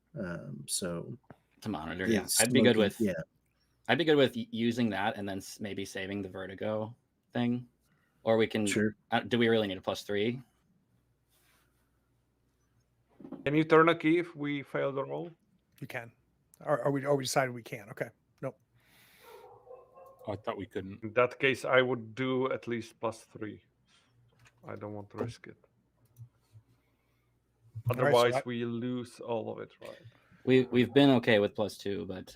So To monitor. the Yeah. I'd be good smoking- with using that and then maybe saving the vertigo thing. Or we can. Sure. Do we really need a +3? Can you turn a key if we fail the roll? You can. Or we decided we can. Okay. Nope. Oh, I thought we couldn't. In that case, I would do at least +3. I don't want to risk it. right, so Otherwise, we lose all of it, right? We've been okay with +2, but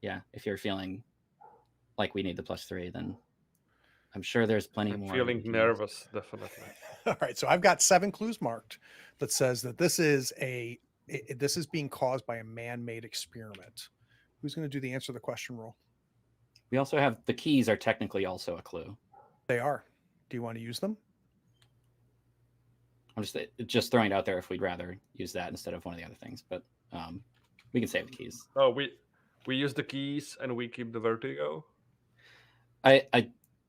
yeah, if you're feeling like we need the +3, then I'm sure there's plenty I'm more. feeling we can use. nervous, definitely. All right. So I've got 7 clues marked that says that this is this is being caused by a man-made experiment. Who's going to do the answer to the question roll? We also have the keys are technically also a clue. They are. Do you want to use them? I'm just throwing it out there if we'd rather use that instead of one of the other things, but we can save the keys. Oh, we use the keys and we keep the vertigo. I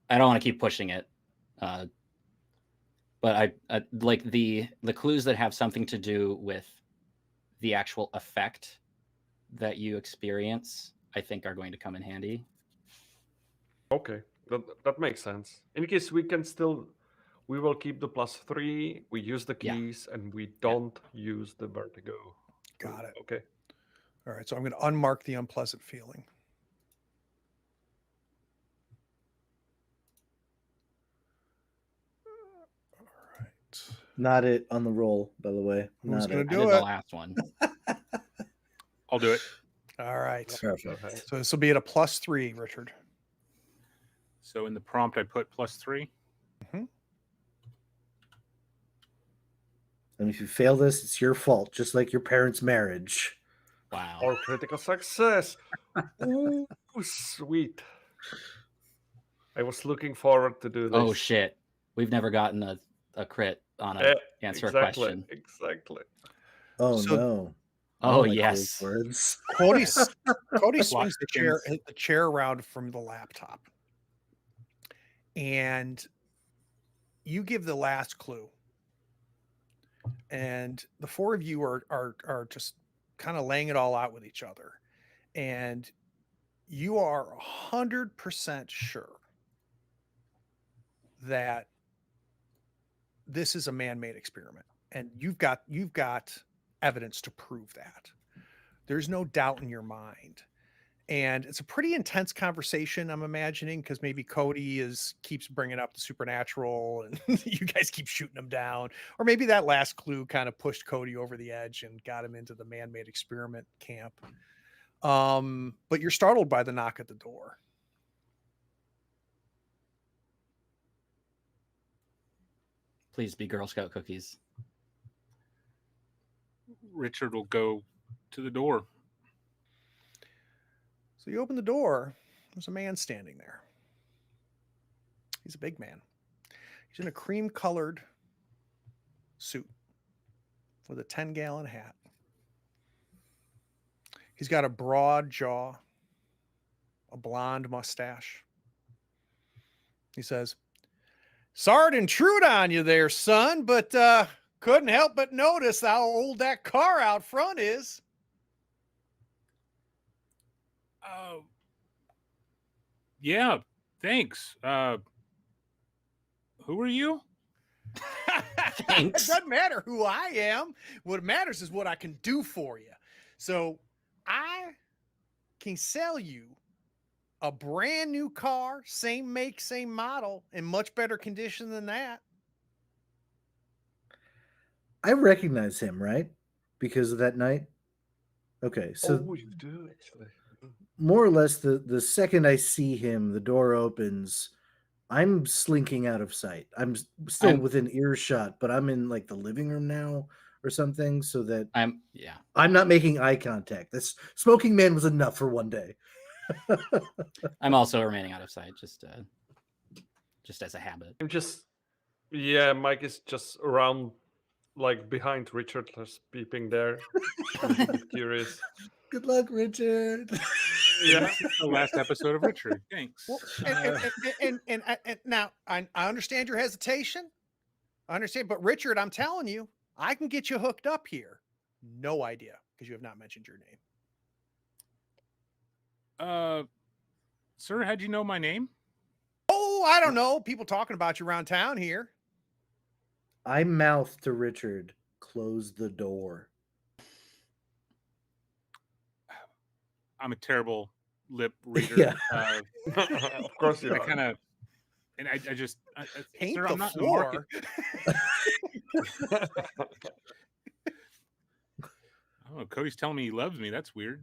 don't want to keep pushing it, but I like the clues that have something to do with the actual effect that you experience. I think are going to come in handy. Okay, that makes sense. In case we will keep the +3. We use the Yeah. keys and we don't use the vertigo. Got it. Okay. All right. So I'm going to unmark the unpleasant feeling. All right. Not it on the roll, by the way. Who's Not gonna it. I do did it? the last one. I'll do it. All right. Perfect. Okay. So this will be at a +3, Richard. So in the prompt, I put +3. And if you fail this, it's your fault, just like your parents' marriage. Wow. Or critical success. Ooh, sweet. I was looking forward to do this. Oh shit. We've never gotten a crit on a answer a question. Exactly. Oh So- no. Oh like yes. those words. Cody swings the Watkins. chair around from the laptop, and you give the last clue. And the 4 of you are just kind of laying it all out with each other, and you are 100% sure that this is a man-made experiment, and you've got evidence to prove that. There's no doubt in your mind. And it's a pretty intense conversation, I'm imagining, because maybe Cody keeps bringing up the supernatural and you guys keep shooting him down. Or maybe that last clue kind of pushed Cody over the edge and got him into the man-made experiment camp. But you're startled by the knock at the door. Please be Girl Scout cookies. Richard will go to the door. So you open the door. There's a man standing there. He's a big man. He's in a cream-colored suit with a 10-gallon hat. He's got a broad jaw, a blonde mustache. He says, "Sorry to intrude on you there, son, but couldn't help but notice how old that car out front is." Yeah, thanks. Who are you? It Thanks. doesn't matter who I am. What matters is what I can do for you. So I can sell you a brand new car, same make, same model, in much better condition than that. I recognize him, right? Because of that night. Okay, so Oh, you do actually. more or less the second I see him, the door opens. I'm slinking out of sight. I'm still I'm- within earshot, but I'm in like the living room now or something, so that I'm not making eye contact. This smoking man was enough for one day. I'm also remaining out of sight, just as a habit. I'm just, yeah, Mike is just around, like behind Richard, just peeping there. A little bit curious. Good luck, Richard. Yeah. The last episode of Richard. Thanks. Well, Uh, and now I understand your hesitation. I understand, but Richard, I'm telling you, I can get you hooked up here. No idea, because you have not mentioned your name. Sir, how'd you know my name? Oh, I don't know. People talking about you around town here. I mouth to Richard, close the door. I'm a terrible lip reader. Yeah. Of course you I are. kind of, and I just, Paint sir, the I'm not in the market. floor. Oh, Cody's telling me he loves me. That's weird.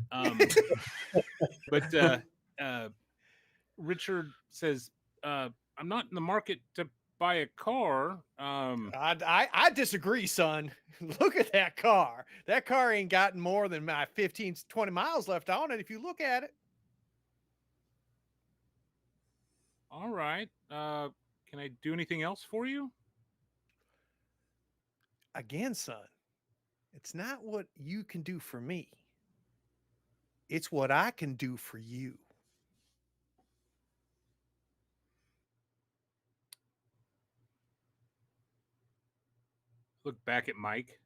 But Richard says, I'm not in the market to buy a car. I disagree, son. Look at that car. That car ain't gotten more than my 15, 20 miles left on it if you look at it. All right. Can I do anything else for you? Again, son, it's not what you can do for me. It's what I can do for you. Look back at Mike.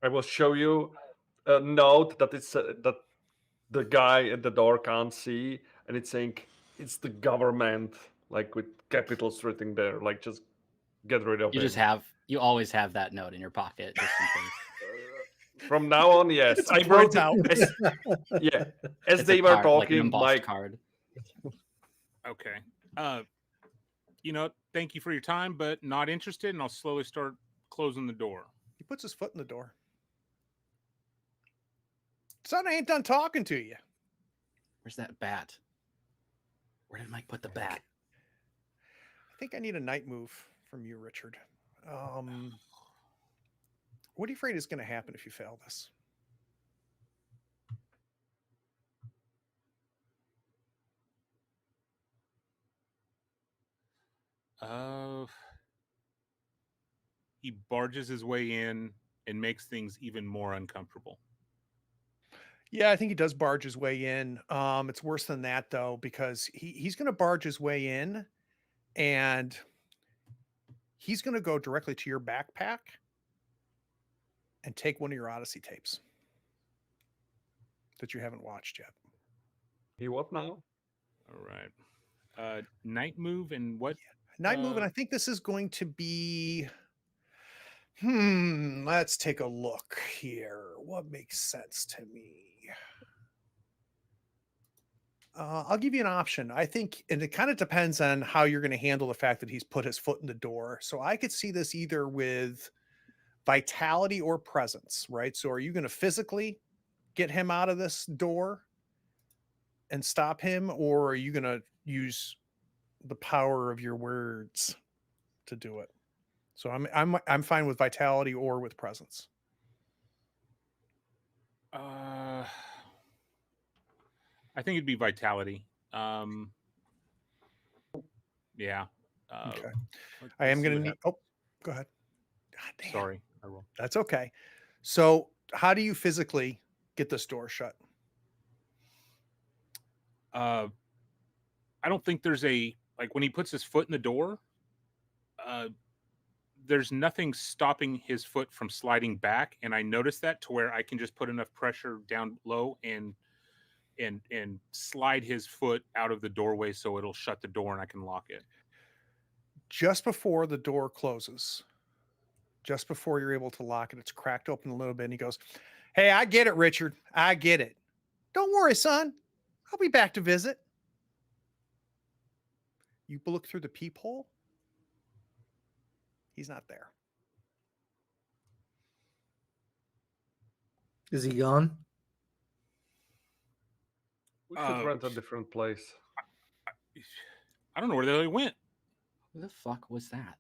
I will show you a note that it's that the guy at the door can't see, and it's saying it's the government, like with capitals written there. Like, just get rid of it. You always have that note in your pocket just in case. From now on, yes, It's a I wrote it. printout. As It's they a were card, like an talking, embossed Mike. card. Okay. Thank you for your time, but not interested, and I'll slowly start closing the door. He puts his foot in the door. Son, I ain't done talking to you. Where's that bat? Where did Mike put the bat? I think I need a night move from you, Richard. What are you afraid is going to happen if you fail this? He barges his way in and makes things even more uncomfortable. Yeah, I think he does barge his way in. It's worse than that though, because he's going to barge his way in, and he's going to go directly to your backpack and take one of your Odyssey tapes that you haven't watched yet. You what now? All right. Night move and what? Night move, and I think this is going to be. Let's take a look here. What makes sense to me? I'll give you an option. I think, and it kind of depends on how you're going to handle the fact that he's put his foot in the door. So I could see this either with vitality or presence, right? So are you going to physically get him out of this door and stop him, or are you going to use the power of your words to do it? So I'm fine with vitality or with presence. I think it'd be vitality. Yeah. Okay. Let's I am see going to what need. hap- Oh, go ahead. God damn. Sorry, I will. That's okay. So, how do you physically get this door shut? I don't think there's like when he puts his foot in the door. There's nothing stopping his foot from sliding back, and I noticed that to where I can just put enough pressure down low and slide his foot out of the doorway so it'll shut the door and I can lock it. Just before the door closes, just before you're able to lock it, it's cracked open a little bit, and he goes, "Hey, I get it, Richard. I get it. Don't worry, son. I'll be back to visit." You look through the peephole. He's not there. Is he gone? We should rent a different place. I don't know where the hell he went. Who the fuck was that?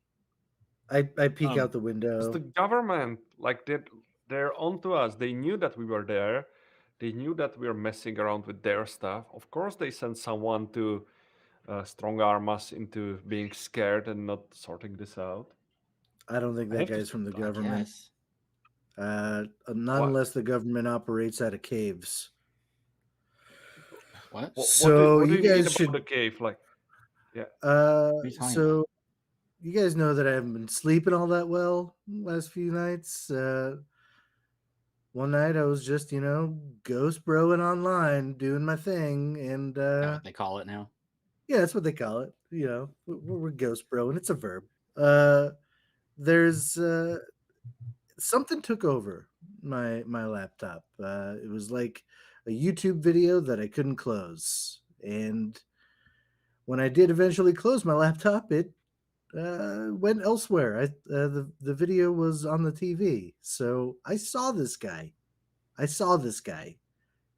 I peek out the It's window. the government. Like they're onto us. They knew that we were there. They knew that we were messing around with their stuff. Of course, they sent someone to strong arm us into being scared and not sorting this out. I don't think I that have to- guy's from the I government. guess. Not What? unless the government operates out of caves. What? So what do you you mean guys about should. the cave? Like, What are you talking So about? you guys know that I haven't been sleeping all that well last few nights. One night I was just, ghost broing online, doing my thing, and Is that what they call it now? yeah, that's what they call it. We're ghost broing. It's a verb. There's something took over my laptop. It was like a YouTube video that I couldn't close, and when I did eventually close my laptop, it went elsewhere. The video was on the TV, so I saw this guy.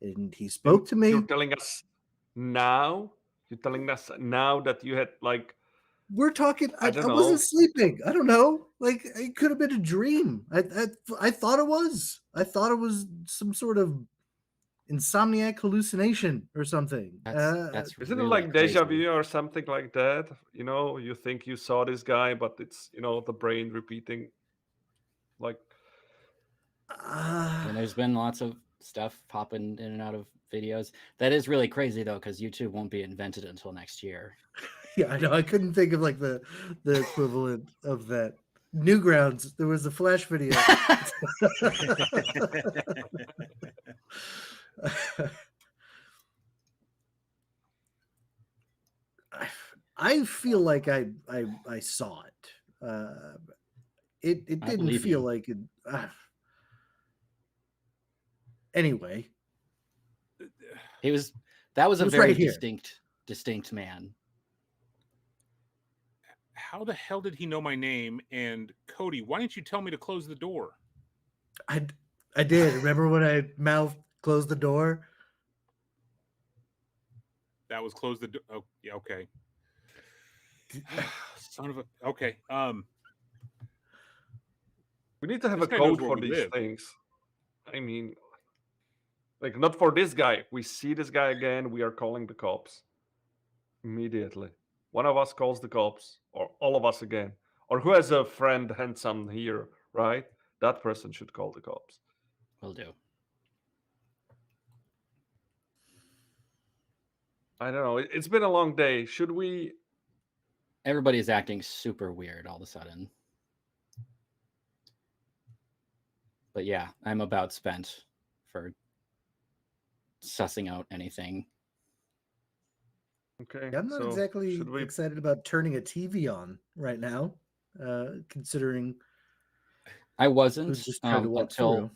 And he spoke to you're me. telling us now. You're telling us now that you had like We're talking. I I don't wasn't know. sleeping. I don't know. Like it could have been a dream. I thought it was. I thought it was some sort of insomniac hallucination or something. That's Isn't really it like deja crazy. vu or something like that? You think you saw this guy, but it's the brain repeating. Like And there's been lots of stuff popping in and out of videos. That is really crazy though, because YouTube won't be invented until next year. yeah, I know. I couldn't think of like the equivalent of that. Newgrounds. There was a Flash video. I feel like I saw it. It I didn't believe feel you. like it. Anyway, That was It a was very right here. distinct man. How the hell did he know my name? And Cody, why didn't you tell me to close the door? I did. Remember when I mouthed close the door? That was close the door. Oh, yeah, okay. Son of a. Okay. we need to have a This guy knows code where for we these live. things. I mean, like not for this guy. We see this guy again, we are calling the cops immediately. One of us calls the cops, or all of us again, or who has a friend handsome here, right? That person should call the cops. Will do. I don't know. It's been a long day. Should we? Everybody's acting super weird all of a sudden. But yeah, I'm about spent for sussing out anything. Okay. Yeah, I'm not so exactly should we? excited about turning a TV on right now, considering I wasn't who's just trying to walk through.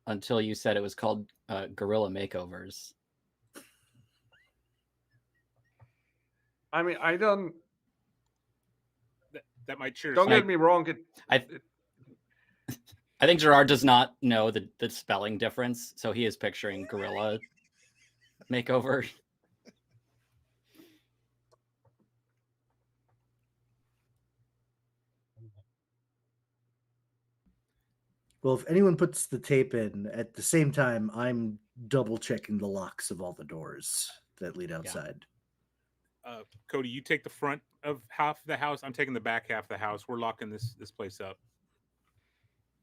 until you said it was called Gorilla Makeovers. I mean, I don't. That might cheer. Don't Like- get me wrong. I think Gerard does not know the spelling difference, so he is picturing Gorilla Makeover. Well, if anyone puts the tape in at the same time, I'm double checking the locks of all the doors that lead outside. Cody, you take the front of half the house. I'm taking the back half of the house. We're locking this place up.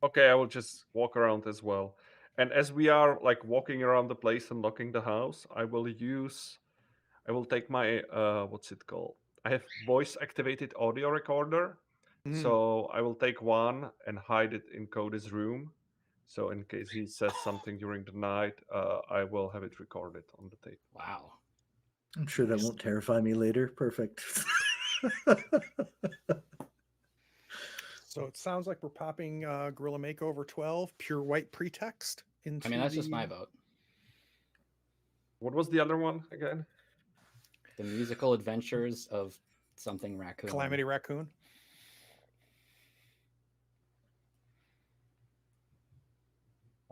Okay, I will just walk around as well. And as we are like walking around the place and locking the house, I will take my what's it called? I have voice activated audio recorder. Mm. So I will take one and hide it in Cody's room. So in case he says something during the night, I will have it recorded on the tape. Wow. I'm sure that Nice. won't terrify me later. Perfect. So it sounds like we're popping Gorilla Makeover 12, Pure White Pretext into I mean, that's just my the vote. What was the other one again? The musical adventures of something raccoon. Calamity Raccoon.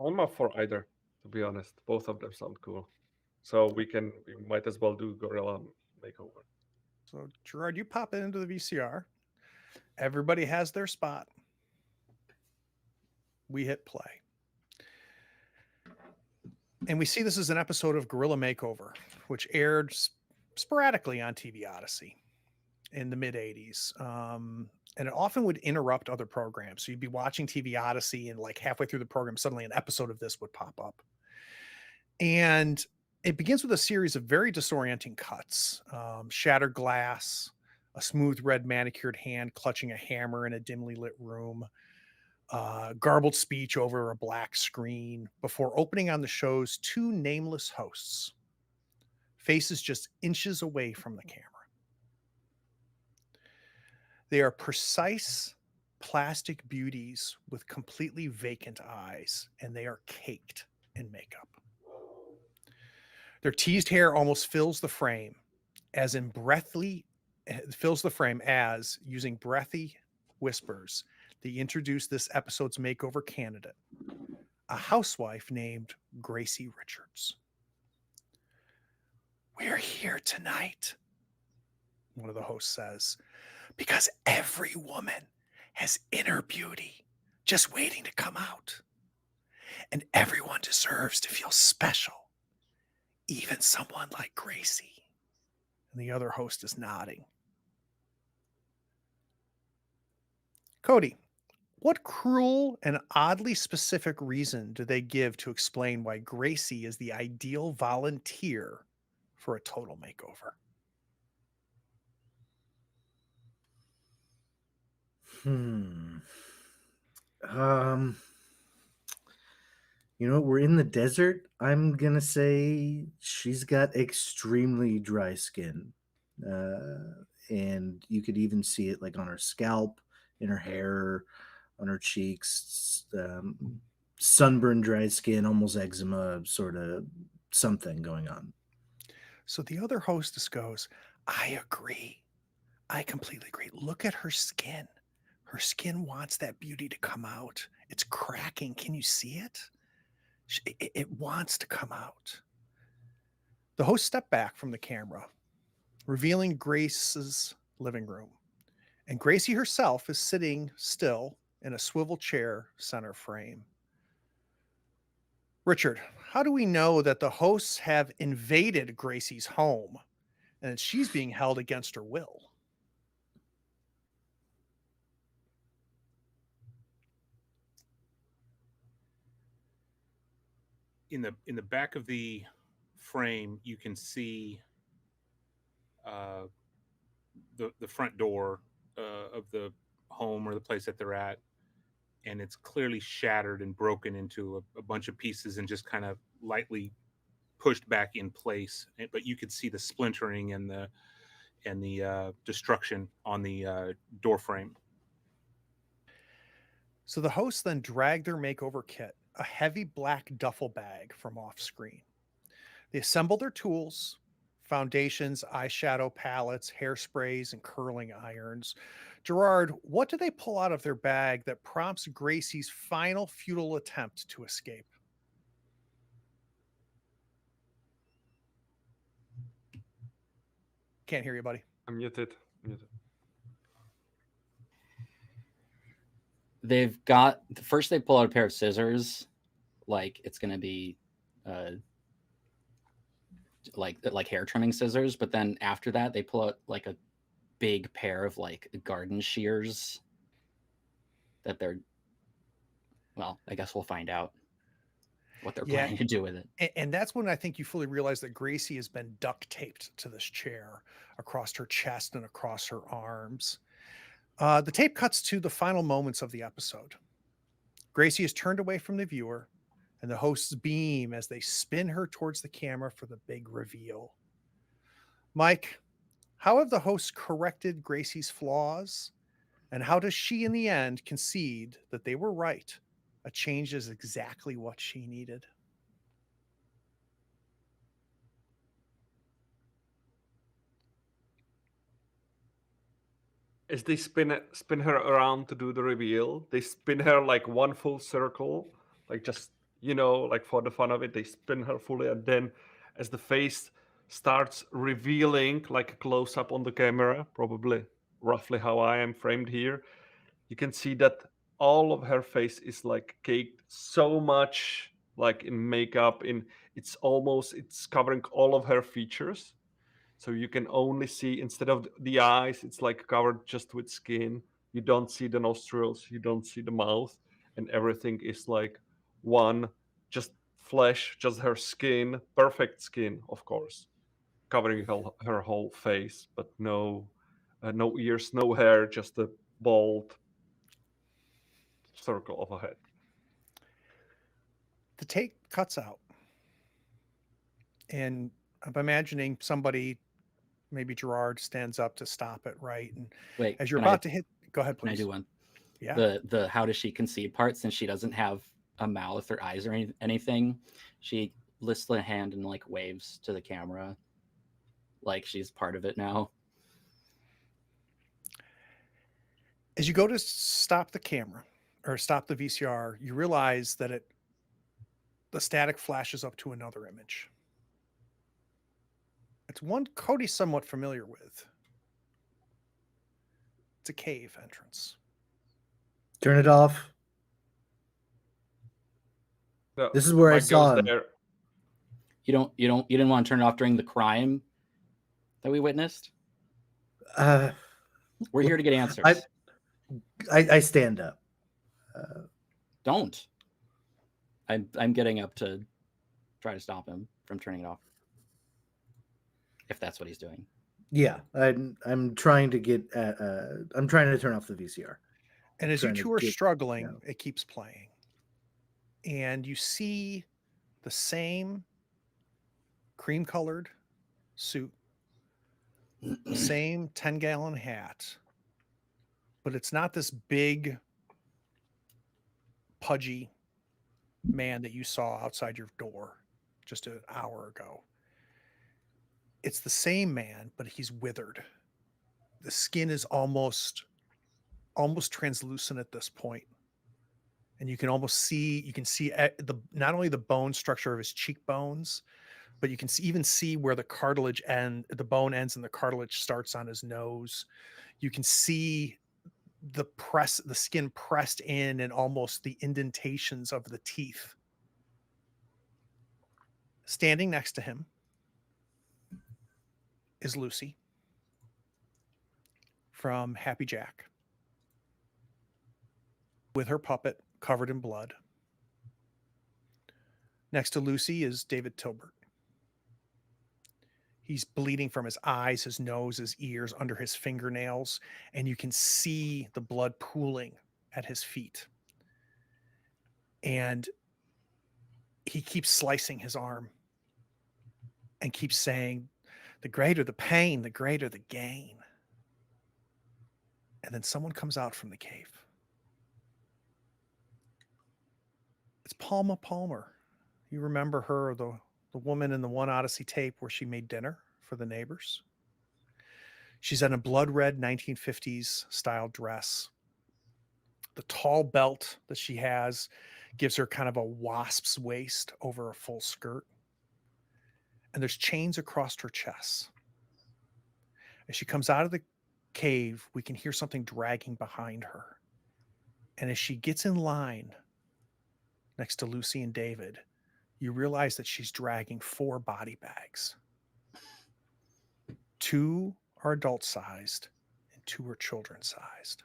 I'm up for either, to be honest. Both of them sound cool. So we might as well do Gorilla Makeover. So Gerard, you pop it into the VCR. Everybody has their spot. We hit play. And we see this as an episode of Gorilla Makeover, which aired sporadically on TV Odyssey in the mid 80s. And it often would interrupt other programs. So you'd be watching TV Odyssey, and like halfway through the program, suddenly an episode of this would pop up. And it begins with a series of very disorienting cuts, shattered glass, a smooth red manicured hand clutching a hammer in a dimly lit room, garbled speech over a black screen before opening on the show's two nameless hosts, faces just inches away from the camera. They are precise plastic beauties with completely vacant eyes, and they are caked in makeup. Their teased hair almost fills the frame, as using breathy whispers, they introduce this episode's makeover candidate, a housewife named Gracie Richards. "We're here tonight," one of the hosts says, "because every woman has inner beauty just waiting to come out. And everyone deserves to feel special, even someone like Gracie." And the other host is nodding. Cody, what cruel and oddly specific reason do they give to explain why Gracie is the ideal volunteer for a total makeover? You know, we're in the desert. I'm gonna say she's got extremely dry skin, and you could even see it like on her scalp, in her hair, on her cheeks. Sunburned, dry skin, almost eczema, sort of something going on. So the other hostess goes, "I agree. I completely agree. Look at her skin. Her skin wants that beauty to come out. It's cracking. Can you see it? It wants to come out." The host stepped back from the camera, revealing Grace's living room. And Gracie herself is sitting still in a swivel chair center frame. Richard, how do we know that the hosts have invaded Gracie's home and that she's being held against her will? In the back of the frame, you can see the front door of the home or the place that they're at, and it's clearly shattered and broken into a bunch of pieces and just kind of lightly pushed back in place. But you could see the splintering and the destruction on the door frame. So the hosts then drag their makeover kit, a heavy black duffel bag, from off screen. They assemble their tools, foundations, eyeshadow palettes, hairsprays, and curling irons. Gerard, what do they pull out of their bag that prompts Gracie's final futile attempt to escape? Can't hear you, buddy. I'm muted. they've got first they pull out a pair of scissors, like it's gonna be like hair trimming scissors, but then after that they pull out like a big pair of like garden shears that they're, well, I guess we'll find out what they're planning to do with it. And that's when I think you fully realize that Gracie has been duct taped to this chair across her chest and across her arms. The tape cuts to the final moments of the episode. Gracie is turned away from the viewer, and the hosts beam as they spin her towards the camera for the big reveal. Mike, how have the hosts corrected Gracie's flaws? And how does she, in the end, concede that they were right? A change is exactly what she needed. Is they spin her around to do the reveal. They spin her like one full circle, like just like for the fun of it. They spin her fully, and then as the face starts revealing, like a close up on the camera, probably roughly how I am framed here, you can see that all of her face is like caked so much, like in makeup. It's covering all of her features. So you can only see, instead of the eyes, it's like covered just with skin. You don't see the nostrils, you don't see the mouth, and everything is like one, just flesh, just her skin, perfect skin, of course, covering her whole face, but no ears, no hair, just a bald circle of a head. The tape cuts out, and I'm imagining somebody, maybe Gerard, stands up to stop it, right? And Wait, as you're about to hit, go ahead, can I please. do one? Yeah. The how does she concede part, since she doesn't have a mouth or eyes or anything? She lifts a hand and like waves to the camera, like she's part of it now. As you go to stop the camera or stop the VCR, you realize that the static flashes up to another image. It's one Cody's somewhat familiar with. It's a cave entrance. Turn it off. No, This is where I Mike saw goes him. there. You didn't want to turn it off during the crime that we witnessed? We're here to get answers. I stand up. Don't. I'm getting up to try to stop him from turning it off, if that's what he's doing. Yeah, I'm trying to get. I'm trying to turn off the VCR. And as you two are struggling, yeah. it keeps playing. And you see the same cream-colored suit, the same 10-gallon hat, but it's not this big, pudgy man that you saw outside your door just an hour ago. It's the same man, but he's withered. The skin is almost translucent at this point. And you can see not only the bone structure of his cheekbones, but you can even see where the bone ends and the cartilage starts on his nose. You can see the skin pressed in and almost the indentations of the teeth. Standing next to him is Lucy from Happy Jack, with her puppet covered in blood. Next to Lucy is David Tilbert. He's bleeding from his eyes, his nose, his ears, under his fingernails, and you can see the blood pooling at his feet. And he keeps slicing his arm and keeps saying, "The greater the pain, the greater the gain." And then someone comes out from the cave. It's Palma Palmer. You remember her, the woman in the One Odyssey tape where she made dinner for the neighbors? She's in a blood red 1950s style dress. The tall belt that she has gives her kind of a wasp's waist over a full skirt. And there's chains across her chest. As she comes out of the cave, we can hear something dragging behind her. And as she gets in line next to Lucy and David, you realize that she's dragging 4 body bags. 2 are adult sized and 2 are children sized.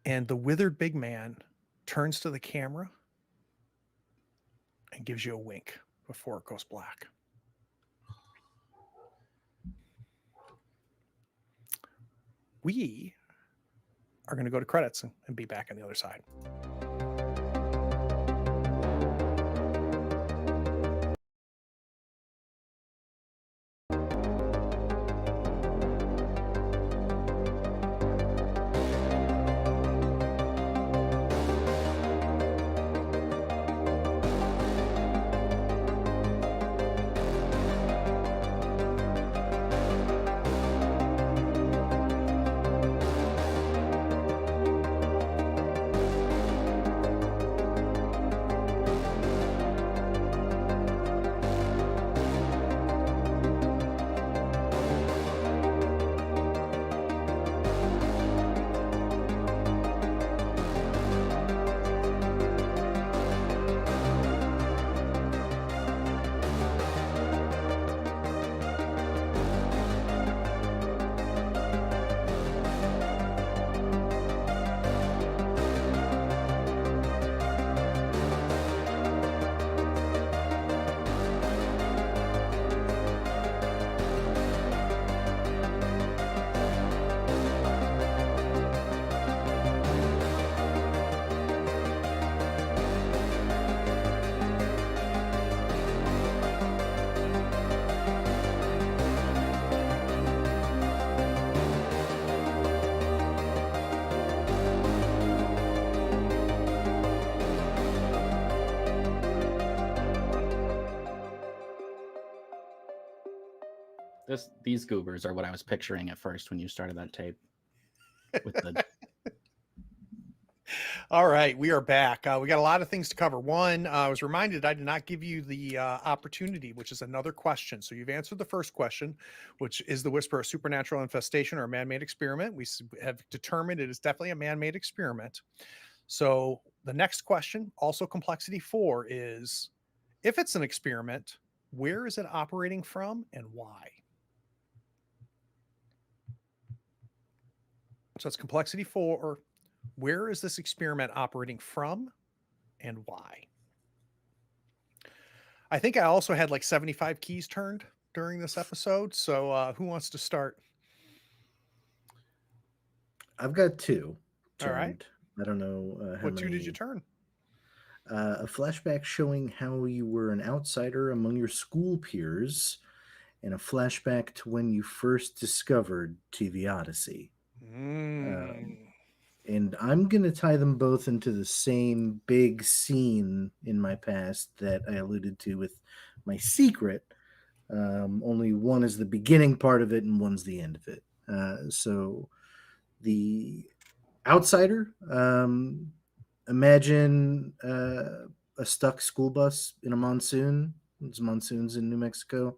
And the withered big man turns to the camera and gives you a wink before it goes black. We are going to go to credits and be back on the other side. These goobers are what I was picturing at first when you started that tape. With the All right, we are back. We got a lot of things to cover. One, I was reminded I did not give you the opportunity, which is another question. So you've answered the first question, which is the Whisper a supernatural infestation or a man-made experiment? We have determined it is definitely a man-made experiment. So the next question, also complexity 4, is if it's an experiment, where is it operating from and why? So it's complexity 4. Where is this experiment operating from and why? I think I also had like 75 keys turned during this episode. So who wants to start? I've got 2 All turned. right. I don't know how What many. 2 did you turn? A flashback showing how you were an outsider among your school peers, and a flashback to when you first discovered TV Odyssey. And I'm going to tie them both into the same big scene in my past that I alluded to with my secret. Only one is the beginning part of it and one's the end of it. So the outsider, imagine a stuck school bus in a monsoon. It's monsoons in New Mexico.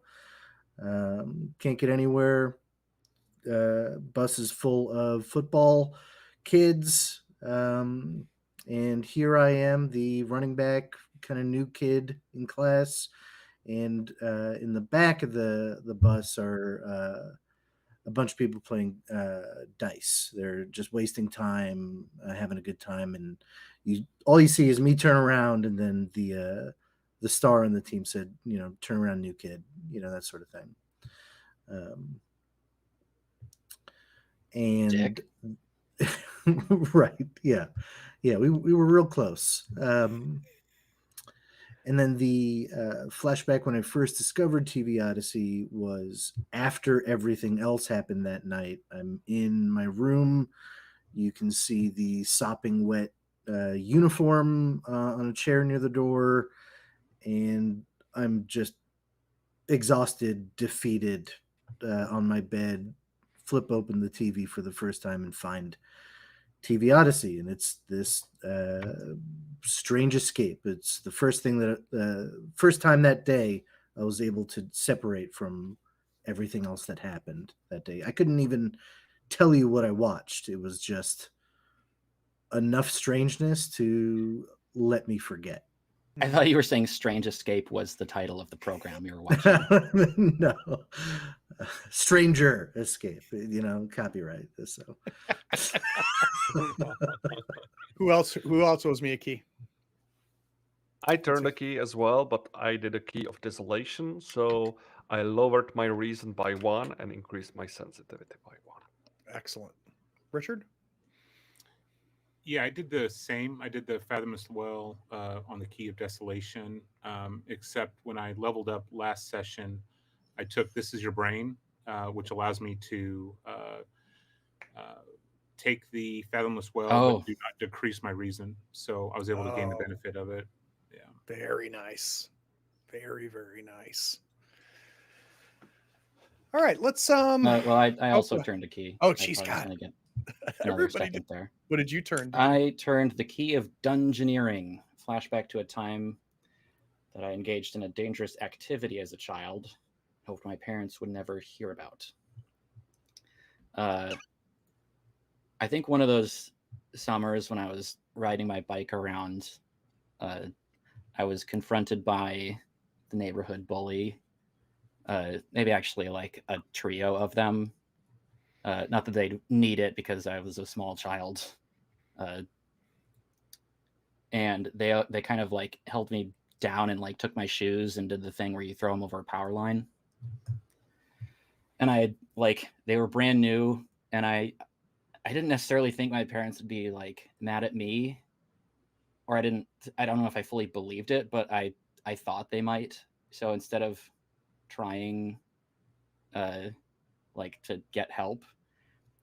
Can't get anywhere. Bus is full of football kids. And here I am, the running back, kind of new kid in class. And in the back of the bus are a bunch of people playing dice. They're just wasting time, having a good time, and all you see is me turn around, and then the star on the team said, turn around, new kid, that sort of thing. And Dick. Right, yeah, we were real close. And then the flashback when I first discovered TV Odyssey was after everything else happened that night. I'm in my room. You can see the sopping wet uniform on a chair near the door. And I'm just exhausted, defeated on my bed, flip open the TV for the first time and find TV Odyssey, and it's this strange escape. It's the first thing that first time that day I was able to separate from everything else that happened that day. I couldn't even tell you what I watched. It was just enough strangeness to let me forget. I thought you were saying Strange Escape was the title of the program you were watching. No, Stranger Escape. Copyright. So, Who else owes me a key? I turned a key as well, but I did a key of desolation, so I lowered my reason by 1 and increased my sensitivity by 1. Excellent. Richard? Yeah, I did the same. I did the Fathomless Well on the Key of Desolation, except when I leveled up last session, I took This Is Your Brain, which allows me to take the Fathomless Well, but do not decrease my reason. So I was able to gain the benefit of it. Yeah. Very nice. Very, very nice. All right, let's well, I also go turned a key. Oh, geez, I God. was get another Everybody second there. What did you turn? I turned the Key of Dungeoneering. Flashback to a time that I engaged in a dangerous activity as a child, hoped my parents would never hear about. I think one of those summers when I was riding my bike around, I was confronted by the neighborhood bully. Maybe actually like a trio of them. Not that they'd need it because I was a small child. And they kind of like held me down and like took my shoes and did the thing where you throw them over a power line. And they were brand new, and I didn't necessarily think my parents would be like mad at me, or I don't know if I fully believed it, but I thought they might. So instead of trying to get help,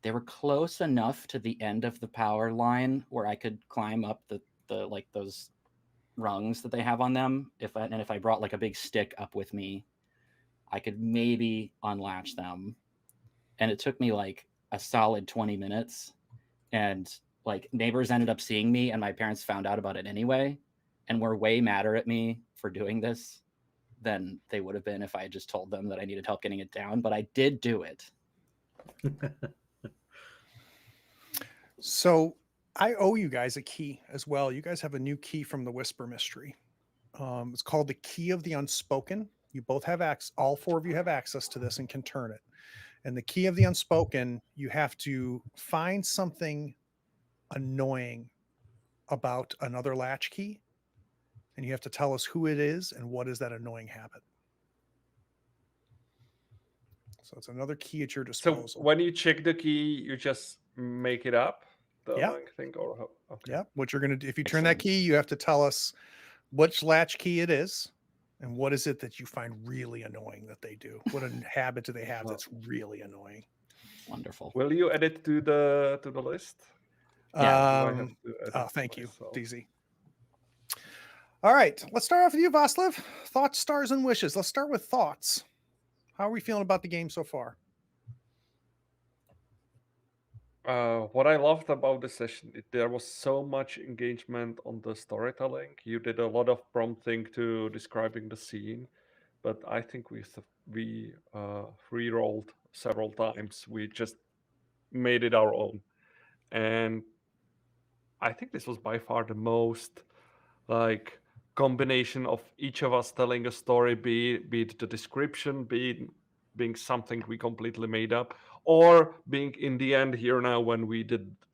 they were close enough to the end of the power line where I could climb up the like those rungs that they have on them. If I brought like a big stick up with me, I could maybe unlatch them. And it took me like a solid 20 minutes. And like neighbors ended up seeing me, and my parents found out about it anyway, and were way madder at me for doing this than they would have been if I had just told them that I needed help getting it down. But I did do it. So I owe you guys a key as well. You guys have a new key from the Whisper Mystery. It's called the Key of the Unspoken. You both have access. All 4 of you have access to this and can turn it. And the Key of the Unspoken, you have to find something annoying about another latchkey, and you have to tell us who it is and what is that annoying habit. So it's another key at your disposal. So when you check the key, you just make it up, the Yeah. annoying thing, or how? Okay. Yeah. What you're going to do, if you turn that key, you have to tell us which latch key it is and what is it that you find really annoying that they do. What a habit do they have that's really annoying? Wonderful. Will you add it to the list? Yeah. Thank you, DZ. All right, let's start off with you, Vaslev. Thoughts, stars, and wishes. Let's start with thoughts. How are we feeling about the game so far? What I loved about the session, there was so much engagement on the storytelling. You did a lot of prompting to describing the scene, but I think we re-rolled several times. We just made it our own, and I think this was by far the most like combination of each of us telling a story, be it the description, being something we completely made up, or being in the end here now when we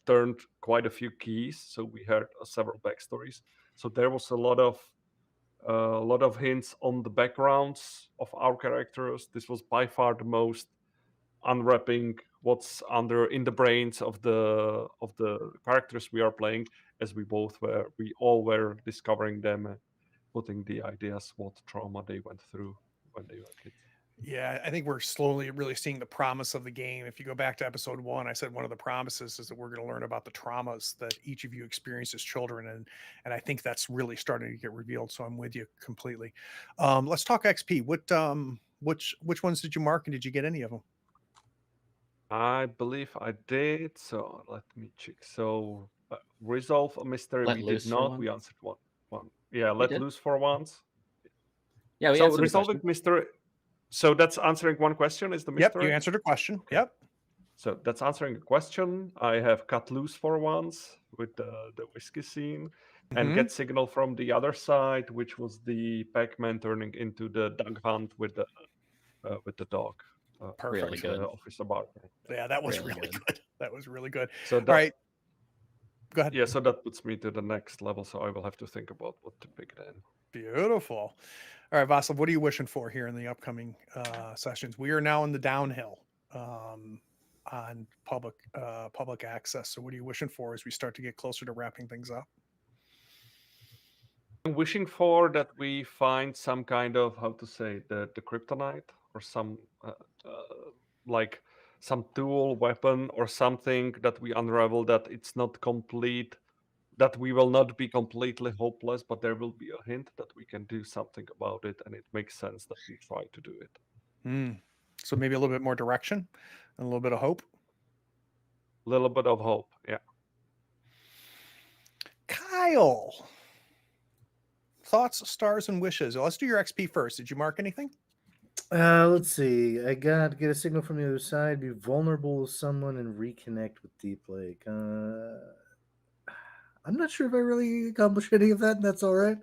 turned quite a few keys, so we heard several backstories. So there was a lot of hints on the backgrounds of our characters. This was by far the most unwrapping what's in the brains of the characters we are playing, as we all were discovering them and putting the ideas what trauma they went through when they were kids. Yeah, I think we're slowly really seeing the promise of the game. If you go back to episode 1, I said one of the promises is that we're going to learn about the traumas that each of you experienced as children, and I think that's really starting to get revealed. So I'm with you completely. Let's talk XP. Which ones did you mark, and did you get any of them? I believe I did. So let me check. So resolve a mystery. We did not. We answered one. Yeah, let loose for once. Yeah, we so answered resolving mystery. So that's answering one question. Is the mystery? Yep, you answered a question. Okay. Yep. So that's answering a question. I have cut loose for once with the whiskey scene, and Mhm. get signal from the other side, which was the Pac-Man turning into the dog hunt with the dog. Perfect. Really good. Officer Barker. Yeah, that was Really really good. good. That was really good. So All that right, go ahead. yeah, so that puts me to the next level. So I will have to think about what to pick then. Beautiful. All right, Vaslav, what are you wishing for here in the upcoming sessions? We are now in the downhill on public access. So, what are you wishing for as we start to get closer to wrapping things up? I'm wishing for that we find some kind of, how to say, the kryptonite, or some like some tool, weapon, or something that we unravel, that it's not complete, that we will not be completely hopeless, but there will be a hint that we can do something about it, and it makes sense that we try to do it. So maybe a little bit more direction and a little bit of hope. A little bit of hope, yeah. Kyle, thoughts, stars, and wishes. Let's do your XP first. Did you mark anything? Let's see. I got get a signal from the other side, be vulnerable to someone, and reconnect with Deep Lake. I'm not sure if I really accomplished any of that, and that's all right.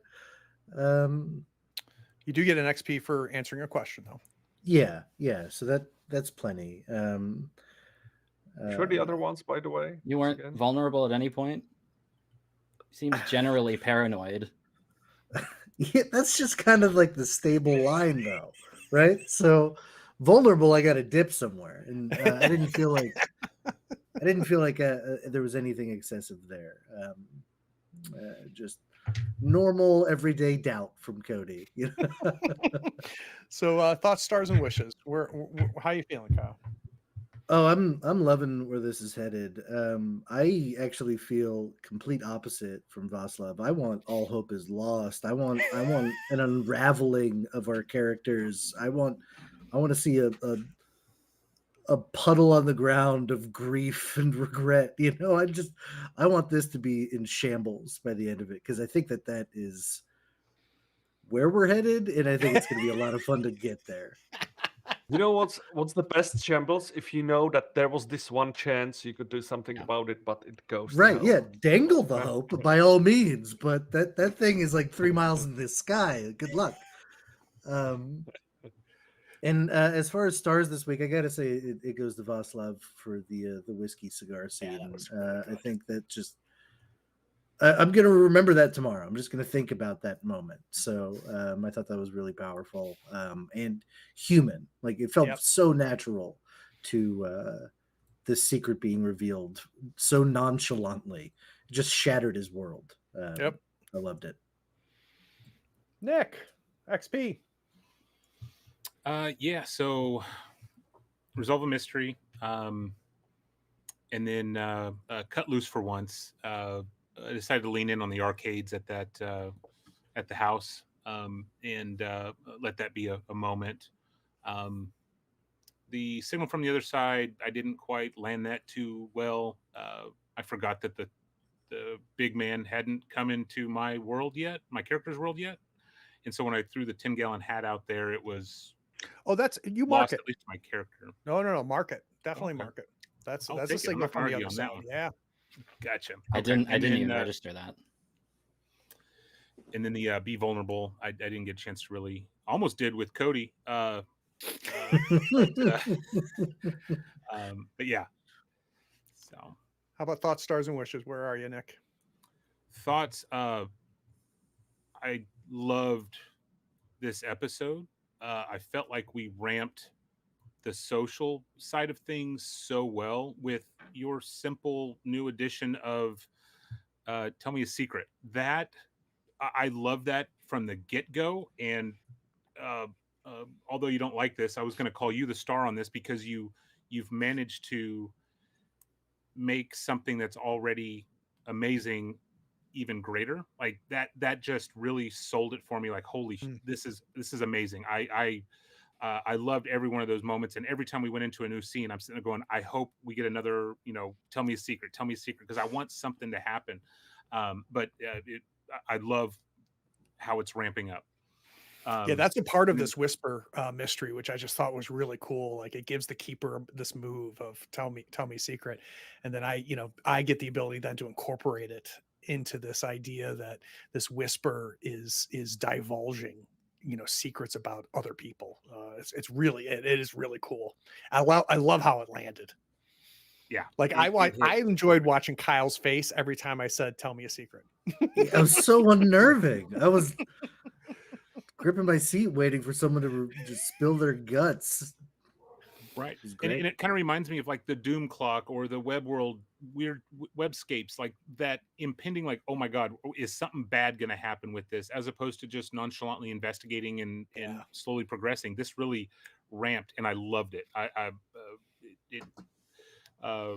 You do get an XP for answering a question, though. Yeah. So that's plenty. Sure, the other ones, by the way. You once weren't again. vulnerable at any point? Seems generally paranoid. Yeah, that's just kind of like the stable line, though, right? So vulnerable, I got to dip somewhere, and I didn't feel like there was anything excessive there. Just normal, everyday doubt from Cody. You know? So, thoughts, stars, and wishes. How you feeling, Kyle? Oh, I'm loving where this is headed. I actually feel complete opposite from Vaslav. I want all hope is lost. I want an unraveling of our characters. I want to see a puddle on the ground of grief and regret. You know, I want this to be in shambles by the end of it, because I think that is where we're headed, and I think it's going to be a lot of fun to get there. You know what's the best shambles? If you know that there was this one chance you could do something about it, but it goes to Right, hell. yeah, dangle the Yeah. hope by all means, but that thing is like 3 miles in the sky. Good luck. And as far as stars this week, I gotta say it goes to Vaslav for the whiskey cigar scene. that was really I good. think that just I'm gonna remember that tomorrow. I'm just gonna think about that moment. So I thought that was really powerful and human. Like, it felt Yep. so natural to this secret being revealed so nonchalantly. It just shattered his world. Yep. I loved it. Nick, XP. Yeah. So resolve a mystery, and then cut loose for once. I decided to lean in on the arcades at the house, and let that be a moment. Um, the signal from the other side, I didn't quite land that too well. I forgot that the big man hadn't come into my world yet, my character's world yet, and so when I threw the 10-gallon hat out there, it was Oh, that's you mark lost it. at least my character. No, mark it. Definitely Okay. mark it. That's I'll a take it. I'm signal not from gonna the argue other on that side. one. Yeah. Gotcha. I Okay. didn't And then, even register that. and then the be vulnerable. I didn't get a chance to really. Almost did with Cody. But yeah. So How about thoughts, stars, and wishes? Where are you, Nick? thoughts. I loved this episode. I felt like we ramped the social side of things so well with your simple new addition of tell me a secret. That I love that from the get go. And uh, although you don't like this, I was going to call you the star on this because you've managed to make something that's already amazing even greater. Like that just really sold it for me. Like, holy, Mm. this is amazing. I loved every one of those moments, and every time we went into a new scene, I'm sitting there going, I hope we get another, tell me a secret, because I want something to happen. But I love how it's ramping up. Yeah, that's a part of this whisper mystery, which I just thought was really cool. Like it gives the keeper this move of tell me secret, and then I get the ability then to incorporate it into this idea that this whisper is divulging secrets about other people. It's really it is really cool. I love how it landed. Yeah, Like it hit I enjoyed watching Kyle's face every time I said tell me a secret. I was so unnerving. I was gripping my seat, waiting for someone to just spill their guts. right. It was And great. it kind of reminds me of like the Doom Clock or the Web World weird webscapes, like that impending, like, oh my God, is something bad going to happen with this? As opposed to just nonchalantly investigating and slowly progressing. This really ramped, and I loved it. Uh,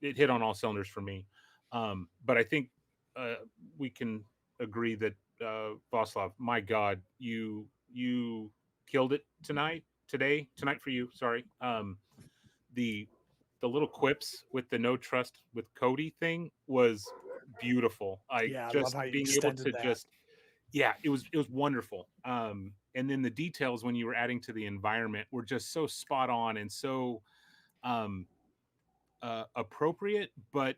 it hit on all cylinders for me. But I think we can agree that Vaslav, my God, you killed it tonight for you. Sorry. The little quips with the no trust with Cody thing was beautiful. Like Yeah, I love just how you being able extended to that. just it was wonderful. And then the details when you were adding to the environment were just so spot on and so appropriate, but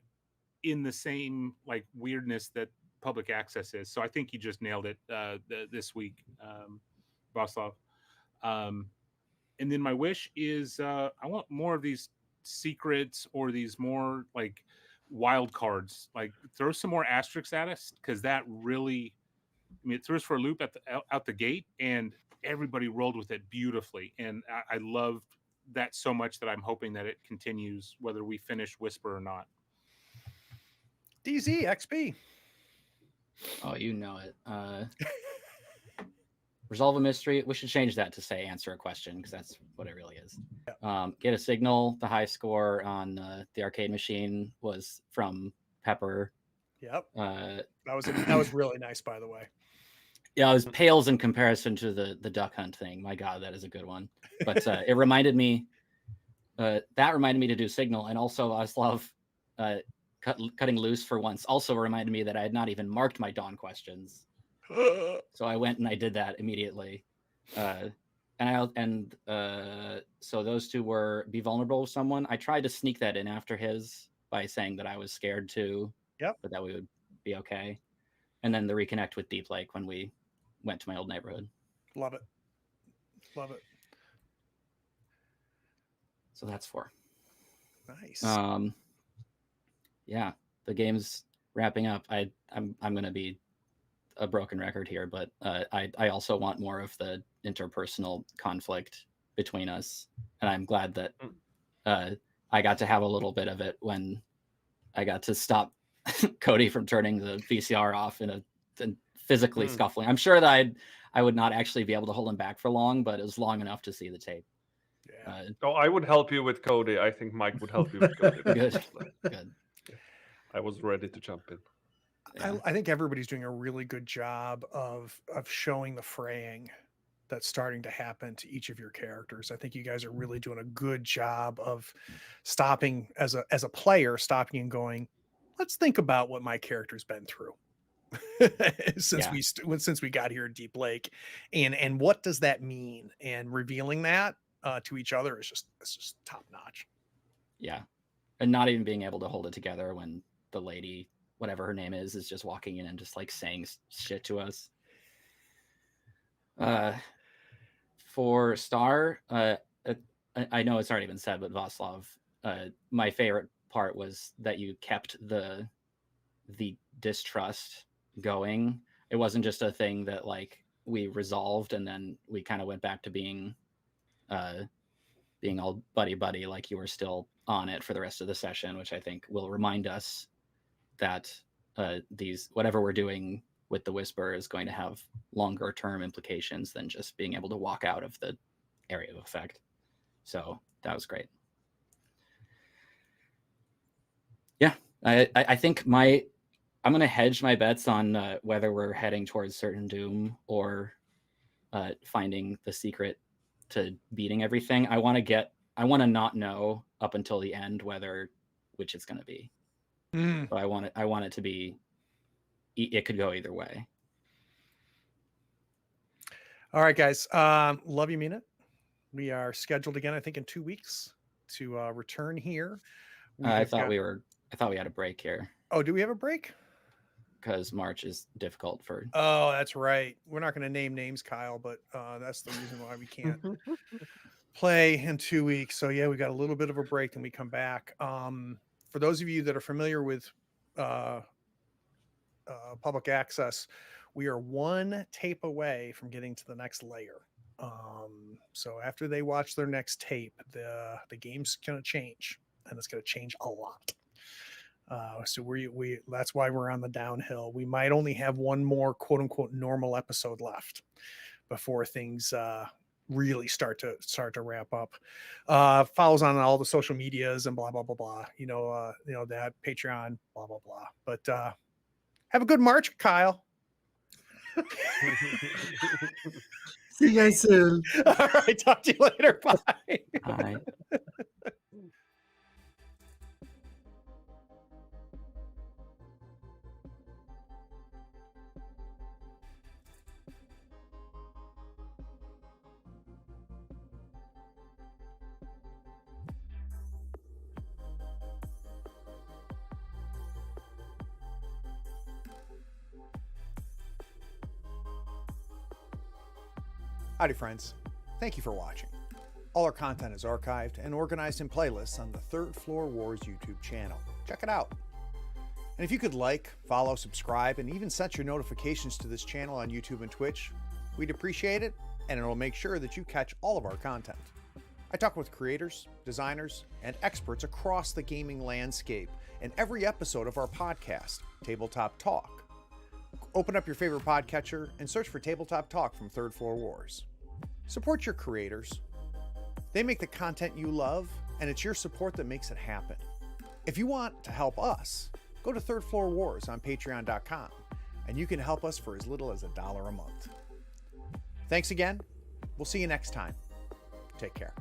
in the same like weirdness that public access is. So I think you just nailed it this week, Vaslav. And then my wish is I want more of these secrets or these more like wild cards. Like throw some more asterisks at us because that really, I mean, it threw us for a loop out the gate, and everybody rolled with it beautifully. And I loved that so much that I'm hoping that it continues whether we finish Whisper or not. DZ XP. Oh, you know it. Resolve a mystery. We should change that to say answer a question because that's what it really is. Get a signal. The high score on the arcade machine was from Pepper. Yep. That was really nice, by the way. Yeah, it was pales in comparison to the duck hunt thing. My God, that is a good one. But it reminded me. That reminded me to do signal, and also Vaslav cutting loose for once also reminded me that I had not even marked my dawn questions. So I went and I did that immediately. So those two were be vulnerable with someone. I tried to sneak that in after his by saying that I was scared too. Yep. But that we would be okay. And then the reconnect with Deep Lake when we went to my old neighborhood. Love it. Love it. So that's 4. Nice. Yeah, the game's wrapping up. I'm gonna be a broken record here, but I also want more of the interpersonal conflict between us, and I'm glad that I got to have a little bit of it when I got to stop Cody from turning the VCR off and physically scuffling. I'm sure that I would not actually be able to hold him back for long, but it was long enough to see the tape. Yeah. I would help you with Cody. I think Mike would help you with Cody. Good. I was ready to jump in. Yeah. I think everybody's doing a really good job of showing the fraying that's starting to happen to each of your characters. I think you guys are really doing a good job of stopping as a player, stopping and going, let's think about what my character's been through since we got here at Deep Lake, and what does that mean? And revealing that to each other is just top notch. Yeah, and not even being able to hold it together when the lady, whatever her name is just walking in and just like saying shit to us. For Star, I know it's already been said, but Vaslav, my favorite part was that you kept the distrust going. It wasn't just a thing that like we resolved and then we kind of went back to being all buddy, like you were still on it for the rest of the session, which I think will remind us that these whatever we're doing with the Whisper is going to have longer term implications than just being able to walk out of the area of effect. So that was great. Yeah, I think I'm going to hedge my bets on whether we're heading towards certain doom or finding the secret to beating everything. I want to not know up until the end which it's going to be. So I want it to be, it could go either way. All right, guys. Love you, mean it. We are scheduled again, I think, in 2 weeks to return here. I thought we had a break here Oh, do we have a break? because March is difficult for. Oh, that's right. We're not going to name names, Kyle, but that's the reason why we can't play in 2 weeks. So yeah, we got a little bit of a break, and we come back. For those of you that are familiar with public access, we are one tape away from getting to the next layer. So after they watch their next tape, the game's going to change, and it's going to change a lot. So we that's why we're on the downhill. We might only have one more quote unquote normal episode left before things really start to wrap up. Follows on all the social medias and blah blah blah blah. You know that Patreon, blah blah blah. But have a good March, Kyle. See you guys soon. All right, talk to you later. Bye. Bye. Howdy, friends. Thank you for watching. All our content is archived and organized in playlists on the Third Floor Wars YouTube channel. Check it out. And if you could like, follow, subscribe, and even set your notifications to this channel on YouTube and Twitch, we'd appreciate it, and it'll make sure that you catch all of our content. I talk with creators, designers, and experts across the gaming landscape in every episode of our podcast, Tabletop Talk. Open up your favorite podcatcher and search for Tabletop Talk from Third Floor Wars. Support your creators. They make the content you love, and it's your support that makes it happen. If you want to help us, go to Third Floor Wars on patreon.com, and you can help us for as little as $1 a month. Thanks again. We'll see you next time. Take care.